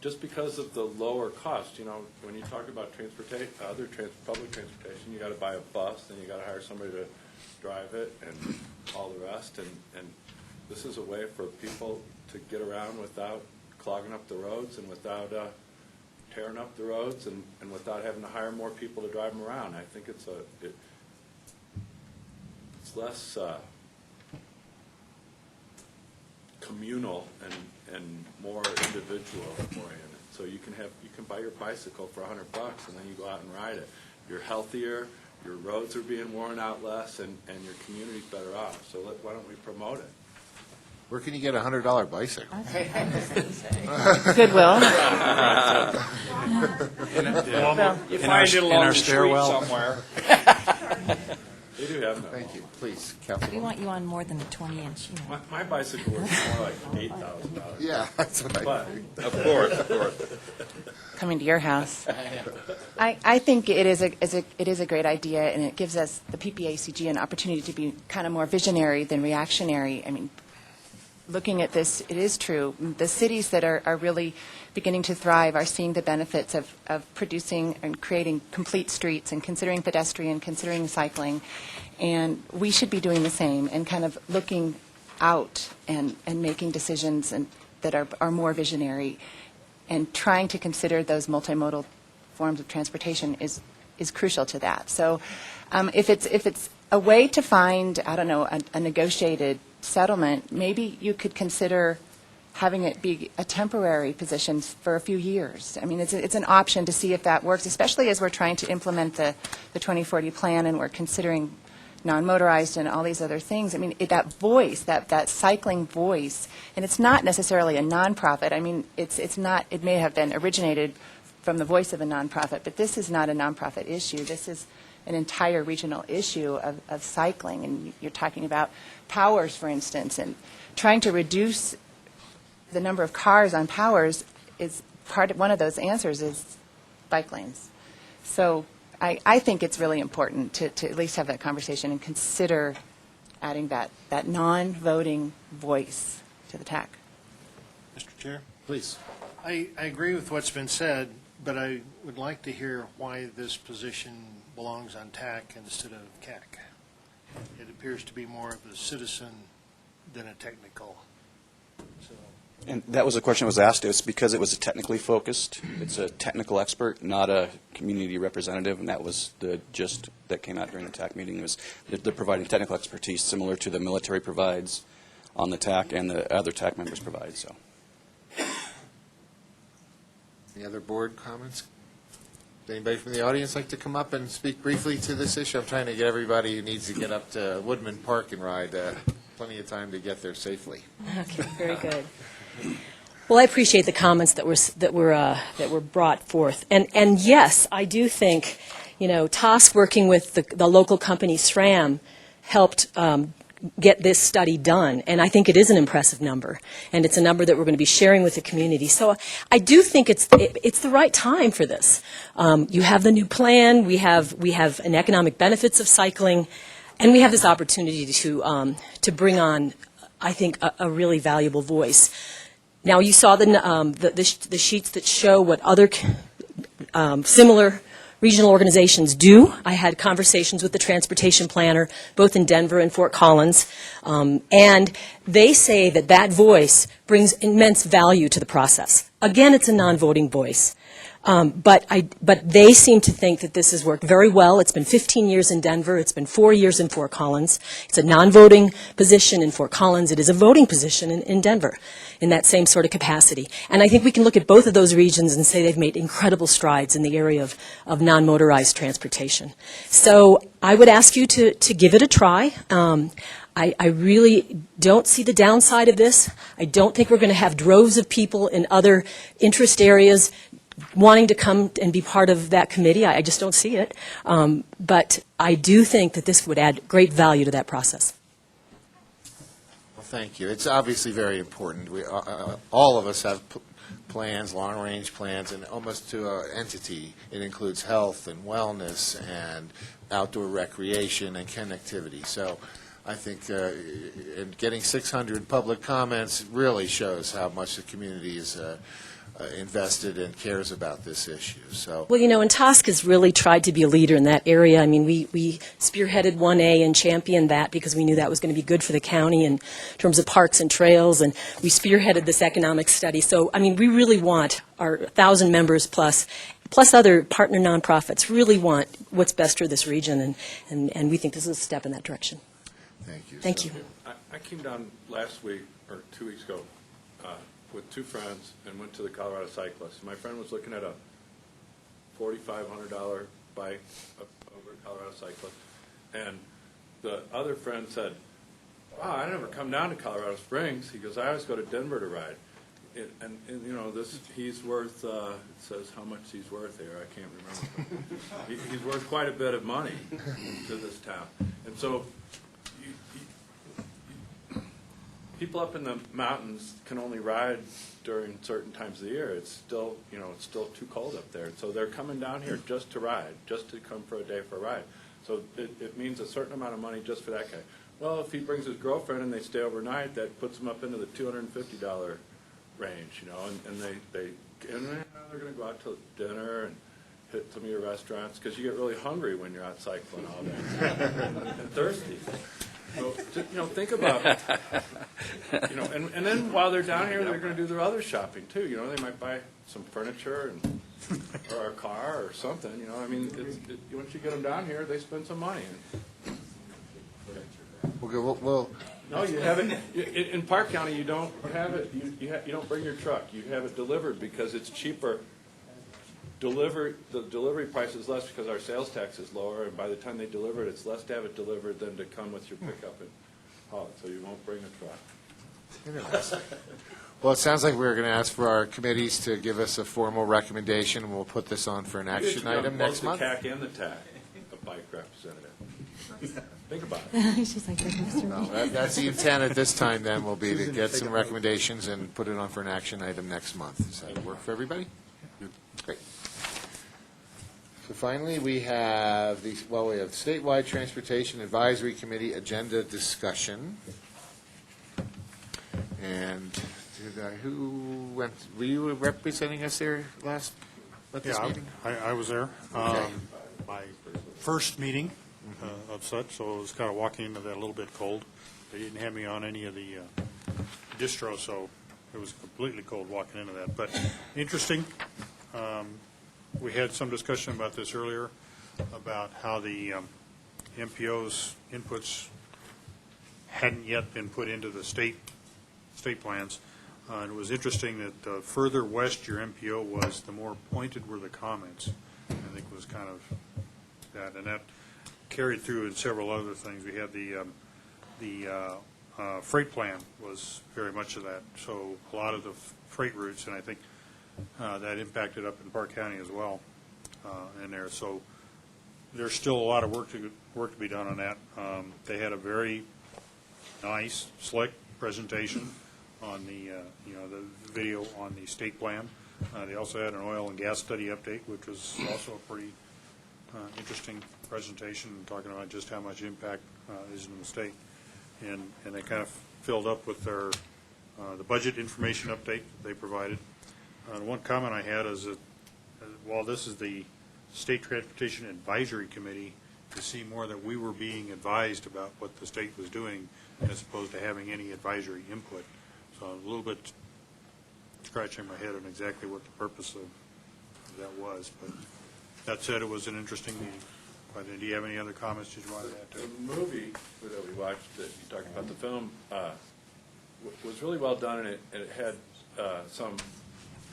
just because of the lower cost. You know, when you talk about public transportation, you got to buy a bus, and you got to hire somebody to drive it, and all the rest. And this is a way for people to get around without clogging up the roads and without tearing up the roads and without having to hire more people to drive them around. I think it's less communal and more individual oriented. So you can buy your bicycle for $100 and then you go out and ride it. You're healthier, your roads are being worn out less, and your community's better off. So why don't we promote it? Where can you get a $100 bicycle? Goodwill. You find it along the street somewhere. They do have them. Thank you. Please, We Councilman. want you on more than a 20-inch. You know. My bicycle was more like $8,000. Yeah, that's what I think. Of course. Coming to your house. I think it is a great idea, and it gives us, the PPACG, an opportunity to be kind of more visionary than reactionary. I mean, looking at this, it is true. The cities that are really beginning to thrive are seeing the benefits of producing and creating complete streets and considering pedestrian, considering cycling. And we should be doing the same and kind of looking out and making decisions that are more visionary, and trying to consider those multimodal forms of transportation is crucial to that. So if it's a way to find, I don't know, a negotiated settlement, maybe you could consider having it be a temporary position for a few years. I mean, it's an option to see if that works, especially as we're trying to implement the 2040 plan and we're considering non-motorized and all these other things. I mean, that voice, that cycling voice, and it's not necessarily a nonprofit. I mean, it's not. It may have been originated from the voice of a nonprofit, but this is not a nonprofit issue. This is an entire regional issue of cycling, and you're talking about Powers, for instance, and trying to reduce the number of cars on Powers is one of those answers is bike lanes. So I think it's really important to at least have that conversation and consider adding that non-voting voice to the TAC. Mr. Chair? Please. I agree with what's been said, but I would like to hear why this position belongs on TAC instead of CAC. It appears to be more of a citizen than a technical. So. And that was a question that was asked. It's because it was technically focused. It's a technical expert, not a community representative, and that was the gist that came out during the TAC meeting. Was they're providing technical expertise similar to the military provides on the TAC and the other TAC members provide. So. Any other board comments? Does anybody from the audience like to come up and speak briefly to this issue? I'm trying to get everybody who needs to get up to Woodman Park and ride plenty of time to get there safely. Okay, very good. Well, I appreciate the comments that were brought forth, and yes, I do think, TASC working with the local company SRAM helped get this study done, and I think it is an impressive number, and it's a number that we're going to be sharing with the community. So I do think it's the right time for this. You have the new plan, we have an economic benefits of cycling, and we have this opportunity to bring on, I think, a really valuable voice. Now, you saw the sheets that show what other similar regional organizations do. I had conversations with the transportation planner, both in Denver and Fort Collins, and they say that voice brings immense value to the process. Again, it's a non-voting voice. But they seem to think that this has worked very well. It's been 15 years in Denver. It's been 4 years in Fort Collins. It's a non-voting position in Fort Collins. It is a voting position in Denver in that same sort of capacity. And I think we can look at both of those regions and say they've made incredible strides in the area of non-motorized transportation. So I would ask you to give it a try. I really don't see the downside of this. I don't think we're going to have droves of people in other interest areas wanting to come and be part of that committee. I just don't see it. But I do think that this would add great value to that process. Well, thank you. It's obviously very important. We, all of us have plans, long-range plans, and almost to an entity. It includes health and wellness and outdoor recreation and connectivity. So I think and getting 600 public comments really shows how much the community is invested and cares about this issue. So, Well, and TOSC has really tried to be a leader in that area. I mean, we spearheaded 1A and championed that because we knew that was going to be good for the county in terms of parks and trails, and we spearheaded this economic study. So, I mean, we really want our 1,000 members plus other partner nonprofits really want what's best for this region, and we think this is a step in that direction. Thank you. Thank you. I came down last week, or 2 weeks ago, with two friends and went to the Colorado Cyclist. My friend was looking at a $4,500 bike over at Colorado Cyclist, and the other friend said, wow, I never come down to Colorado Springs. He goes, I always go to Denver to ride. And he's worth, it says how much he's worth here, I can't remember. He's worth quite a bit of money to this town. And so people up in the mountains can only ride during certain times of the year. It's still, it's still too cold up there. So they're coming down here just to ride, just to come for a day for a ride. So it means a certain amount of money just for that guy. Well, if he brings his girlfriend and they stay overnight, that puts him up into the $250 range, and they're going to go out to dinner and hit some of your restaurants because you get really hungry when you're out cycling all day and thirsty. So, think about it. And then while they're down here, they're going to do their other shopping too. They might buy some furniture or a car or something. I mean, once you get them down here, they spend some money. Well, no, you have it in Park County. You don't have it. You don't bring your truck. You have it delivered because it's cheaper. The delivery price is less because our sales tax is lower, and by the time they deliver it, it's less to have it delivered than to come with your pickup and haul it. So you won't bring a truck. Interesting. Well, it sounds like we're going to ask for our committees to give us a formal recommendation, and we'll put this on for an action item next month. Both the CAC and the TAC, a bike representative. Think about it. She's like, No, that's the intent at this time, then, will be to get some recommendations and put it on for an action item next month. Does that work for everybody? Great. So finally, we have the statewide transportation advisory committee agenda discussion. And were you representing us there at this meeting? I was there. Okay. My first meeting of such, so it was kind of walking into that a little bit cold. They didn't have me on any of the distro, so it was completely cold walking into that. But interesting. We had some discussion about this earlier, about how the MPO's inputs hadn't yet been put into the state plans. And it was interesting that the further west your MPO was, the more pointed were the comments. I think was kind of that, and that carried through in several other things. We had the freight plan was very much of that. So a lot of the freight routes, and I think that impacted up in Park County as well in there. So there's still a lot of work to be done on that. They had a very nice, slick presentation on the the video on the state plan. They also had an oil and gas study update, which was also a pretty interesting presentation, talking about just how much impact is in the state. And they kind of filled up with their the budget information update they provided. One comment I had is that while this is the State Transportation Advisory Committee, to see more that we were being advised about what the state was doing as opposed to having any advisory input. So a little bit scratching my head on exactly what the purpose of that was. But that said, it was an interesting meeting. But do you have any other comments that you wanted to add to it? The movie that we watched, that you talked about the film, was really well done, and it had some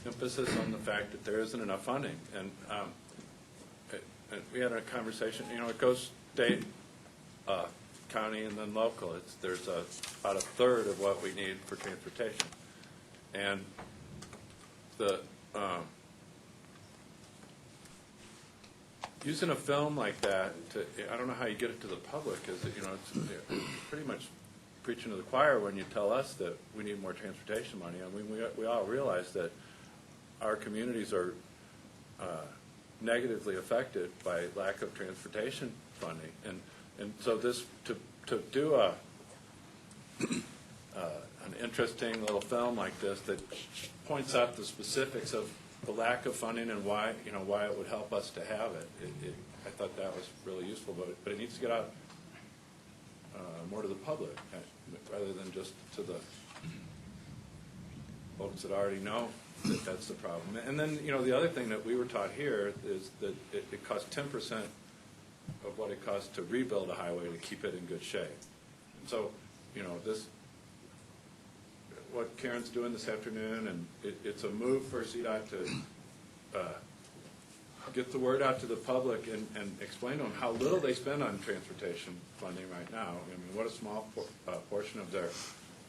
emphasis on the fact that there isn't enough funding. And we had a conversation, it goes state, county, and then local. There's about a third of what we need for transportation. And using a film like that, I don't know how you get it to the public, because it's pretty much preaching to the choir when you tell us that we need more transportation money. I mean, we all realize that our communities are negatively affected by lack of transportation funding. And so this, to do an interesting little film like this that points out the specifics of the lack of funding and why, why it would help us to have it. I thought that was really useful, but it needs to get out more to the public rather than just to the folks that already know that that's the problem. And then, the other thing that we were taught here is that it costs 10% of what it costs to rebuild a highway to keep it in good shape. And so, what Karen's doing this afternoon, and it's a move for CDOT to get the word out to the public and explain to them how little they spend on transportation funding right now. I mean, what a small portion of their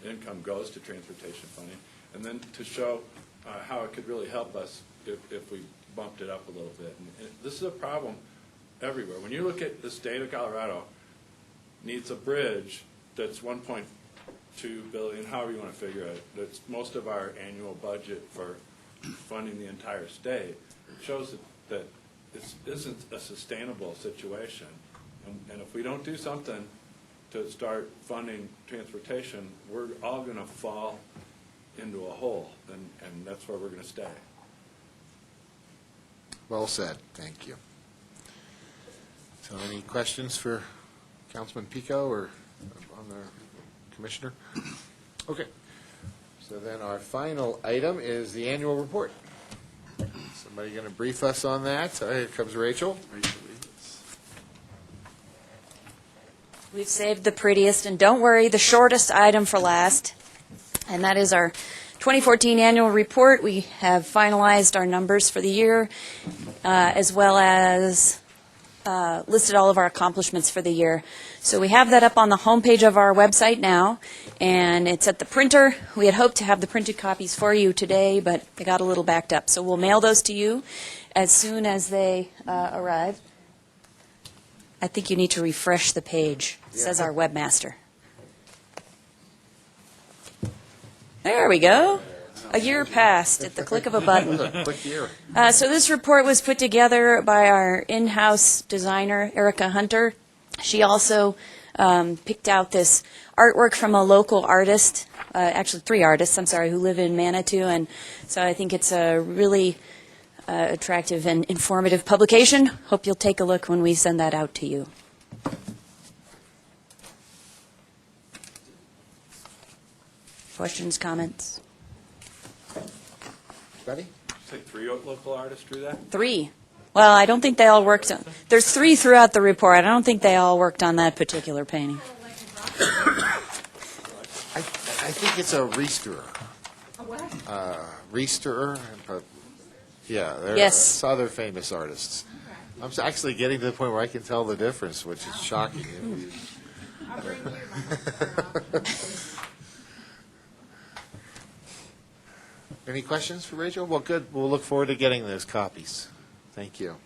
income goes to transportation funding, and then to show how it could really help us if we bumped it up a little bit. And this is a problem everywhere. When you look at the state of Colorado, needs a bridge that's 1.2 billion, however you want to figure it. That's most of our annual budget for funding the entire state. It shows that this isn't a sustainable situation. And if we don't do something to start funding transportation, we're all going to fall into a hole, and that's where we're going to stay. Well said. Thank you. So any questions for Councilman Pico or on the Commissioner? Okay. So then our final item is the annual report. Somebody going to brief us on that? Here comes Rachel. We've saved the prettiest, and don't worry, the shortest item for last, and that is our 2014 annual report. We have finalized our numbers for the year, as well as listed all of our accomplishments for the year. So we have that up on the homepage of our website now, and it's at the printer. We had hoped to have the printed copies for you today, but they got a little backed up. So we'll mail those to you as soon as they arrive. I think you need to refresh the page, says our webmaster. There we go. A year passed at the click of a button. Quick year. So this report was put together by our in-house designer, Erica Hunter. She also picked out this artwork from a local artist, actually 3 artists, who live in Manitou. And so I think it's a really attractive and informative publication. Hope you'll take a look when we send that out to you. Questions, comments? Ready? Say 3 local artists drew that? 3. Well, I don't think they all worked on, there's 3 throughout the report. I don't think they all worked on that particular painting. I think it's a Reisterer. A what? Reisterer, but yeah, there's Yes. other famous artists. I'm actually getting to the point where I can tell the difference, which is shocking. I'll bring you my Any questions for Rachel? Well, good. We'll look forward to getting those copies. Thank you.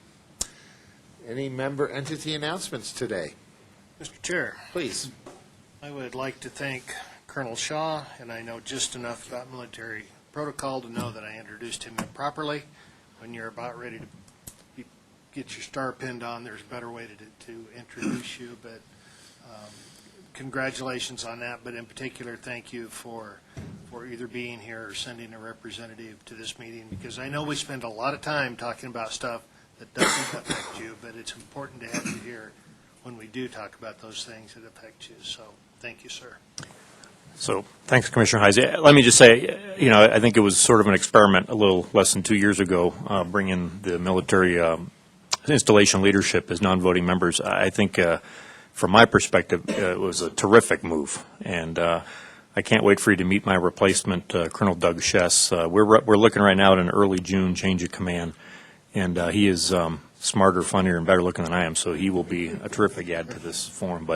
Any member entity announcements today? Mr. Chair, Please. I would like to thank Colonel Shaw, and I know just enough about military protocol to know that I introduced him improperly. When you're about ready to get your star pinned on, there's a better way to introduce you, but congratulations on that, but in particular, thank you for either being here or sending a representative to this meeting, because I know we spend a lot of time talking about stuff that doesn't affect you, but it's important to have you here when we do talk about those things that affect you. So thank you, sir. So, thanks, Commissioner Heise. Let me just say, I think it was sort of an experiment a little less than 2 years ago, bringing the military installation leadership as non-voting members. I think, from my perspective, it was a terrific move, and I can't wait for you to meet my replacement, Colonel Doug Schess. We're looking right now at an early June change of command, and he is smarter, funnier, and better looking than I am, so he will be a terrific add to this forum.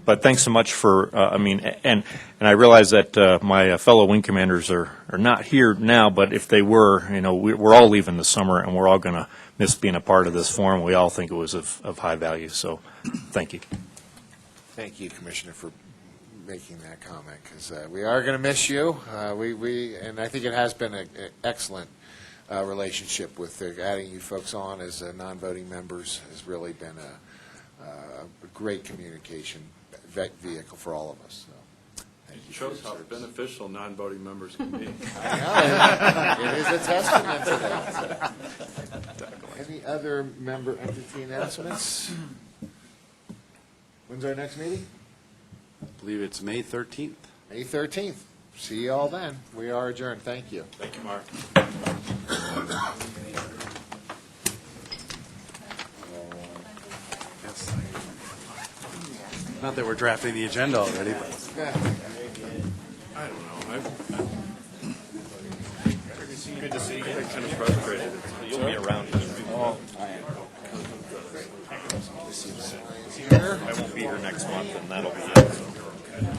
But thanks so much for, and I realize that my fellow wing commanders are not here now, but if they were, we're all leaving this summer, and we're all going to miss being a part of this forum. We all think it was of high value, so thank you. Thank you, Commissioner, for making that comment, because we are going to miss you. And I think it has been an excellent relationship with adding you folks on as non-voting members has really been a great communication vehicle for all of us. So, thank you. Shows how beneficial non-voting members can be. I know. It is a testament to that. Any other member entity announcements? When's our next meeting? I believe it's May 13th. May 13th. See you all then. We are adjourned. Thank you. Thank you, Mark. Not that we're drafting the agenda already, but. I don't know. Good to see you. I'm kind of frustrated. You'll be around. Oh, I won't be here next month, and that'll be